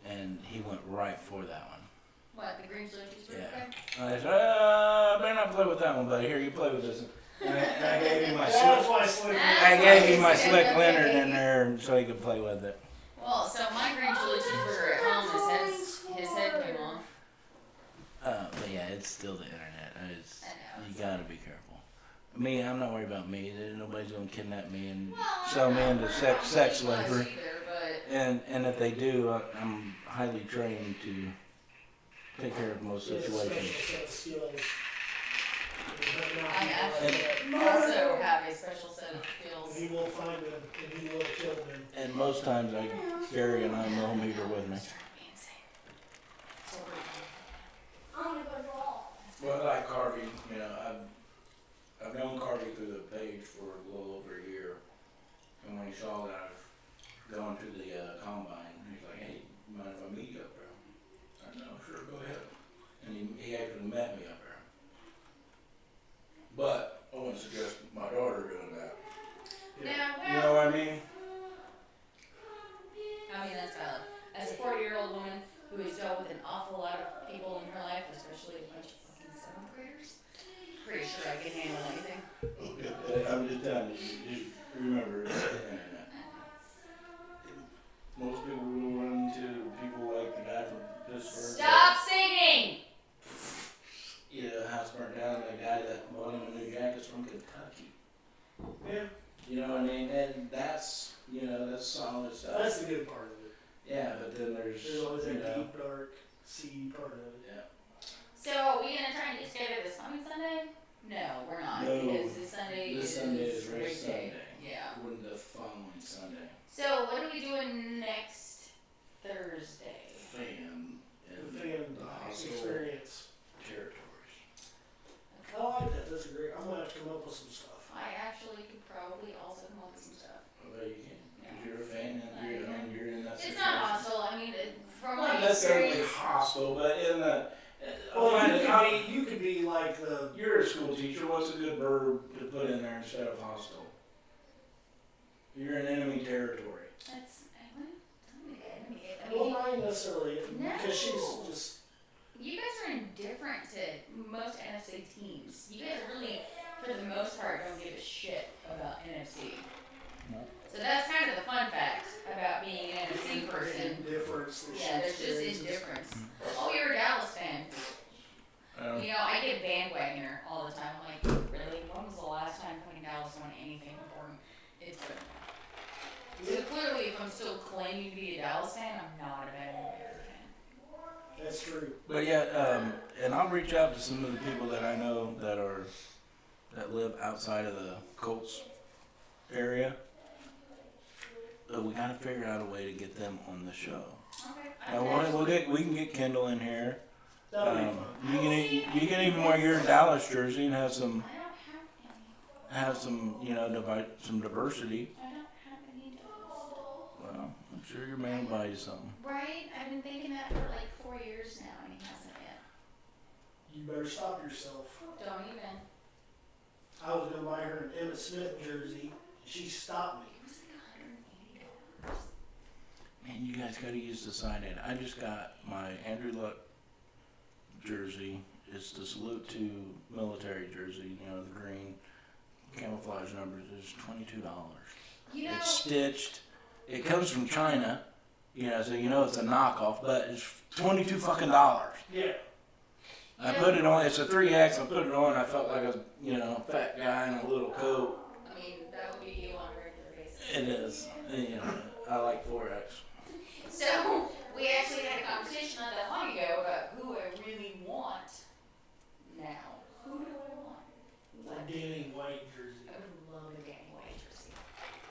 and he went right for that one. What, the green chili cheeseburger Yeah. guy? I said, I better not play with that one, buddy. Here, you play with this. And I gave him my That's slick. why Slick. I gave him my slick Leonard in there so he could play with it. Well, so my green chili cheeseburger at home, his head came off. But yeah, it's still the internet. You I know. gotta be careful. Me, I'm not worried about me. Nobody's gonna kidnap me and Well, sell me into sex much slavery. either, but And if they do, I'm highly trained to take care of most situations. I actually also have a special set of skills. He will find him and he will kill him. And most times I carry a 9mm with me. I'm gonna go draw. Well, like Carvey, I've known Carvey through the page for a little over a year. And when he saw that I was going to the combine, he's like, hey, you mind if I meet you up there? I said, no, sure, go ahead. And he actually met me up there. But I wouldn't suggest my daughter doing that. Now, You know what I mean? I mean, that's valid. As a 40-year-old woman who has dealt with an awful lot of people in her life, especially a bunch of fucking 7th graders, pretty sure I can handle anything. I'm just telling you, just remember, it's the internet. Most people will run into people like the guy from Pittsburgh. Stop singing! House burnt down, the guy that bought him a new jacket's from Kentucky. Yeah, You know what I mean? And that's solid stuff. that's the good part of it. Yeah, but then there's always you that know, deep, dark, seedy part of it. yeah. So, are we gonna try and get together this coming Sunday? No, we're not, No, because this Sunday This Sunday is race Sunday. Yeah. When the following Sunday. So, what are we doing next Thursday? Fan The and fan the hostile experience. territories. I like that. That's great. I'm gonna have to come up with some stuff. I actually could probably also come up with some stuff. Well, you can. Because you're a fan and you're in that It's situation. not hostile. I mean, from Not my necessarily experience. hostile, but in the. Well, you could be like the. You're a school teacher. What's a good verb to put in there instead of hostile? You're in enemy territory. That's I Well, mean, not necessarily, No. because she's just. you guys are in indifferent to most NFC teams. You guys really, for the most part, don't give a shit about NFC. No. So that's kind of the fun fact about being an NFC person. Indifference. Yeah, there's just indifference. Oh, you're a Dallas fan. You know, I get bandwagoner all the time. Like, really? When was the last time fucking Dallas won anything important? It's good. So clearly, if I'm still claiming to be a Dallas fan, I'm not a bandwagoner fan. That's true. But yeah, and I'll reach out to some of the people that I know that live outside of the Colts area. But we gotta figure out a way to get them on the show. Okay. Now we can get Kendall in here. That'll be fun. You can even wear your Dallas jersey and have some I don't have any. some diversity. I don't have any dogs. Well, I'm sure your man will buy you something. Right? I've been thinking that for like 4 years now, and he hasn't yet. You better stop yourself. Don't even. I was gonna buy her an Emmitt Smith jersey, and she stopped me. It was like $180. Man, you guys gotta use the side end. I just got my Andrew Luck jersey. It's the salute to military jersey, the green camouflage numbers is $22. You know, It's stitched. It comes from China, so it's a knockoff, but it's $22 fucking dollars. Yeah. I put it on. It's a 3X. I put it on. I felt like a fat guy in a little coat. I mean, that would be you on a regular basis. It is. I like 4X. So, we actually had a conversation not that long ago about who I really want now. Who do I want? A Danny White jersey. I would love a Danny White jersey.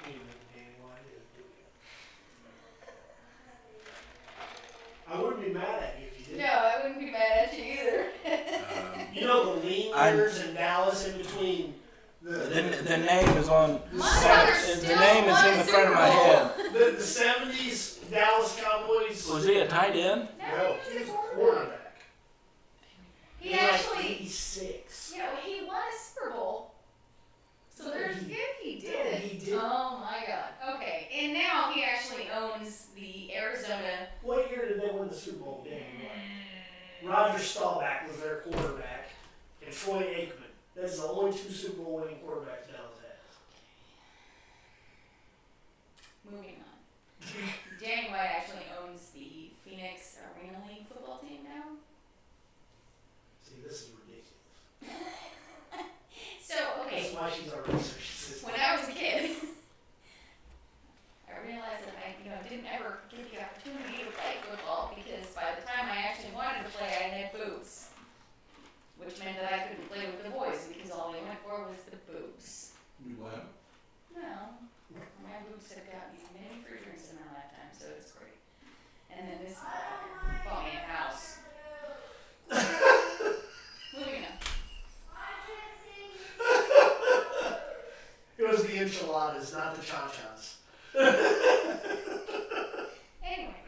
You know what Danny White is, do you? I wouldn't be mad at you if you did. No, I wouldn't be mad at you either. You know the lean years in Dallas in between The name is on. My brother still The name is in the front of my head. the 70s Dallas Cowboys. Was he a tight end? No, he was a quarterback. He was actually, like 86. he won a Super Bowl. So there's good he did. He did. Oh my God. Okay, and now he actually owns the Arizona. What year did they win the Super Bowl? Danny White. Roger Staubach was their quarterback, and Troy Aikman. That's the only 2 Super Bowl winning quarterbacks Dallas has. Moving on. Danny White actually owns the Phoenix Arena League football team now. See, this is ridiculous. So, okay, That's why she's our research assistant. when I was a kid, I realized that I didn't ever get the opportunity to play football because by the time I actually wanted to play, I had boobs. Which meant that I couldn't play with the boys because all they went for was the boobs. You what? No. My boobs have gotten many free drinks in my lifetime, so it's great. And then this bought me a house. Moving on. It was the enchiladas, not the cha-chas. Anyway,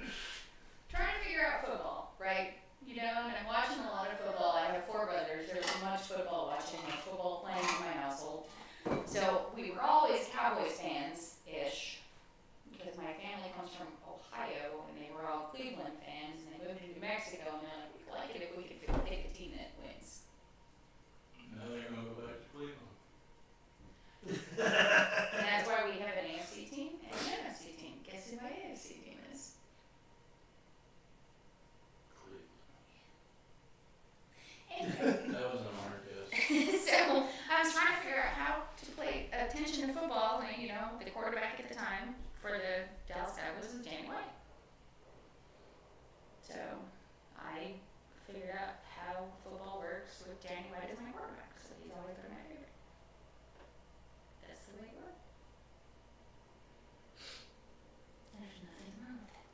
trying to figure out football, right? And I'm watching a lot of football. I have 4 brothers. There's much football watching, much football playing in my household. So we were always Cowboys fans-ish, because my family comes from Ohio, and they were all Cleveland fans, and they moved to New Mexico, and they're like, we'd like it if we could pick a team that wins. Now they're gonna go back to Cleveland. And that's why we have an AFC team and an NFC team. Guess who my AFC team is? Anyway. That was an hard guess. So I was trying to figure out how to pay attention to football, and the quarterback at the time for the Dallas Cowboys was Danny White. So I figured out how football works with Danny White as my quarterback. So he's always been my favorite. That's the way it works. There's nothing wrong with that.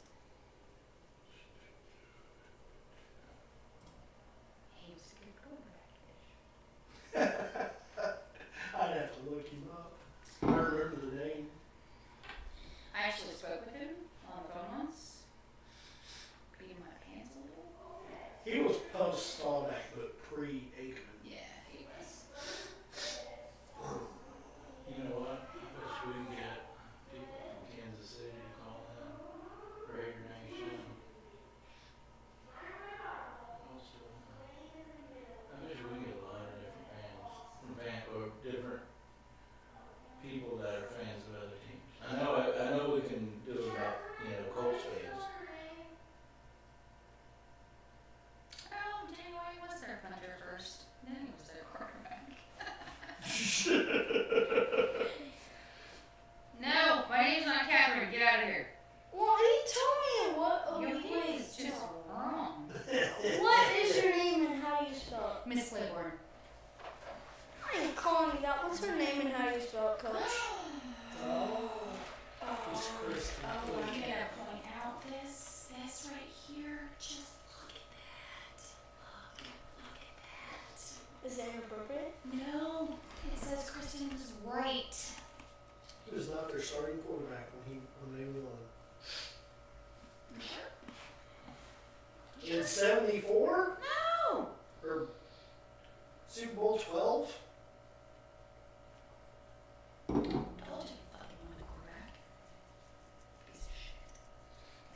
He was a good quarterback. I'd have to look him up. I remember the name. I actually spoke with him on the phone once. Beating my pants a little. He was post-Staubach, but pre-Aikman. Yeah, he was. You know what? I bet we can get people from Kansas City to call in. Raider Nation. Also, me that. What's her name and how you spell it, Coach? It's Kristen. Oh, I'm gonna point out this right here. Just look at that. Look at Is it inappropriate? that. No, it says Kristen was right. He was not their starting quarterback when they won. In 74? No. Or Super Bowl 12? Told you fucking won the quarterback. Piece of shit.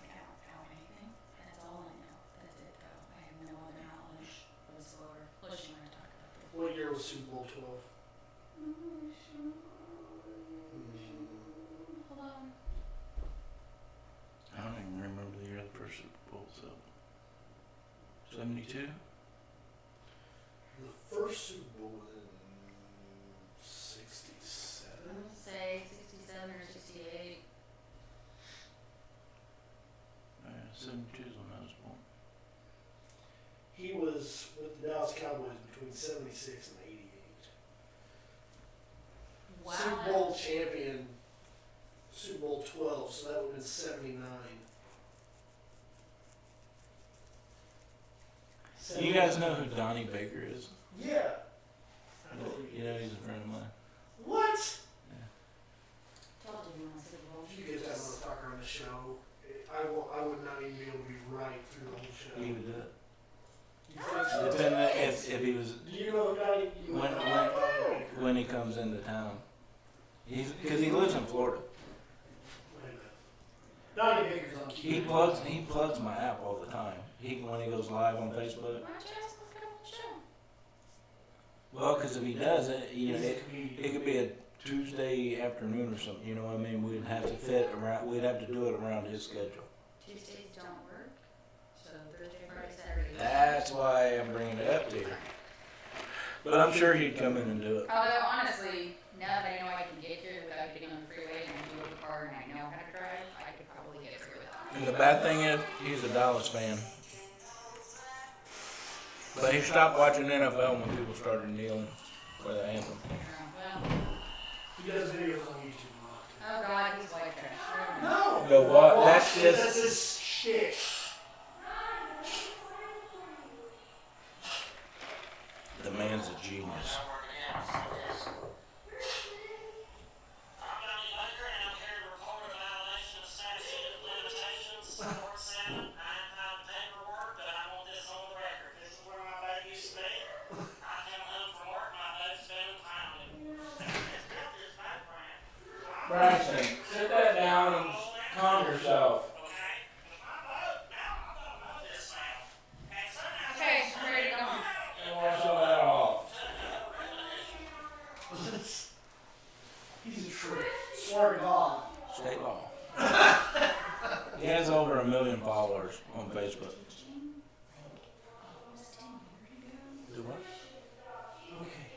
I don't know anything. That's all I know. That's it though. I have no other knowledge whatsoever. Unless you want to talk about this. What year was Super Bowl 12? Hold on. I don't even remember the year of the first Super Bowl, so 72? The first Super Bowl was in 67? Say 67 or 68. 72 is when I was born. He was with the Dallas Cowboys between 76 and 88. Wow. Super Bowl champion, Super Bowl 12, so that would have been 79. You guys know who Donnie Baker is? Yeah. You know he's a friend of mine. What? Told you once Super Bowl. If you get that motherfucker on the show, I would not even be able to be right through the whole show. He would do it. You think so? Depending if he was Do you know the guy? when he comes into town. Because he lives in Florida. Wait a minute. Donnie Baker's on He key. plugs my app all the time. When he goes live on Facebook. Why don't you ask him to come on the show? Well, because if he does it, it could be a Tuesday afternoon or something. You know what I mean? We'd have to fit around. We'd have to do it around his schedule. Tuesdays don't work. So Thursday, Friday, Saturday. That's why I'm bringing it up to you. But I'm sure he'd come in and do it. Although honestly, now that I know I can get here without getting on the freeway and I do have a car and I know how to drive, I could probably get through without him. And the bad thing is, he's a Dallas fan. But he stopped watching NFL when people started kneeling for the anthem. Well, He does videos on YouTube. oh God, he's white trash. No. But what? That's That's just. his shit. The man's a genius. Bryson, sit that down and calm yourself. Okay, I'm ready to go. And wash all that off. He's a trick. Swear to God. State law. He has over 1 million followers on Facebook. Do what? Okay.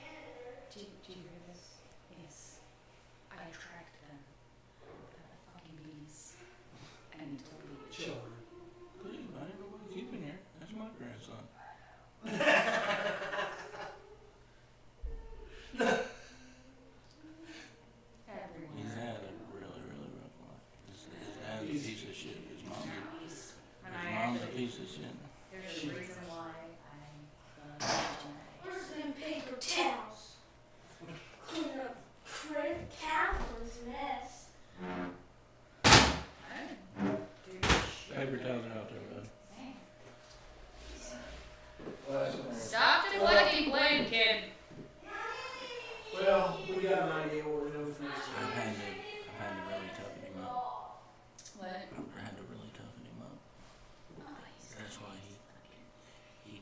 Do you hear this? Yes. I tracked them. The fucking bees. And totally. Children. Please, I ain't nobody keeping here. That's my grandson. Everyone. He's had a really, really rough life. His dad's a piece of shit. His mom's a piece of shit. There's a reason why I love Where's them paper towels? Clean up Catherine's mess. Paper towels are out there, bud. Stop deflecting blame, kid. Well, we got an idea what we're doing for next I've time. had to really toughen him up. What? I've had to really toughen him up. Oh, he's That's why he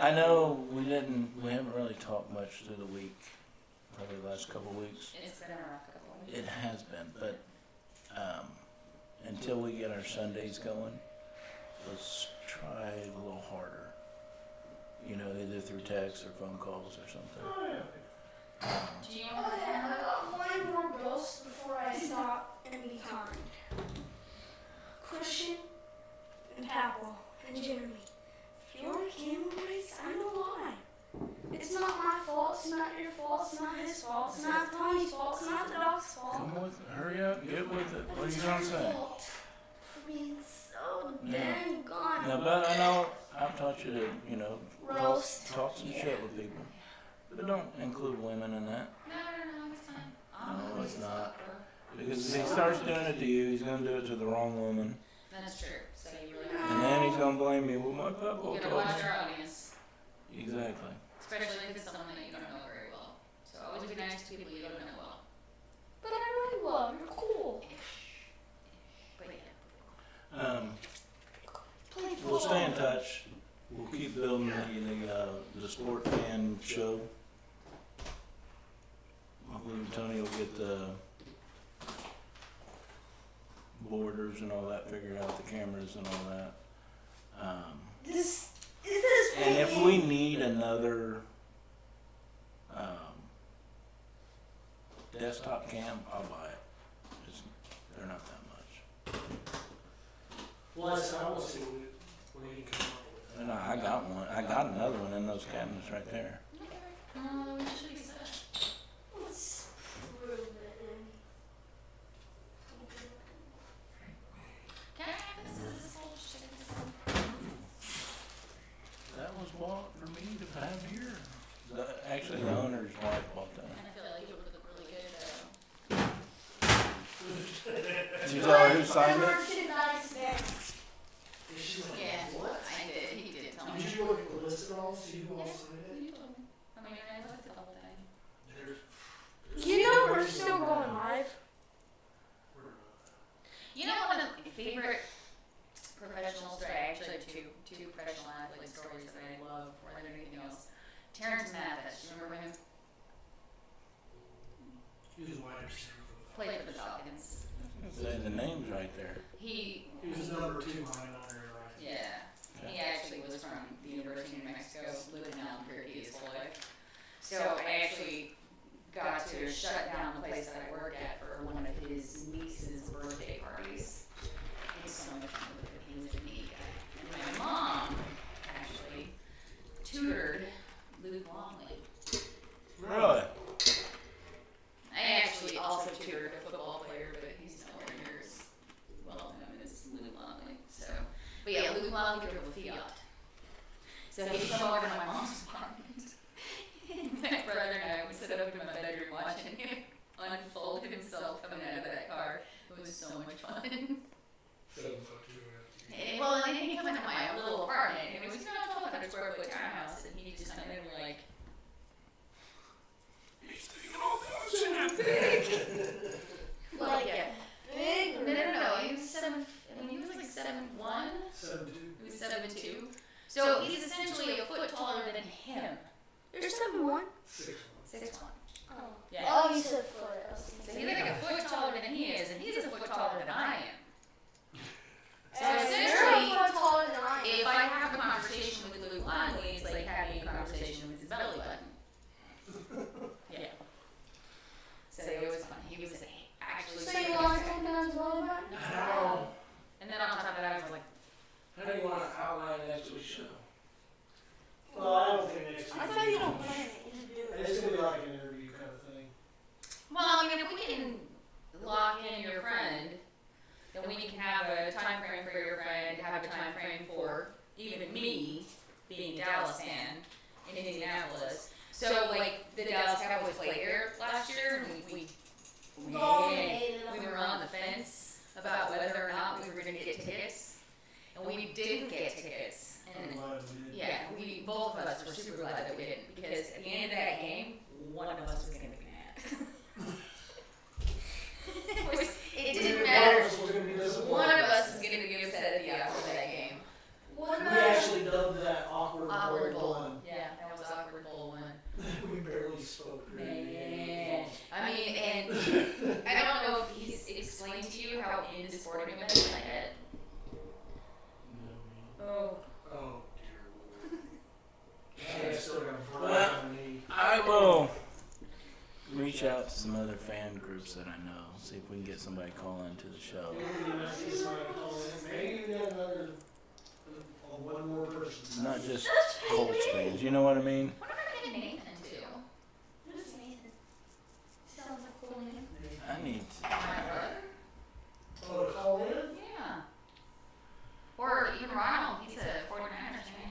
I know we haven't really talked much through the week, probably the last couple of weeks. It's been a rough couple of weeks. It has been, but until we get our Sundays going, let's try a little harder. You know, either through text or phone calls or something. Do you Okay, want to I got one more boast before I stop and be kind. Christian and Papel and Jeremy, if you're on a camera race, I know why. It's not my fault, it's not your fault, it's not his fault, it's not Tony's fault, it's not the dog's fault. Come with it. Hurry up. Get with it. What are you going to say? Fault for being so Yeah. dang gone. No, but I know I've taught you to, Roast. talk some shit with people. But don't include women in that. No, it's fine. No, it's not. Because if he starts doing it to you, he's going to do it to the wrong woman. That's true. So you really And then he's going to blame me. Well, my papa You gotta told watch me. your audience, Exactly. especially if it's someone that you don't know very well. So always be nice to people you don't know well. But I really love, you're cool. But yeah. Play We'll football. stay in touch. We'll keep building the sport fan show. Hopefully Tony will get the borders and all that figured out, the cameras and all that. Is this And if we need another desktop cam, I'll buy it. They're not that much. Well, I want to see what you can come up with. No, I got one. I got another one in those cabinets right there. We should be set. Let's prove it then. Can I have this whole shit? That was bought for me to have here. Actually, the owner's wife bought that. I feel like it would look really good Did you tell her who signed it? Merchandise there. Is she like, Yeah, what? I did. He did tell me. Did you look at the list at all, see who else signed it? You told me. I mean, I looked at the whole thing. You know we're still going live. You know, one of my favorite professional stories, I actually have two professional athlete stories that I love more than anything else. Terrence Mathis, you remember him? He was a wide receiver. Played for the Falcons. Say the name's right there. He, He was number 2 behind on your right. yeah, he actually was from the University of New Mexico, lived in Albuquerque his whole life. So I actually got to shut down the place that I work at for one of his niece's birthday parties. He was so much fun with it. He was a neat guy. And my mom actually tutored Luke Longley. Really? I actually also tutored a football player, but he's nowhere near as well known as Luke Longley. So, but yeah, Luke Longley drove a Fiat. So he'd come over to my mom's apartment. My brother and I would sit up in my bedroom watching him unfold himself coming out of that car. It was so much fun. Well, and then he'd come into my little apartment, and it was, 1,200 square foot townhouse, and he'd just come in and be like, like, yeah. Big? No, he was 7'1". 7'2". He was 7'2". So he's essentially a foot taller than him. You're 7'1". 6'1". Oh. Yeah. Oh, you said foot. I was So thinking- he's like a foot taller than he is, and he's a foot taller than I am. So You're a essentially, foot taller than I am. if I have a conversation with Luke Longley, it's like having a conversation with his belly button. Yeah. So it was fun. He was actually. So you want to come down to belly button? How, And then on top of that, I was like, how do you want to outline next week's show? Well, I don't think next week. I thought you don't plan it. You just do It's it. going to be like an interview kind of thing. well, I mean, if we can lock in your friend, then we can have a time frame for your friend, have a time frame for even me, being Dallas fan in Indianapolis. So, like, the Dallas Cowboys played here last year, and we were on the fence about whether or not we were going to get tickets, and we didn't get tickets. I'm And glad we did. yeah, we both of us were super glad that we didn't, because at the end of that game, one of us was going to be mad. It didn't matter. One of us was going to be upset at the outcome of that game. What We about actually dubbed that awkward Awkward bowl bowl. one. sporting event in my head. Oh. Oh, dear Lord. Yeah, still got Well, I will reach out to some other fan groups that I know, see if we can get somebody to call into the show. Maybe another one more person. Not just Colts fans, you know what I mean? What if I get Nathan too? Who's Nathan? Sounds like a cool name. I need to. My brother? Oh, to call in? Yeah. Or even Ronald, he's a 49ers fan.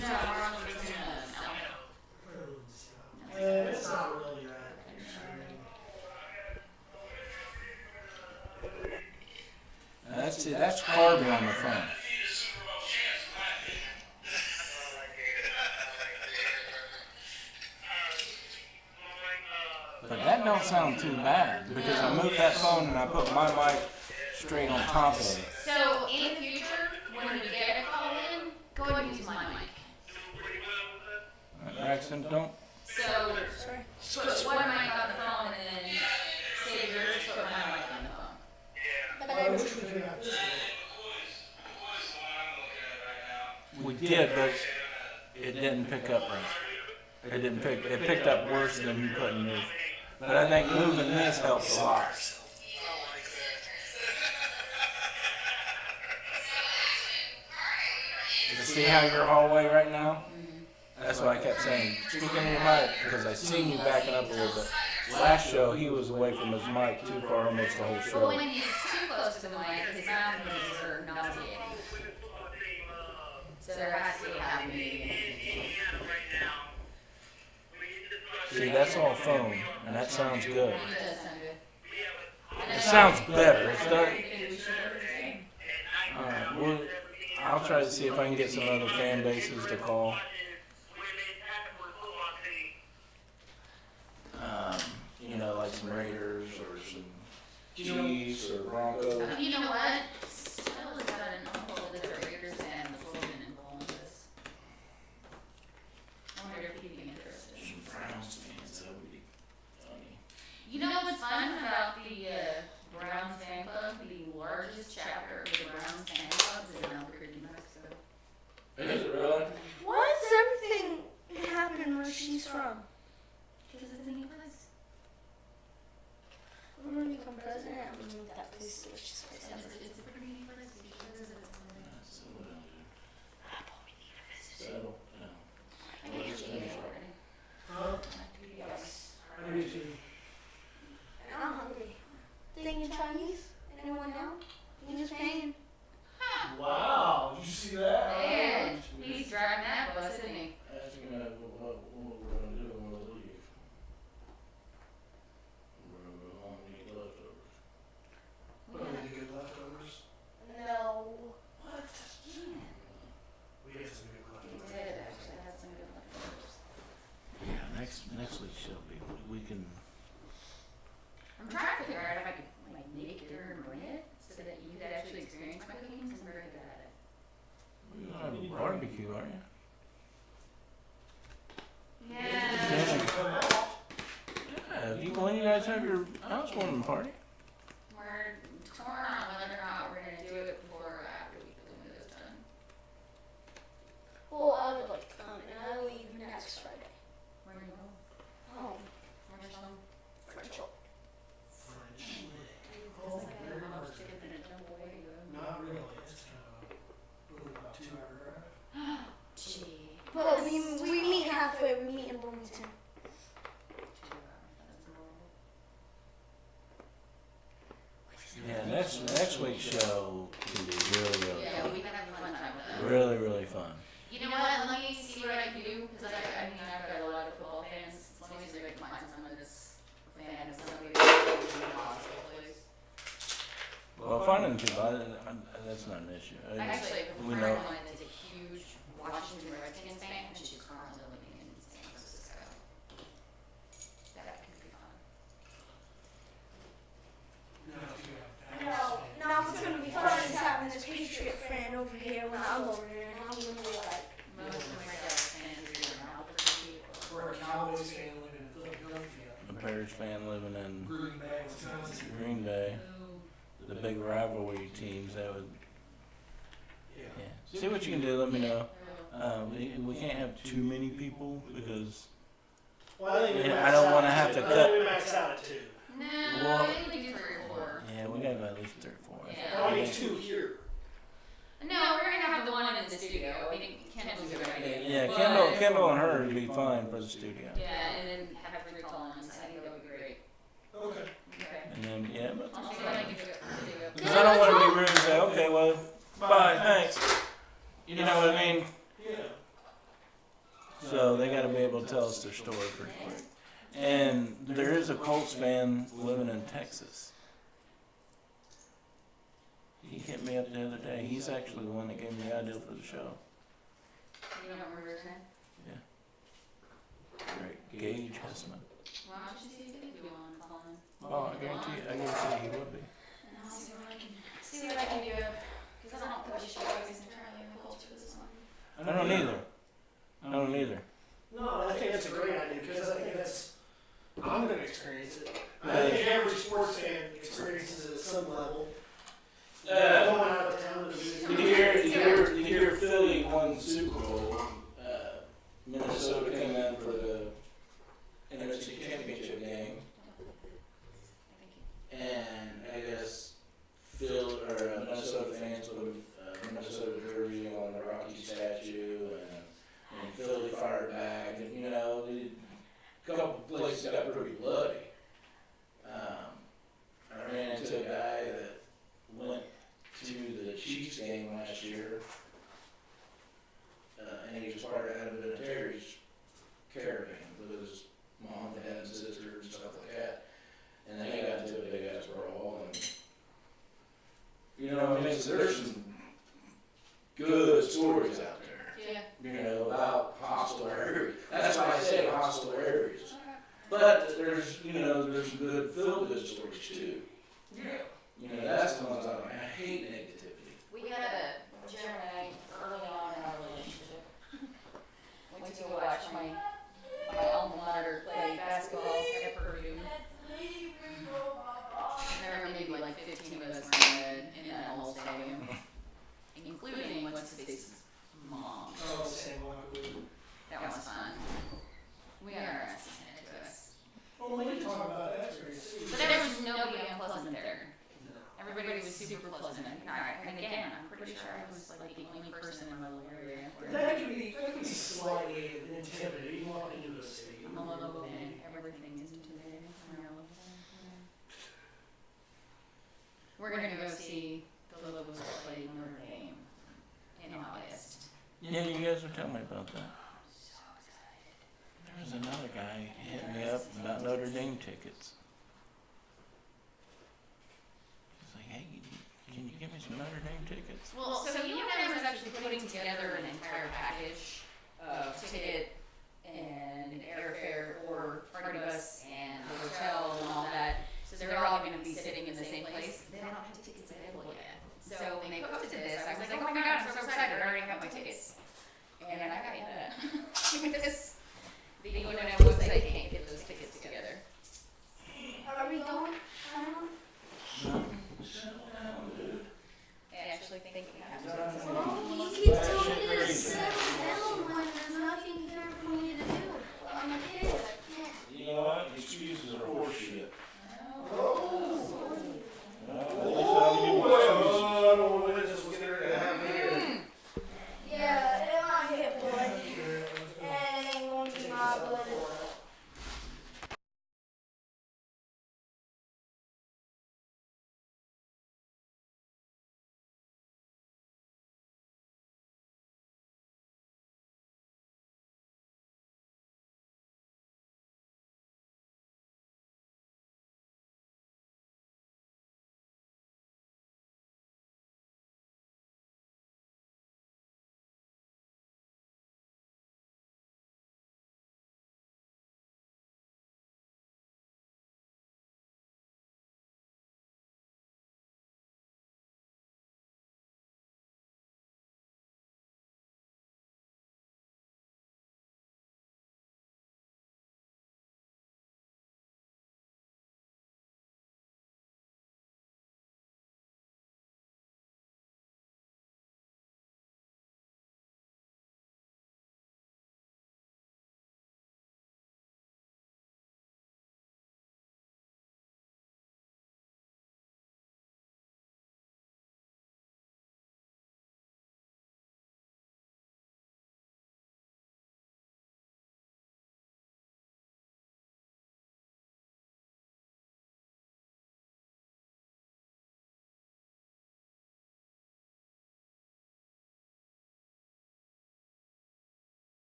No, Ronald is in It's not really that extreme. That's Harvey on the phone. But that don't sound too bad because I moved that phone and I put my mic straight on top of it. So in the future, when we get a call in, go ahead and use my mic. Braxton, don't. So put one mic on the phone and then save yours, put my mic on the phone. But I wish we could have this We did, but it didn't pick up right. It picked up worse than you put in yours. But I think moving this helped a lot. You see how your hallway right now? That's why I kept saying, speak into your mic, because I seen you backing up a little bit. Last show, he was away from his mic too far almost the whole But show. when he's too close to the mic, his mouth moves are nauseating. So there has to be a happy medium. See, that's all phone, and that sounds good. It does sound good. It sounds better. It's not, Anything we should understand? alright, I'll try to see if I can get some other fan bases to call. You know, like some Raiders or some Chiefs or Broncos. You know what? Stella's got an uncle that's a Raiders fan that's living in Columbus. I wonder if he'd be interested. Some Browns fans, that would be funny. You know what's fun about the Browns fan club? The largest chapter of the Browns fan club is in Albuquerque, Mexico. Is it really? why does everything happen where she's from? Because it's a neat place. I'm gonna become president. I'm gonna move that place to which is place. It's a pretty neat place. You should visit it someday. So what I'll do. Settle down. I get your TV already. Huh? My TV already. I do too. I'm hungry. Thinking Chinese? Anyone know? You just paying. Wow, did you see that? Man, he's driving that bus, isn't he? Ask him what we're going to do when we leave. We're going to go home and eat leftovers. What, did you get leftovers? No. What? We had some good He leftovers. did actually have some good leftovers. Yeah, next week shall be. We can. I'm trying to figure out if I could like make dinner and bring it so that you could actually experience my cooking because I'm very good at it. We're going to have a barbecue, aren't you? Yeah. When you guys have your housewarming party? We're torn on whether or not we're gonna do it before or after we get the windows done. Well, I would like to come, and I leave next Friday. Where do you go? Home. Where's home? French Oak. French It's Oh, like very a much. little skip and a jump away to go. Not really. It's kind of about 2 hour drive. Gee. But we meet halfway. We meet in Bloomington. 2 hours, that's normal. Yeah, next week's show can be really Yeah, fun. we can have a fun time with that. Really fun. You know what, let me see what I can do, because I mean, I've got a lot of football fans, let me see if I can find someone that's a fan of somebody that's in the hospital place. Well, finding people, that's not an issue. Actually, a We friend know. of mine is a huge Washington Redskins fan, and she's currently living in San Francisco. That could be fun. No, if you have No, what's gonna be fun is having this Patriot fan over here when I'm over here, and I'm gonna be like, Most of my Dallas fans are either in Albuquerque or We're a Cowboys fan living in Philadelphia. The Bears Raiders fan living in Green Bay, Wisconsin. Green Bay, the big rivalry teams, that would, yeah. See what you can do, let me know. We can't have too many people because Well, I think we I max don't out want to at have two. to I think cut. we max out at 2. No, Well- I think we do 3 or 4. Yeah, we gotta go at least 3 or 4. Yeah. I need 2 here. No, we're gonna have the one in the studio. I think Kendall's a good idea. Yeah, But- Kendall and her would be fine for the studio. Yeah, and then have 3 tall ones. I think that would be great. Okay. Okay. And then, yeah, but I'll see what I can do. because I don't want to be rude and say, okay, well, bye, thanks. You know what I mean? Yeah. So they got to be able to tell us their story pretty quick. And there is a Colts fan living in Texas. He hit me up the other day. He's actually the one that gave me the idea for the show. You don't remember his name? Great. Gage Hessman. Why don't you see if you want to call him? Oh, I guarantee he would be. And I'll see what I can do. Because I don't think we should focus entirely on the Colts for this one. I don't either. No, I think that's a great idea because I think that's. I'm going to experience it. I think every sports fan experiences it at some level. Going out of town to The year Philly won the Super Bowl, Minnesota came in for the NFC Championship game, and I guess Minnesota fans with a Minnesota jersey on the Rocky statue, and Philly fired back, and you know, a couple places got pretty bloody. I ran into a guy that went to the Chiefs game last year, and he was part of Adam Vinatieri's caravan with his mom, dad, and sister, and stuff like that. And then they got into a big ass brawl, and you know, I mean, so there's some good stories out there. Yeah. You know, about hostile areas. That's why I say hostile areas. But there's some good feel-good stories too. Yeah. You know, that's the ones I hate negativity. We got a Jeremy early on in our relationship. Went to go watch my alma mater play basketball at Purdue. There were maybe like 15 of us in that whole stadium, including what's his face's mom. Oh, same one. That was fun. We got our asses handed to us. Well, we can talk about that experience too. But there was nobody unpleasant there. Everybody was super pleasant. And again, I'm pretty sure I was like the only person in my little area. That could be slightly intimidating walking into a stadium. I'm a little bit. Everything is intimidating. We're gonna go see the Lobos play Notre Dame in August. Yeah, you guys were telling me about that. So excited. There was another guy hit me up about Notre Dame tickets. He's like, hey, can you give me some Notre Dame tickets? Well, so UNM was actually putting together an entire package of ticket and airfare or party bus and the hotel and all that. So they're all going to be sitting in the same place. They don't have tickets available yet. So when they posted this, I was like, oh my god, I'm so excited. I already have my tickets. And I got yelled at. Because the UNM website can't get those tickets together. Are we going? Settle down, dude. I actually think we have to. Oh, you keep telling me to settle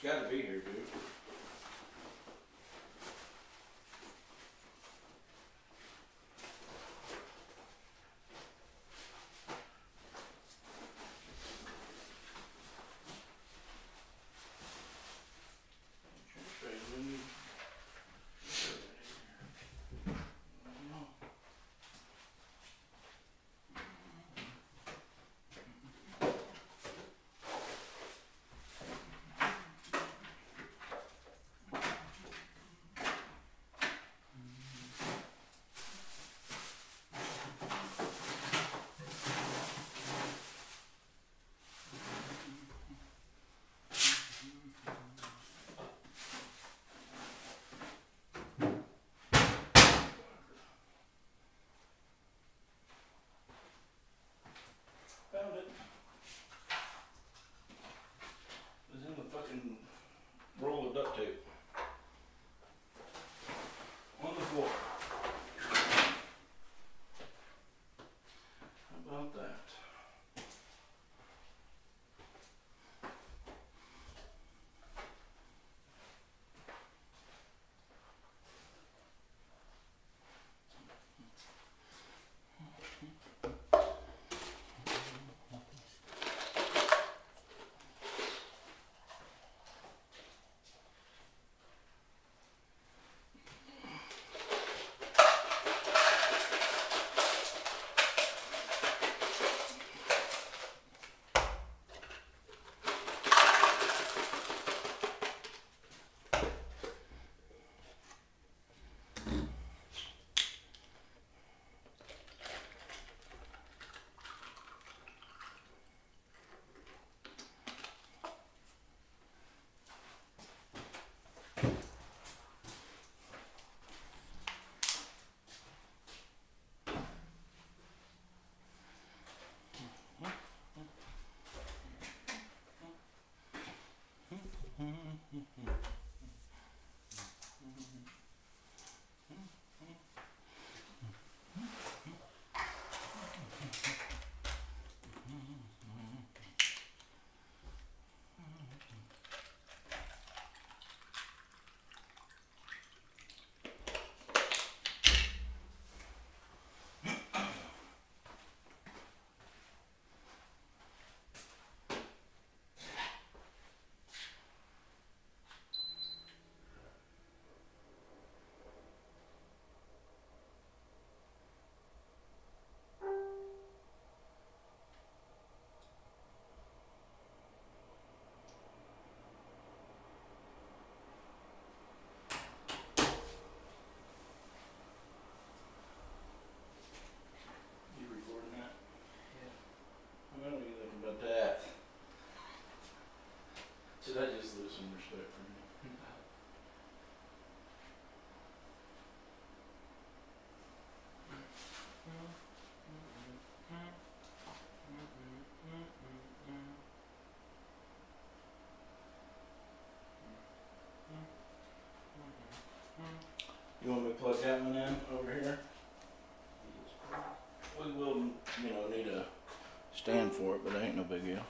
gotta be here, dude. Found it. It was in the fucking roll of duct tape. On the floor. How about that? Did I just lose some respect for you? You want me to plug that one in over here? We will, need a stand for it, but it ain't no big deal.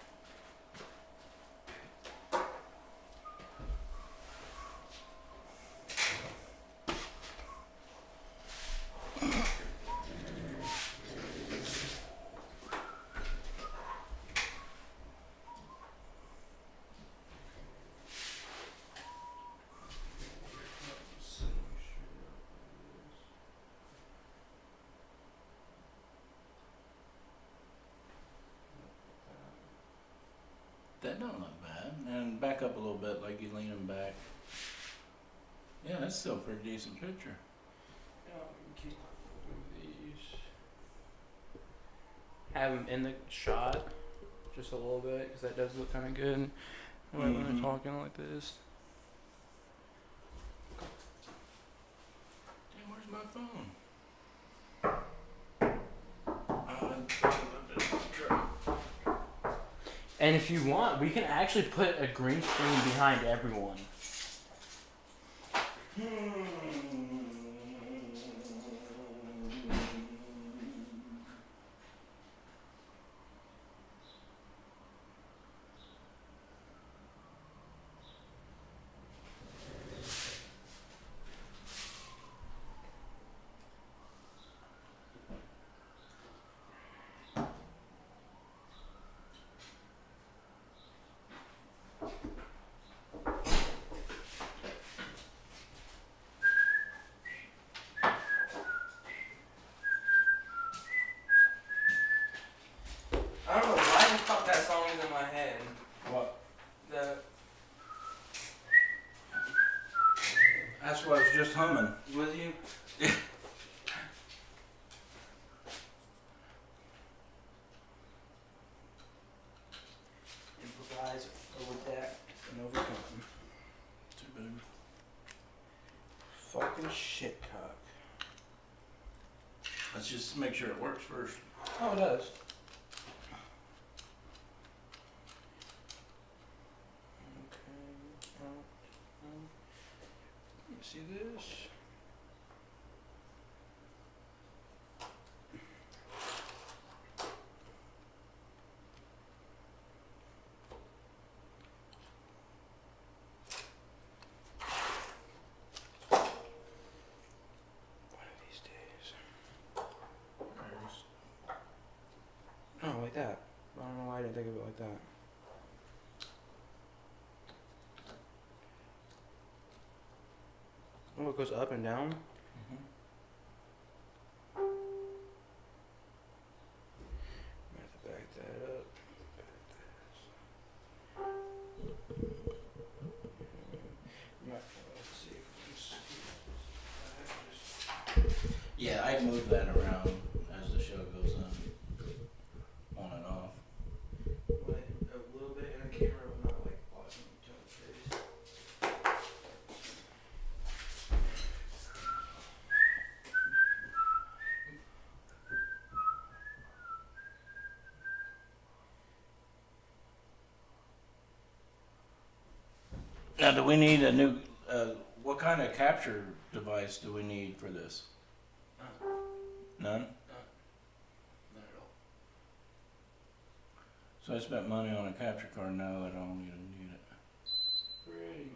That don't look bad. And back up a little bit like you lean them back. Yeah, that's still a pretty decent picture. Keep these. Have them in the shot just a little bit because that does look kind of good when they're talking like this. Damn, where's my phone? And if you want, we can actually put a green screen behind everyone. That's what I was just humming. Was you? Improvise, overtact, and overcome. Too bad. Fucking shitcock. Let's just make sure it works first. Oh, it does. Okay. Let me see this. One of these days. Oh, like that. I don't know why I didn't think of it like that. Oh, it goes up and down? Mm-hmm. I'm gonna have to back that up. Let's see if we can see. Yeah, I move that around as the show goes on and off. Like a little bit in the camera, but not like watching each other's face. Now, do we need a new? What kind of capture device do we need for this? None. Not at all. So I spent money on a capture card. Now I don't even need it. Pretty much.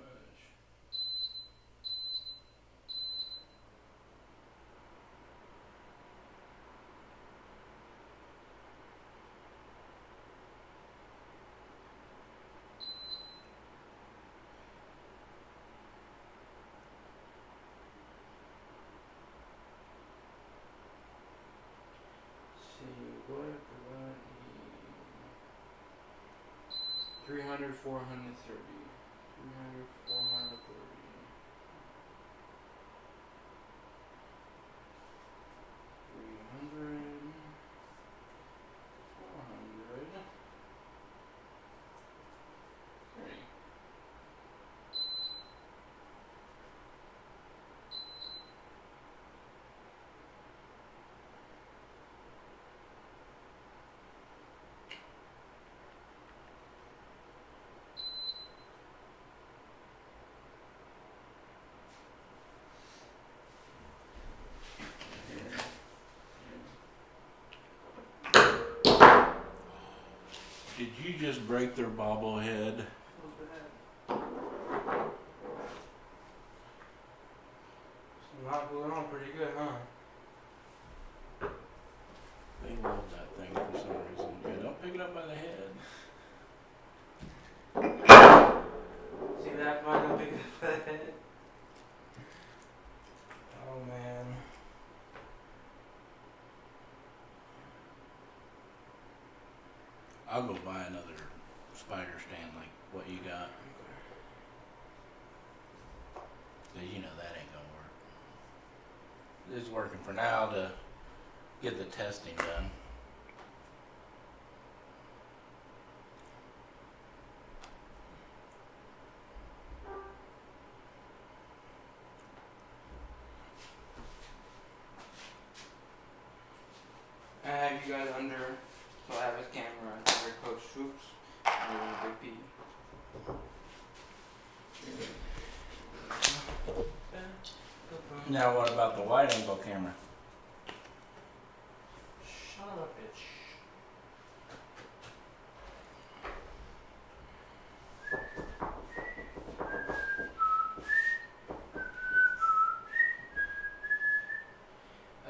See, what do I need? 300, 430. 300, 430. 300, 400. Great. Did you just break their bobblehead? Not going on pretty good, huh? They love that thing for some reason. Yeah, don't pick it up by the head. See that one? Big head. Oh man. I'll go buy another spider stand like what you got. Cause you know that ain't gonna work. This is working for now to get the testing done. I have you guys under, so I have his camera under Coach Swoops and Big P. Now what about the wide angle camera? Son of a bitch.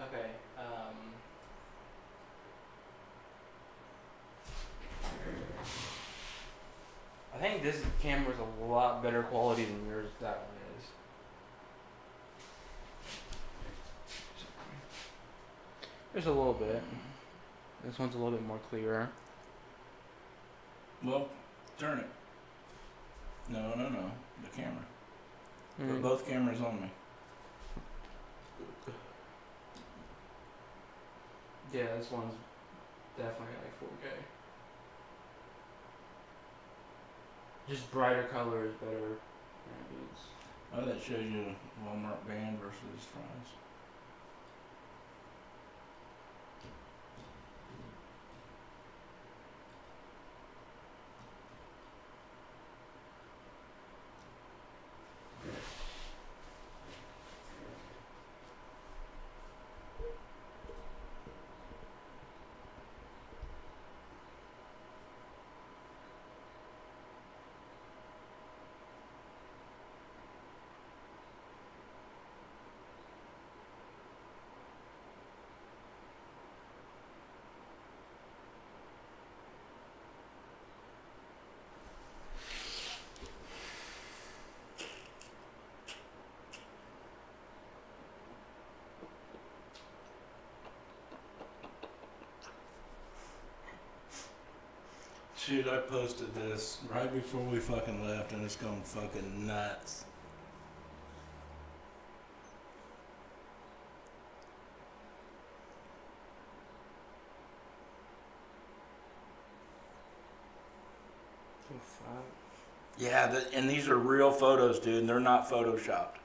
Okay, I think this camera's a lot better quality than yours, that one is. Just a little bit. This one's a little bit more clearer. Well, turn it. No, the camera. Put both cameras on me. Yeah, this one's definitely like 4K. Just brighter colors, better ambience. Oh, that shows you Walmart band versus fries. Shoot, I posted this right before we fucking left, and it's going fucking nuts. Yeah, and these are real photos, dude, and they're not photoshopped.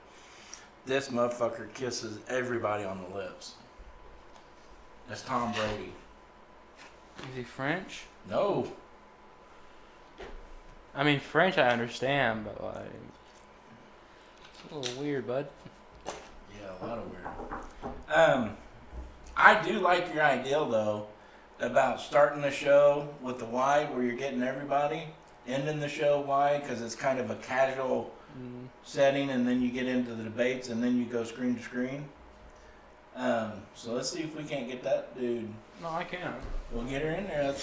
This motherfucker kisses everybody on the lips. That's Tom Brady. Is he French? No. I mean, French I understand, but like, it's a little weird, bud. Yeah, a lot of weird. I do like your idea though about starting the show with the wide where you're getting everybody, ending the show wide because it's kind of a casual setting, and then you get into the debates, and then you go screen to screen. So let's see if we can't get that dude. No, I can. We'll get her in there.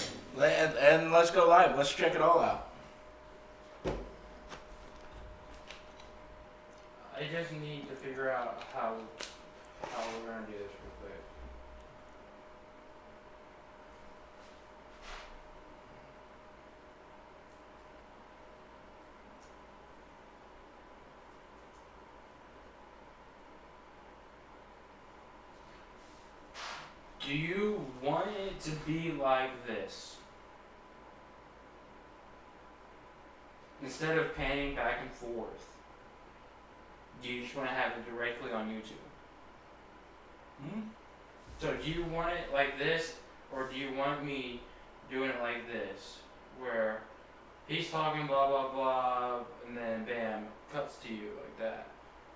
And let's go live. Let's check it all out. I just need to figure out how we're gonna do this real quick. Do you want it to be like this? Instead of panning back and forth, do you just want to have it directly on YouTube? So do you want it like this, or do you want me doing it like this, where he's talking blah blah blah, and then bam, cuts to you like that?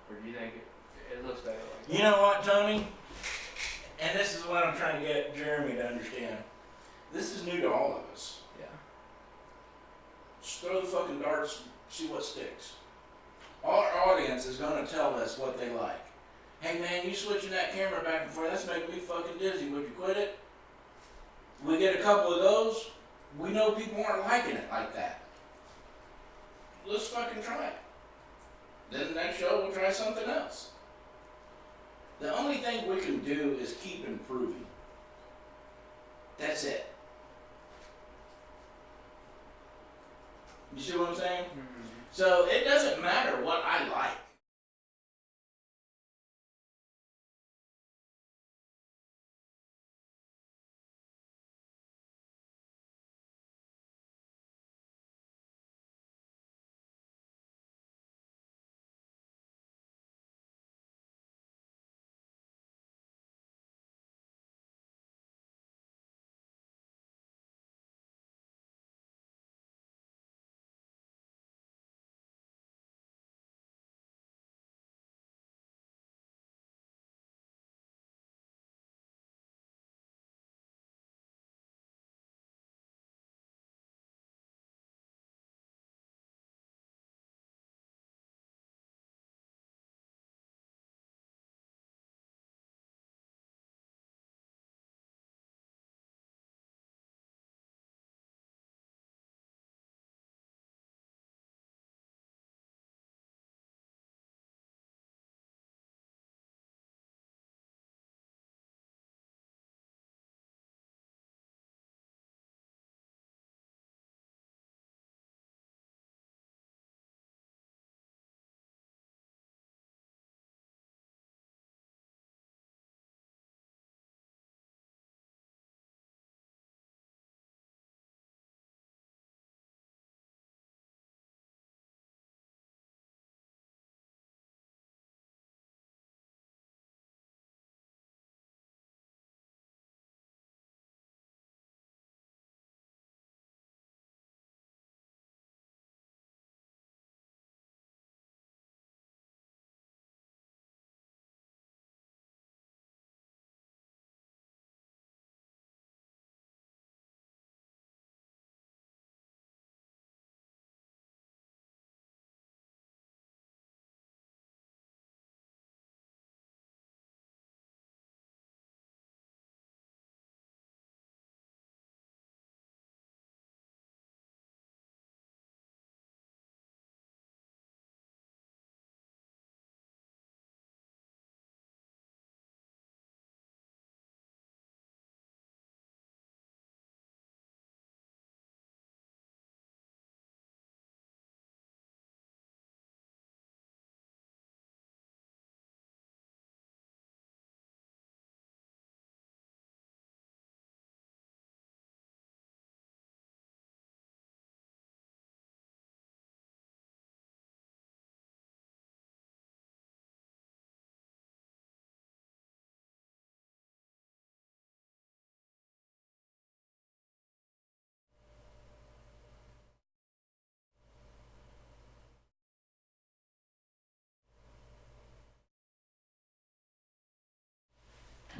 Or do you think it looks better like that? You know what, Tony? And this is what I'm trying to get Jeremy to understand. This is new to all of us. Yeah. Just throw the fucking darts, see what sticks. Our audience is going to tell us what they like. Hey man, you switching that camera back and forth, that's making me fucking dizzy. Would you quit it? We get a couple of those, we know people aren't liking it like that. Let's fucking try it. Then the next show we'll try something else. The only thing we can do is keep improving. That's it. You see what I'm saying? Mm-hmm. So it doesn't matter what I like.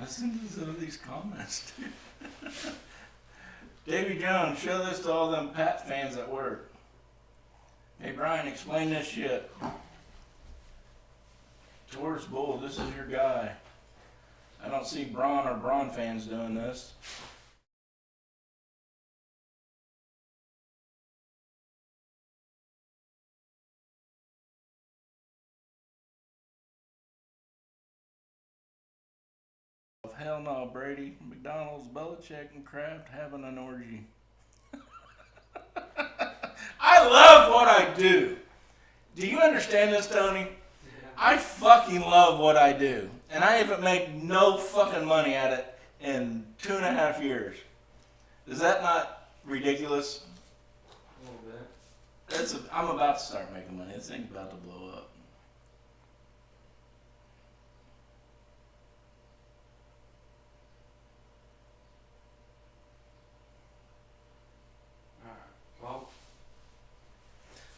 Listen to some of these comments. Davy Jones, show this to all them Pat fans at work. Hey Brian, explain this shit. Taurus Bull, this is your guy. I don't see Braun or Braun fans doing this. Hell no, Brady. McDonald's, Belichick, and Kraft having an orgy. I love what I do. Do you understand this, Tony? I fucking love what I do. And I haven't made no fucking money at it in 2.5 years. Is that not ridiculous? A little bit. I'm about to start making money. This thing's about to blow up. Well,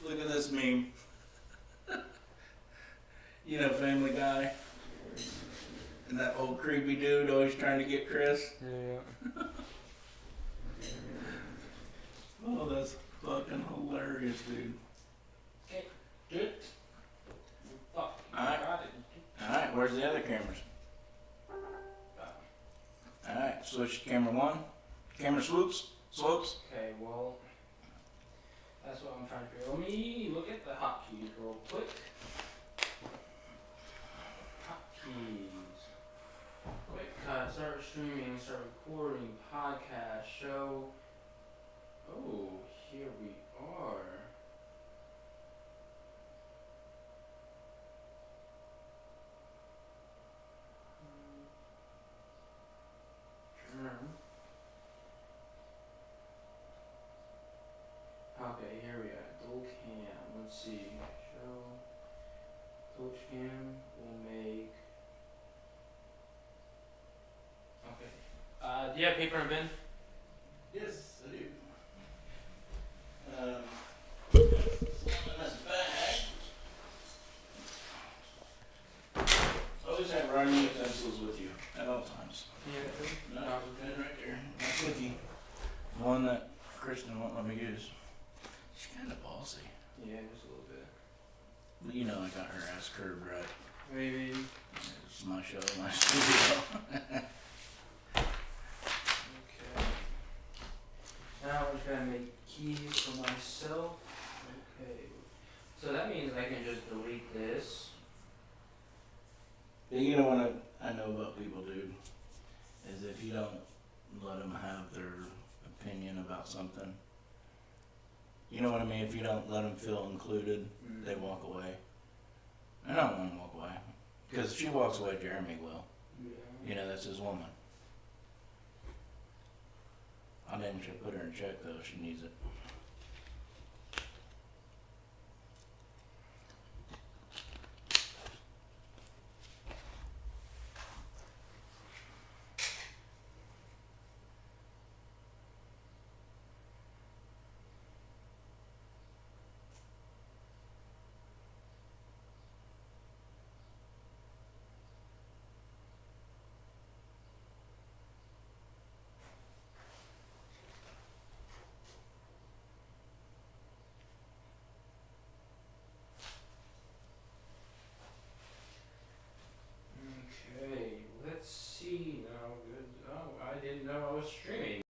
Look at this meme. You know, Family Guy. And that old creepy dude always trying to get Chris. yeah. Oh, that's fucking hilarious, dude. Good. Fuck. Alright. Got it. Alright, where's the other cameras? Alright, switch to camera 1. Camera swoops. Okay, well, that's what I'm trying to figure out. Let me look at the hotkeys real quick. Hotkeys. Quick cut, start streaming, start recording, podcast, show. Oh, here we are. Sure. Okay, here we are. Dual cam. Let's see. Show. Dual cam will make. Okay. Do you have paper and pen? Yes, I do. In this bag. Always have writing utensils with you at all times. Yeah. No, pen right there. That's with you. One that Kristen won't let me use. She's kind of bossy. Yeah, just a little bit. But you know I got her ass curved right. Maybe. It's my show, my studio. Okay. Now we're just gonna make keys for myself. Okay. So that means I can just delete this. You know what I know about people, dude, is if you don't let them have their opinion about something, you know what I mean? If you don't let them feel included, they walk away. I don't want to walk away. Because if she walks away, Jeremy will. Yeah. You know, that's his woman. I didn't put her in check, though. She needs it.